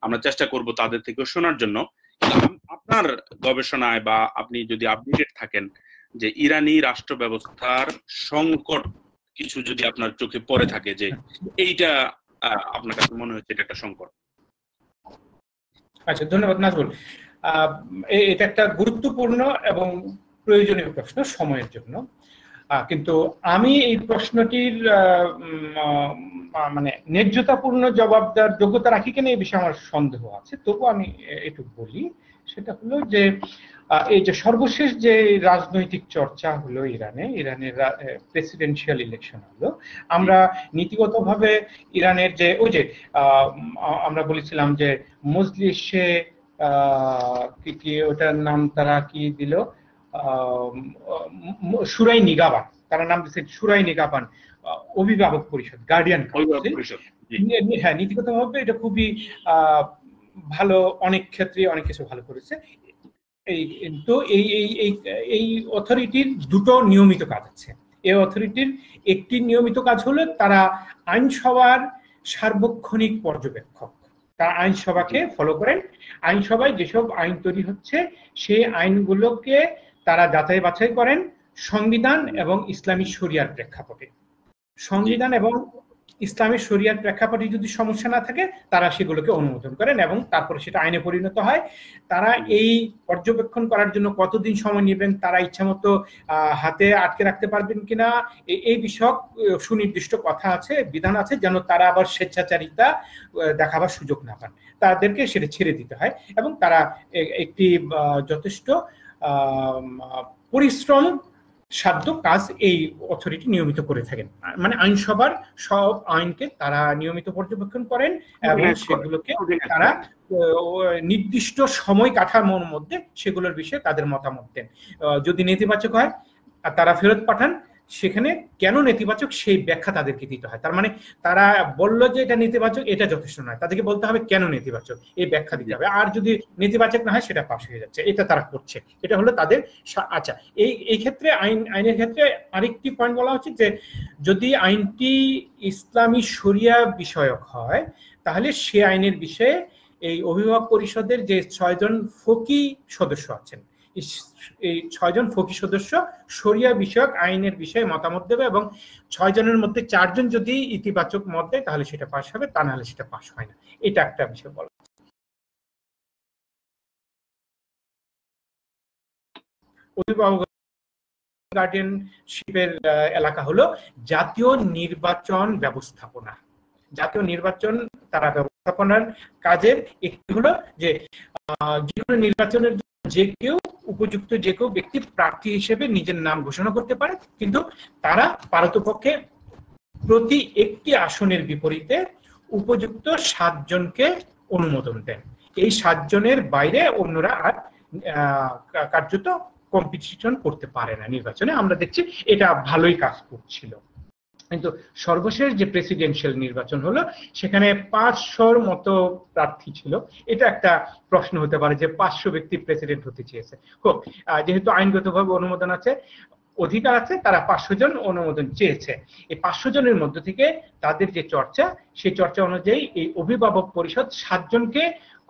আমরা চেষ্টা করব তাদের থেকে শোনার জন্য। আপনার গবেষণায় বা আপনি যদি আপডেটেড থাকেন যে ইরানি রাষ্ট্র ব্যবস্থার সংকট কিছু যদি আপনার চোখে পড়ে থাকে, যে এইটা আপনার কাছে মনে হচ্ছে এটা একটা সংকট। আচ্ছা, ধন্যবাদ নাজমুল। এটা একটা গুরুত্বপূর্ণ এবং প্রয়োজনীয় প্রশ্ন সময়ের জন্য, কিন্তু আমি এই প্রশ্নটির মানে ন্যায্যতাপূর্ণ জবাব দেওয়ার যোগ্যতা রাখি কিনা এই বিষয়ে আমার সন্দেহ আছে, তবু আমি একটু বলি। সেটা হলো যে এই যে সর্বশেষ যে রাজনৈতিক চর্চা হলো ইরানের প্রেসিডেন্সিয়াল ইলেকশন হলো, আমরা নীতিগতভাবে ইরানের যে ওই যে আমরা বলেছিলাম যে মজলিসে কি ওটার নাম তারা কি দিল, শুরাই নিগাবান, তারা নাম দিচ্ছে শুরাই নিগাবান, অভিভাবক পরিষদ, গার্ডিয়ান কাউন্সিল। হ্যাঁ, নীতিগতভাবে এটা খুবই ভালো, অনেক ক্ষেত্রে অনেক কিছু ভালো করেছে। তো এই অথরিটির দুটো নিয়মিত কাজ আছে। এই অথরিটির একটি নিয়মিত কাজ হলো তারা আইনসভার সার্বক্ষণিক পর্যবেক্ষক, তারা আইনসভাকে ফলো করেন। আইনসভায় যেসব আইন তৈরি হচ্ছে সেই আইনগুলোকে তারা যাচাই বাছাই করেন সংবিধান এবং ইসলামী শরিয়ার প্রেক্ষাপটে। সংবিধান এবং ইসলামী শরিয়ার প্রেক্ষাপটে যদি সমস্যা না থাকে তারা সেগুলোকে অনুমোদন করেন এবং তারপরে সেটা আইনে পরিণত হয়। তারা এই পর্যবেক্ষণ করার জন্য কতদিন সময় নেবেন, তারা ইচ্ছামতো হাতে আটকে রাখতে পারবেন কিনা, এই বিষয়ক সুনির্দিষ্ট কথা আছে, বিধান আছে, যেন তারা আবার স্বেচ্ছাচারিতা দেখাবার সুযোগ না পান। তাদেরকে সেটা ছেড়ে দিতে হয় এবং তারা একটি যথেষ্ট পরিশ্রম সাধ্য কাজ এই অথরিটি নিয়মিত করে থাকেন। মানে আইনসভার সব আইনকে তারা নিয়মিত পর্যবেক্ষণ করেন এবং সেগুলোকে তারা নির্দিষ্ট সময় কাঠামোর মধ্যে সেগুলোর বিষয়ে তাদের মতামত দেন। যদি নেতিবাচক হয় তারা ফেরত পাঠান, সেখানে কেন নেতিবাচক সেই ব্যাখ্যা তাদেরকে দিতে হয়। তার মানে তারা বলল যে এটা নেতিবাচক, এটা যথেষ্ট নয়, তাদেরকে বলতে হবে কেন নেতিবাচক, এই ব্যাখ্যা দিতে হবে। আর যদি নেতিবাচক না হয় সেটা পাশ হয়ে যাচ্ছে, এটা তারা করছে, এটা হলো তাদের। আচ্ছা, এই ক্ষেত্রে আইনের ক্ষেত্রে আরেকটি পয়েন্ট বলা উচিত যে যদি আইনটি ইসলামী শরিয়া বিষয়ক হয় তাহলে সে আইনের বিষয়ে এই অভিভাবক পরিষদের যে 6 জন ফকি সদস্য আছেন, এই 6 জন ফকি সদস্য শরিয়া বিষয়ক আইনের বিষয়ে মতামত দেবে এবং 6 জনের মধ্যে 4 জন যদি ইতিবাচক মত দেয় তাহলে সেটা পাশ হবে, তা না হলে সেটা পাশ হয় না। এটা একটা বিষয় বলা। অভিভাবক গার্ডিয়ানশিপের এলাকা হলো জাতীয় নির্বাচন ব্যবস্থাপনা। জাতীয় নির্বাচন তারা ব্যবস্থাপনার কাজের একটি হলো যে যে কোনো নির্বাচনের যে কেউ উপযুক্ত যে কেউ ব্যক্তি প্রার্থী হিসেবে নিজের নাম ঘোষণা করতে পারে, কিন্তু তারা পারতপক্ষে প্রতি একটি আসনের বিপরীতে উপযুক্ত 7 জনকে অনুমোদন দেন। এই 7 জনের বাইরে অন্যরা আর কার্যত কম্পিটিশন করতে পারে না নির্বাচনে। আমরা দেখছি এটা ভালোই কাজ করছিল। কিন্তু সর্বশেষ যে প্রেসিডেন্সিয়াল নির্বাচন হলো সেখানে 500-র মতো প্রার্থী ছিল। এটা একটা প্রশ্ন হতে পারে যে 500 ব্যক্তি প্রেসিডেন্ট হতে চেয়েছে, যেহেতু আইনগতভাবে অনুমোদন আছে, অধিকার আছে, তারা 500 জন অনুমোদন চেয়েছে। এই 500 জনের মধ্য থেকে তাদের যে চর্চা, সেই চর্চা অনুযায়ী এই অভিভাবক পরিষদ 7 জনকে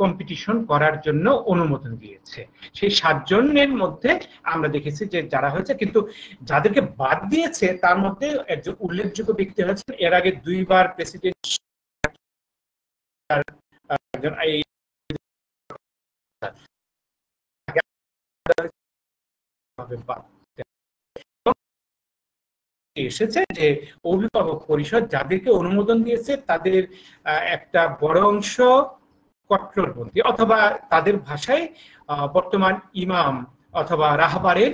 কম্পিটিশন করার জন্য অনুমোদন দিয়েছে। সেই 7 জনের মধ্যে আমরা দেখেছি যে যারা হয়েছে, কিন্তু যাদেরকে বাদ দিয়েছে তার মধ্যে একজন উল্লেখযোগ্য ব্যক্তি হয়েছেন এর আগে 2 বার প্রেসিডেন্ট এসেছে যে অভিভাবক পরিষদ যাদেরকে অনুমোদন দিয়েছে তাদের একটা বড় অংশ কট্টরপন্থী, অথবা তাদের ভাষায় বর্তমান ইমাম অথবা রাহবারের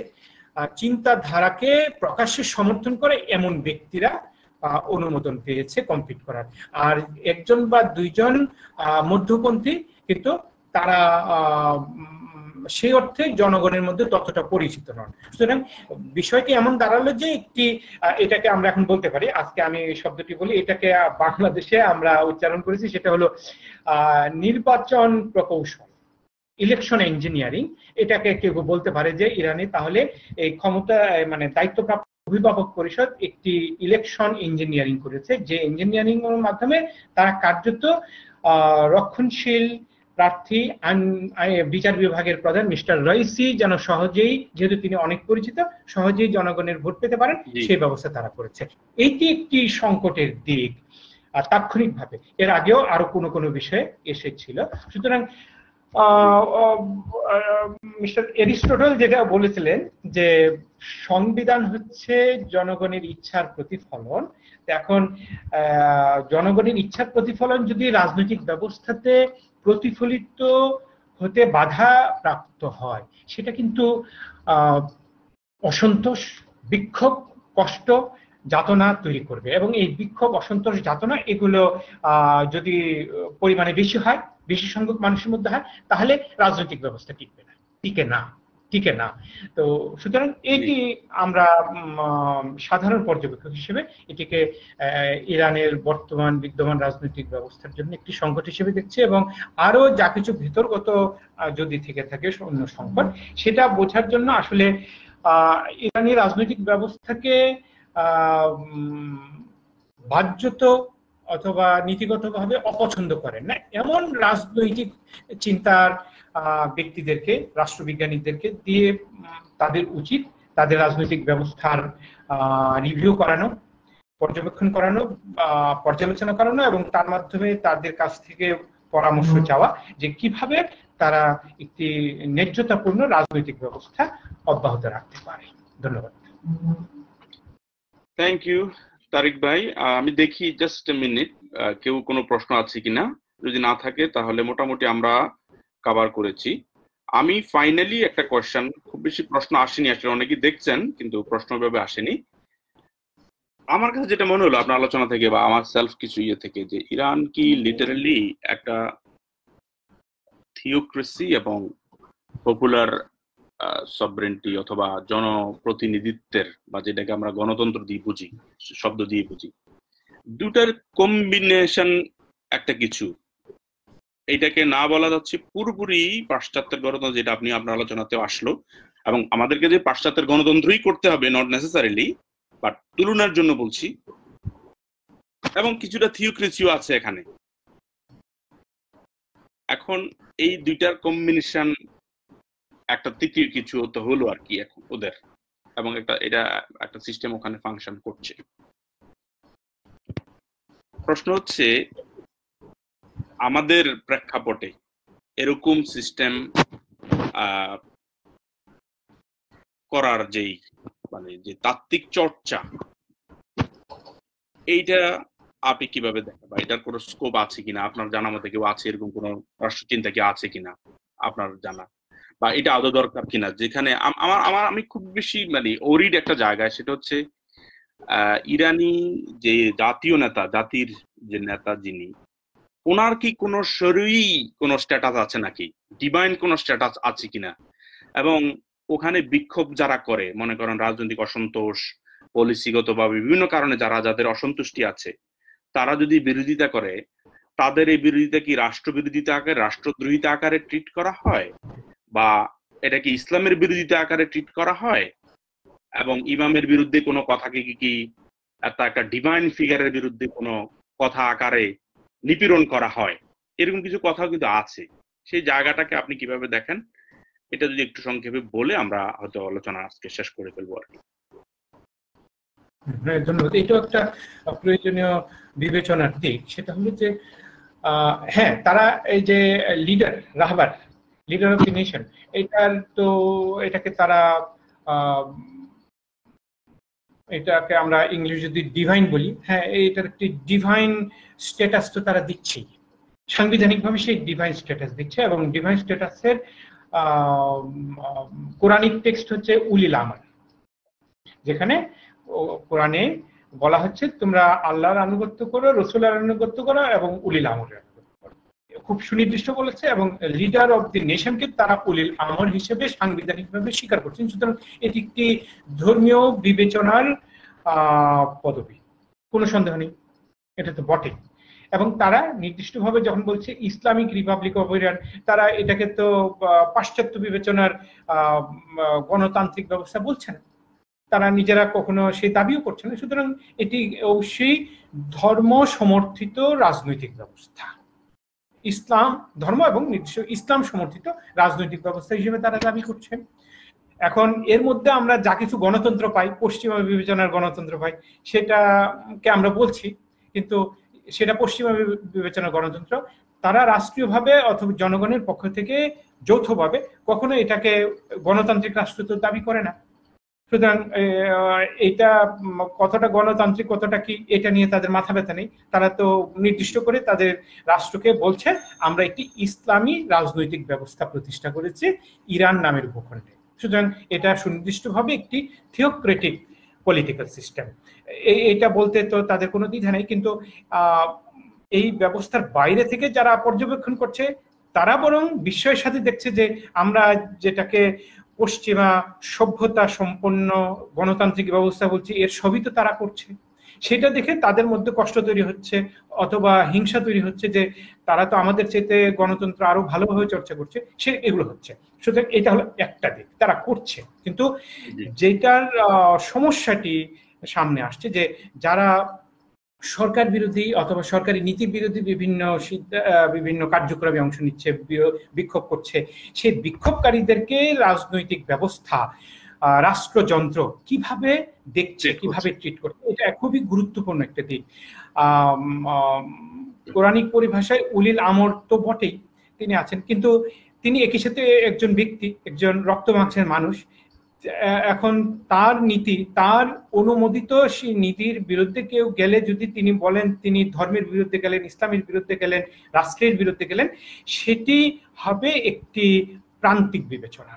চিন্তাধারাকে প্রকাশ্যে সমর্থন করে এমন ব্যক্তিরা অনুমোদন পেয়েছে কমপ্লিট করার। আর 1 জন বা 2 জন মধ্যপন্থী, কিন্তু তারা সেই অর্থে জনগণের মধ্যে ততটা পরিচিত নন। সুতরাং বিষয়টি এমন দাঁড়ালো যে এটাকে আমরা এখন বলতে পারি, আজকে আমি এই শব্দটি বলি, এটাকে বাংলাদেশে আমরা উচ্চারণ করেছি, সেটা হলো নির্বাচন প্রকৌশল, ইলেকশন ইঞ্জিনিয়ারিং। এটাকে কেউ বলতে পারে যে ইরানে তাহলে এই ক্ষমতা মানে দায়িত্বপ্রাপ্ত অভিভাবক পরিষদ একটি ইলেকশন ইঞ্জিনিয়ারিং করেছে, যে ইঞ্জিনিয়ারিং এর মাধ্যমে তারা কার্যত রক্ষণশীল প্রার্থী বিচার বিভাগের প্রধান মিস্টার রাইসি যেন সহজেই, যেহেতু তিনি অনেক পরিচিত, সহজেই জনগণের ভোট পেতে পারেন সেই ব্যবস্থা তারা করেছে। এইটি একটি সংকটের দিক তাৎক্ষণিকভাবে, এর আগেও আরো কোনো বিষয়ে এসেছিল। সুতরাং মিস্টার এরিস্টটল যেটা বলেছিলেন যে সংবিধান হচ্ছে জনগণের ইচ্ছার প্রতিফলন। এখন জনগণের ইচ্ছার প্রতিফলন যদি রাজনৈতিক ব্যবস্থাতে প্রতিফলিত হতে বাধা প্রাপ্ত হয়, সেটা কিন্তু অসন্তোষ, বিক্ষোভ, কষ্ট, যাতনা তৈরি করবে। এবং এই বিক্ষোভ, অসন্তোষ, যাতনা এগুলো যদি পরিমাণে বেশি হয়, বেশি সংখ্যক মানুষের মধ্যে হয়, তাহলে রাজনৈতিক ব্যবস্থা টিকে না। তো সুতরাং এটি আমরা সাধারণ পর্যবেক্ষক হিসেবে এটিকে ইরানের বর্তমান বিদ্যমান রাজনৈতিক ব্যবস্থার জন্য একটি সংকট হিসেবে দেখছি, এবং আরো যা কিছু ভিতরগত যদি থেকে থাকে অন্য সংকট, সেটা বোঝার জন্য আসলে ইরানি রাজনৈতিক ব্যবস্থাকে বাহ্যত অথবা নীতিগতভাবে অপছন্দ করেন না এমন রাজনৈতিক চিন্তার ব্যক্তিদেরকে, রাষ্ট্রবিজ্ঞানীদেরকে দিয়ে তাদের উচিত তাদের রাজনৈতিক ব্যবস্থার রিভিউ করানো, পর্যবেক্ষণ করানো, পর্যালোচনা করানো এবং তার মাধ্যমে তাদের কাছ থেকে পরামর্শ চাওয়া যে কিভাবে তারা একটি ন্যায্যতাপূর্ণ রাজনৈতিক ব্যবস্থা অব্যাহত রাখতে পারে। ধন্যবাদ। থ্যাংক ইউ তারিক ভাই। আমি দেখি জাস্ট এ মিনিট কেউ কোনো প্রশ্ন আছে কিনা, যদি না থাকে তাহলে মোটামুটি আমরা কভার করেছি। আমি ফাইনালি একটা কোয়েশ্চেন, খুব বেশি প্রশ্ন আসেনি আসলে, অনেকেই দেখছেন কিন্তু প্রশ্ন ভাবে আসেনি। আমার কাছে যেটা মনে হলো আপনার আলোচনা থেকে বা আমার সেলফ কিছু ইয়ে থেকে, যে ইরান কি লিটারালি একটা থিওক্রেসি এবং পপুলার সবরেন্টি অথবা জনপ্রতিনিধিত্বের, বা যেটাকে আমরা গণতন্ত্র দিয়ে বুঝি, শব্দ দিয়ে বুঝি, দুটার কম্বিনেশন একটা কিছু? এইটাকে না বলা যাচ্ছে পুরোপুরি পাশ্চাত্যের গণতন্ত্র, যেটা আপনি আপনার আলোচনাতেও আসলো, এবং আমাদেরকে যে পাশ্চাত্যের গণতন্ত্রই করতে হবে নট নেসেসারিলি, বাট তুলনার জন্য বলছি, এবং কিছুটা থিওক্রেসিও আছে এখানে। এখন এই দুইটার কম্বিনেশন একটা তৃতীয় কিছু তো হলো আর কি এখন ওদের, এবং এটা একটা সিস্টেম ওখানে ফাংশন করছে। প্রশ্ন হচ্ছে আমাদের প্রেক্ষাপটে এরকম সিস্টেম করার যেই মানে যে তাত্ত্বিক চর্চা, এইটা আপনি কিভাবে দেখেন, বা এটার কোনো স্কোপ আছে কিনা? আপনার জানা মতে কেউ আছে এরকম কোনো রাষ্ট্রচিন্তা কি আছে কিনা আপনার জানা, বা এটা আদৌ দরকার কিনা? যেখানে আমি খুব বেশি মানে ওরিড একটা জায়গায়, সেটা হচ্ছে ইরানি যে জাতীয় নেতা, জাতির যে নেতা যিনি, ওনার কি কোনো শরীরী কোনো স্ট্যাটাস আছে নাকি, ডিভাইন কোনো স্ট্যাটাস আছে কিনা? এবং ওখানে বিক্ষোভ যারা করে, মনে করেন রাজনৈতিক অসন্তোষ, পলিসিগত বা বিভিন্ন কারণে যাদের অসন্তুষ্টি আছে, তারা যদি বিরোধিতা করে, তাদের এই বিরোধিতা কি রাষ্ট্রবিরোধিতা আকারে, রাষ্ট্রদ্রোহিতা আকারে ট্রিট করা হয়, বা এটা কি ইসলামের বিরোধিতা আকারে ট্রিট করা হয়? এবং ইমামের বিরুদ্ধে কোনো কথাকে কি একটা ডিভাইন ফিগারের বিরুদ্ধে কোনো কথা আকারে নিপীড়ন করা হয়? এরকম কিছু কথাও কিন্তু আছে। সেই জায়গাটাকে আপনি কিভাবে দেখেন, এটা যদি একটু সংক্ষেপে বলে আমরা হয়তো আলোচনা আজকে শেষ করে ফেলবো আর কি। ধন্যবাদ। এটাও একটা প্রয়োজনীয় বিবেচনার দিক। সেটা হলো যে হ্যাঁ, তারা এই যে লিডার অফ দি নেশন, এটাকে তারা এটাকে আমরা ইংলিশ যদি ডিভাইন বলি, হ্যাঁ, এটার একটি ডিভাইন স্ট্যাটাস তো তারা দিচ্ছেই, সাংবিধানিকভাবে সেই ডিভাইন স্ট্যাটাস দিচ্ছে। এবং ডিভাইন স্ট্যাটাসের কোরআনিক টেক্সট হচ্ছে উলিল আমর, যেখানে কোরআনে বলা হচ্ছে তোমরা আল্লাহর আনুগত্য করো, রসুলের আনুগত্য করো এবং উলিল আমরের আনুগত্য করো। খুব সুনির্দিষ্ট বলেছে, এবং লিডার অফ দি নেশনকে তারা উলিল আমর হিসেবে সাংবিধানিকভাবে স্বীকার করছেন। সুতরাং এটি একটি ধর্মীয় বিবেচনার পদবি, কোনো সন্দেহ নেই, এটা তো বটে। এবং তারা নির্দিষ্টভাবে যখন বলছে ইসলামিক রিপাবলিক অফ ইরান, তারা এটাকে তো পাশ্চাত্য বিবেচনার গণতান্ত্রিক ব্যবস্থা বলছে না, তারা নিজেরা কখনো সেই দাবিও করছে না। সুতরাং এটি অবশ্যই ধর্ম সমর্থিত রাজনৈতিক ব্যবস্থা, ইসলাম ধর্ম এবং নির্দিষ্ট ইসলাম সমর্থিত রাজনৈতিক ব্যবস্থা হিসেবে তারা দাবি করছেন। এখন এর মধ্যে আমরা যা কিছু গণতন্ত্র পাই, পশ্চিমা বিবেচনার গণতন্ত্র পাই, সেটাকে আমরা বলছি, কিন্তু সেটা পশ্চিমা বিবেচনার গণতন্ত্র। তারা রাষ্ট্রীয়ভাবে অথবা জনগণের পক্ষ থেকে যৌথভাবে কখনো এটাকে গণতান্ত্রিক রাষ্ট্র তো দাবি করে না। সুতরাং এটা কতটা গণতান্ত্রিক, কতটা কি, এটা নিয়ে তাদের মাথা ব্যথা নেই। তারা তো নির্দিষ্ট করে তাদের রাষ্ট্রকে বলছে আমরা একটি ইসলামী রাজনৈতিক ব্যবস্থা প্রতিষ্ঠা করেছি ইরান নামের ভূখণ্ডে। সুতরাং এটা সুনির্দিষ্টভাবে একটি থিওক্রেটিক পলিটিক্যাল সিস্টেম, এটা বলতে তো তাদের কোনো দ্বিধা নেই। কিন্তু এই ব্যবস্থার বাইরে থেকে যারা পর্যবেক্ষণ করছে, তারা বরং বিস্ময়ের সাথে দেখছে যে আমরা যেটাকে পশ্চিমা সভ্যতা সম্পন্ন গণতান্ত্রিক ব্যবস্থা বলছি, এর সবই তো তারা করছে। সেটা দেখে তাদের মধ্যে কষ্ট তৈরি হচ্ছে অথবা হিংসা তৈরি হচ্ছে যে তারা তো আমাদের চাইতে গণতন্ত্র আরো ভালোভাবে চর্চা করছে, সে এগুলো হচ্ছে। সুতরাং এটা হলো একটা দিক, তারা করছে। কিন্তু যেটার সমস্যাটি সামনে আসছে, যে যারা সরকার বিরোধী অথবা সরকারি নীতি বিরোধী বিভিন্ন কার্যক্রমে অংশ নিচ্ছে, বিক্ষোভ করছে, সেই বিক্ষোভকারীদেরকে রাজনৈতিক ব্যবস্থা রাষ্ট্রযন্ত্র কিভাবে দেখছে, কিভাবে ট্রিট করছে, এটা খুবই গুরুত্বপূর্ণ একটা দিক। কোরআনিক পরিভাষায় উলিল আমর তো বটেই, তিনি আছেন, কিন্তু তিনি একই সাথে একজন ব্যক্তি, একজন রক্ত মাংসের মানুষ। এখন তার নীতি, তার অনুমোদিত সেই নীতির বিরুদ্ধে কেউ গেলে, যদি তিনি বলেন তিনি ধর্মের বিরুদ্ধে গেলেন, ইসলামের বিরুদ্ধে গেলেন, রাষ্ট্রের বিরুদ্ধে গেলেন, সেটি হবে একটি প্রান্তিক বিবেচনা,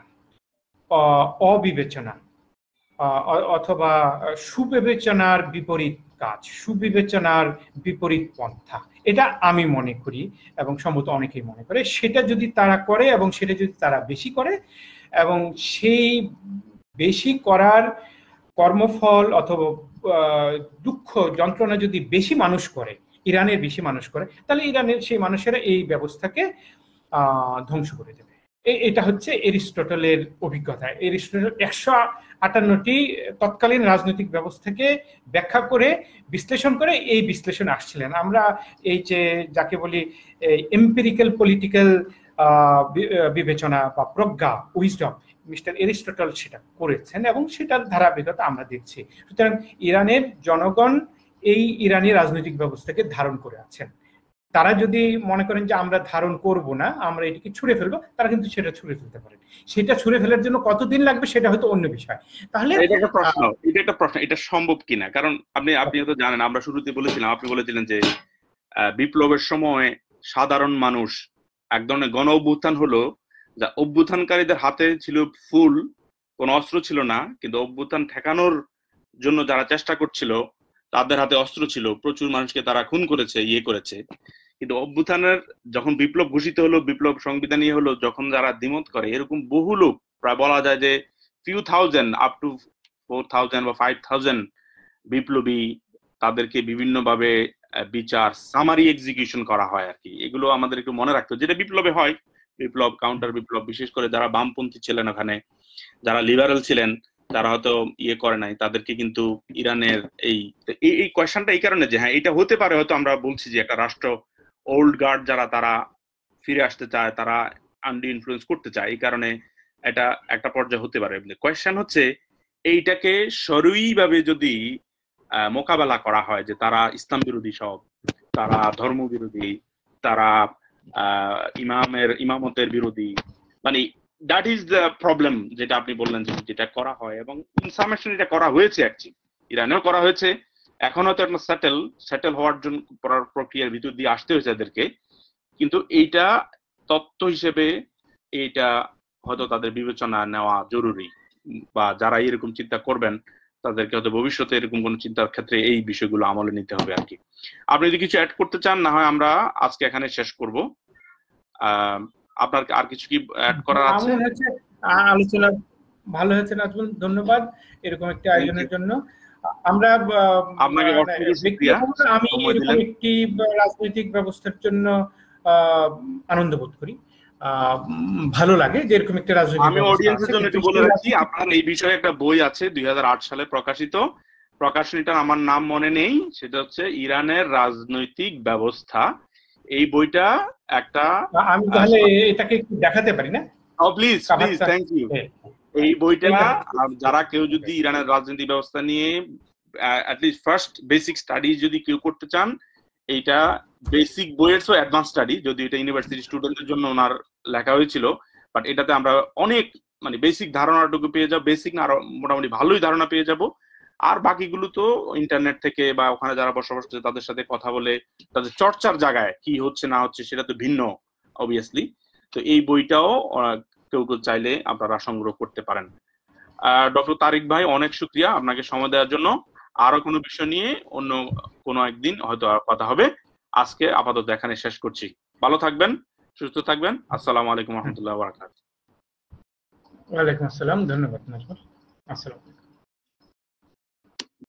অবিবেচনা, অথবা সুবিবেচনার বিপরীত কাজ, সুবিবেচনার বিপরীত পন্থা। এটা আমি মনে করি এবং সম্ভবত অনেকেই মনে করে। সেটা যদি তারা করে এবং সেটা যদি তারা বেশি করে এবং সেই বেশি করার কর্মফল অথবা দুঃখ যন্ত্রণা যদি বেশি মানুষ করে, ইরানের বেশি মানুষ করে, তাহলে ইরানের সেই মানুষেরা এই ব্যবস্থাকে ধ্বংস করে দেবে। এটা হচ্ছে এরিস্টটলের অভিজ্ঞতা। এরিস্টটল 158টি তৎকালীন রাজনৈতিক ব্যবস্থাকে ব্যাখ্যা করে, বিশ্লেষণ করে এই বিশ্লেষণ আসছিলেন। আমরা এই যে যাকে বলি এম্পিরিক্যাল পলিটিক্যাল বিবেচনা বা প্রজ্ঞা, উইজডম, মিস্টার এরিস্টটল সেটা করেছেন এবং সেটার ধারাবাহিকতা আমরা দেখছি। সুতরাং ইরানের জনগণ এই ইরানি রাজনৈতিক ব্যবস্থাকে ধারণ করে আছেন। তারা যদি মনে করেন যে আমরা ধারণ করব না, আমরা এটিকে ছুঁড়ে ফেলবো, তারা কিন্তু সেটা ছুঁড়ে ফেলতে পারেন। সেটা ছুঁড়ে ফেলার জন্য কতদিন লাগবে সেটা হয়তো অন্য বিষয়। তাহলে এটা একটা প্রশ্ন, এটা সম্ভব কিনা? কারণ আপনি তো জানেন, আমরা শুরুতে বলেছিলাম, আপনি বলেছিলেন যে বিপ্লবের সময় সাধারণ মানুষ, এক ধরনের গণ অভ্যুত্থান হলো, যা অভ্যুত্থানকারীদের হাতে ছিল ফুল, কোনো অস্ত্র ছিল না, কিন্তু অভ্যুত্থান ঠেকানোর জন্য যারা চেষ্টা করছিল তাদের হাতে অস্ত্র ছিল, প্রচুর মানুষকে তারা খুন করেছে, করেছে। কিন্তু অভ্যুত্থানের যখন বিপ্লব ঘোষিত হলো, বিপ্লব সংবিধান হলো, যখন যারা দ্বিমত করে, এরকম বহু লোক, প্রায় বলা যায় যে ফিউ থাউজেন্ড, আপ টু 4000 বা 5000 বিপ্লবী, তাদেরকে বিভিন্নভাবে বিচার, সামারি এক্সিকিউশন করা হয় আর কি। এগুলো আমাদের একটু মনে রাখতে, যেটা বিপ্লবে হয়, বিপ্লব, কাউন্টার বিপ্লব, বিশেষ করে যারা বামপন্থী ছিলেন ওখানে, যারা লিবারেল ছিলেন, যারা হয়তো করে নাই, তাদেরকে কিন্তু ইরানের এই কোয়েশ্চনটা এই কারণে যে হ্যাঁ, এটা হতে পারে, হয়তো আমরা বলছি যে একটা রাষ্ট্র, ওল্ড গার্ড যারা, তারা ফিরে আসতে চায়, তারা আন্ডি ইনফ্লুয়েন্স করতে চায়, এই কারণে এটা একটা পর্যায়ে হতে পারে। কোয়েশ্চন হচ্ছে এইটাকে সরুইভাবে যদি মোকাবেলা করা হয় যে তারা ইসলাম বিরোধী, সব তারা ধর্ম বিরোধী, তারা ইমামতের বিরোধী, মানে দ্যাট ইজ দ্য প্রবলেম, যেটা আপনি বললেন যে যেটা করা হয়, এবং ইনসামেশন এটা করা হয়েছে, অ্যাকচুয়ালি ইরানেও করা হয়েছে। এখন হয়তো একটা সেটেল হওয়ার জন্য প্রক্রিয়ার ভিতর দিয়ে আসতে হয়েছে এদেরকে, কিন্তু এইটা তত্ত্ব হিসেবে এইটা হয়তো তাদের বিবেচনা নেওয়া জরুরি, বা যারা এরকম চিন্তা করবেন তাদেরকে হয়তো ভবিষ্যতে এরকম কোন চিন্তার ক্ষেত্রে এই বিষয়গুলো আমলে নিতে হবে আর কি। আপনি যদি কিছু অ্যাড করতে চান, না হয় আমরা আজকে এখানে শেষ করব। আপনার আর কিছু কি অ্যাড করার আছে? আলোচনা ভালো হয়েছে নাজমুল, ধন্যবাদ এরকম একটি আয়োজনের জন্য। আমরা আপনাকে আমি এরকম একটি রাজনৈতিক ব্যবস্থার জন্য আনন্দ বোধ করি, ভালো লাগে যে এরকম একটা রাজনৈতিক। আমি অডিয়েন্সের জন্য একটু বলে রাখি, আপনার এই বিষয়ে একটা বই আছে 2008 সালে প্রকাশিত, প্রকাশনীটা আমার নাম মনে নেই, সেটা হচ্ছে ইরানের রাজনৈতিক ব্যবস্থা। এই বইটা একটা, আমি তাহলে এটাকে একটু দেখাতে পারি না? Please please, thank you. এই বইটা যারা কেউ যদি ইরানের রাজনৈতিক ব্যবস্থা নিয়ে অ্যাটলিস্ট ফার্স্ট বেসিক স্টাডি যদি কেউ করতে চান, এইটা বেসিক বইয়ের তো অ্যাডভান্স স্টাডি, যদি এটা ইউনিভার্সিটি স্টুডেন্টদের জন্য ওনার লেখা হয়েছিল, বাট এটাতে আমরা অনেক মানে বেসিক ধারণাটুকু পেয়ে যাবো, বেসিক না আরো মোটামুটি ভালোই ধারণা পেয়ে যাব। আর বাকিগুলো তো ইন্টারনেট থেকে বা ওখানে যারা বসবাস করছে তাদের সাথে কথা বলে, তাদের চর্চার জায়গায় কি হচ্ছে না হচ্ছে সেটা তো ভিন্ন অবভিয়াসলি। তো এই বইটাও কেউ কেউ চাইলে আপনারা সংগ্রহ করতে পারেন। ডক্টর তারিক ভাই, অনেক শুকরিয়া আপনাকে সময় দেওয়ার জন্য। আরো কোনো বিষয় নিয়ে অন্য কোনো একদিন হয়তো কথা হবে। আজকে আপাতত এখানে শেষ করছি। ভালো থাকবেন, সুস্থ থাকবেন। আসসালামু আলাইকুম রহমতুল্লাহ ওয়া বারাকাতুহু। ওয়ালাইকুম আসসালাম, ধন্যবাদ নাজমুল। আসসালাম।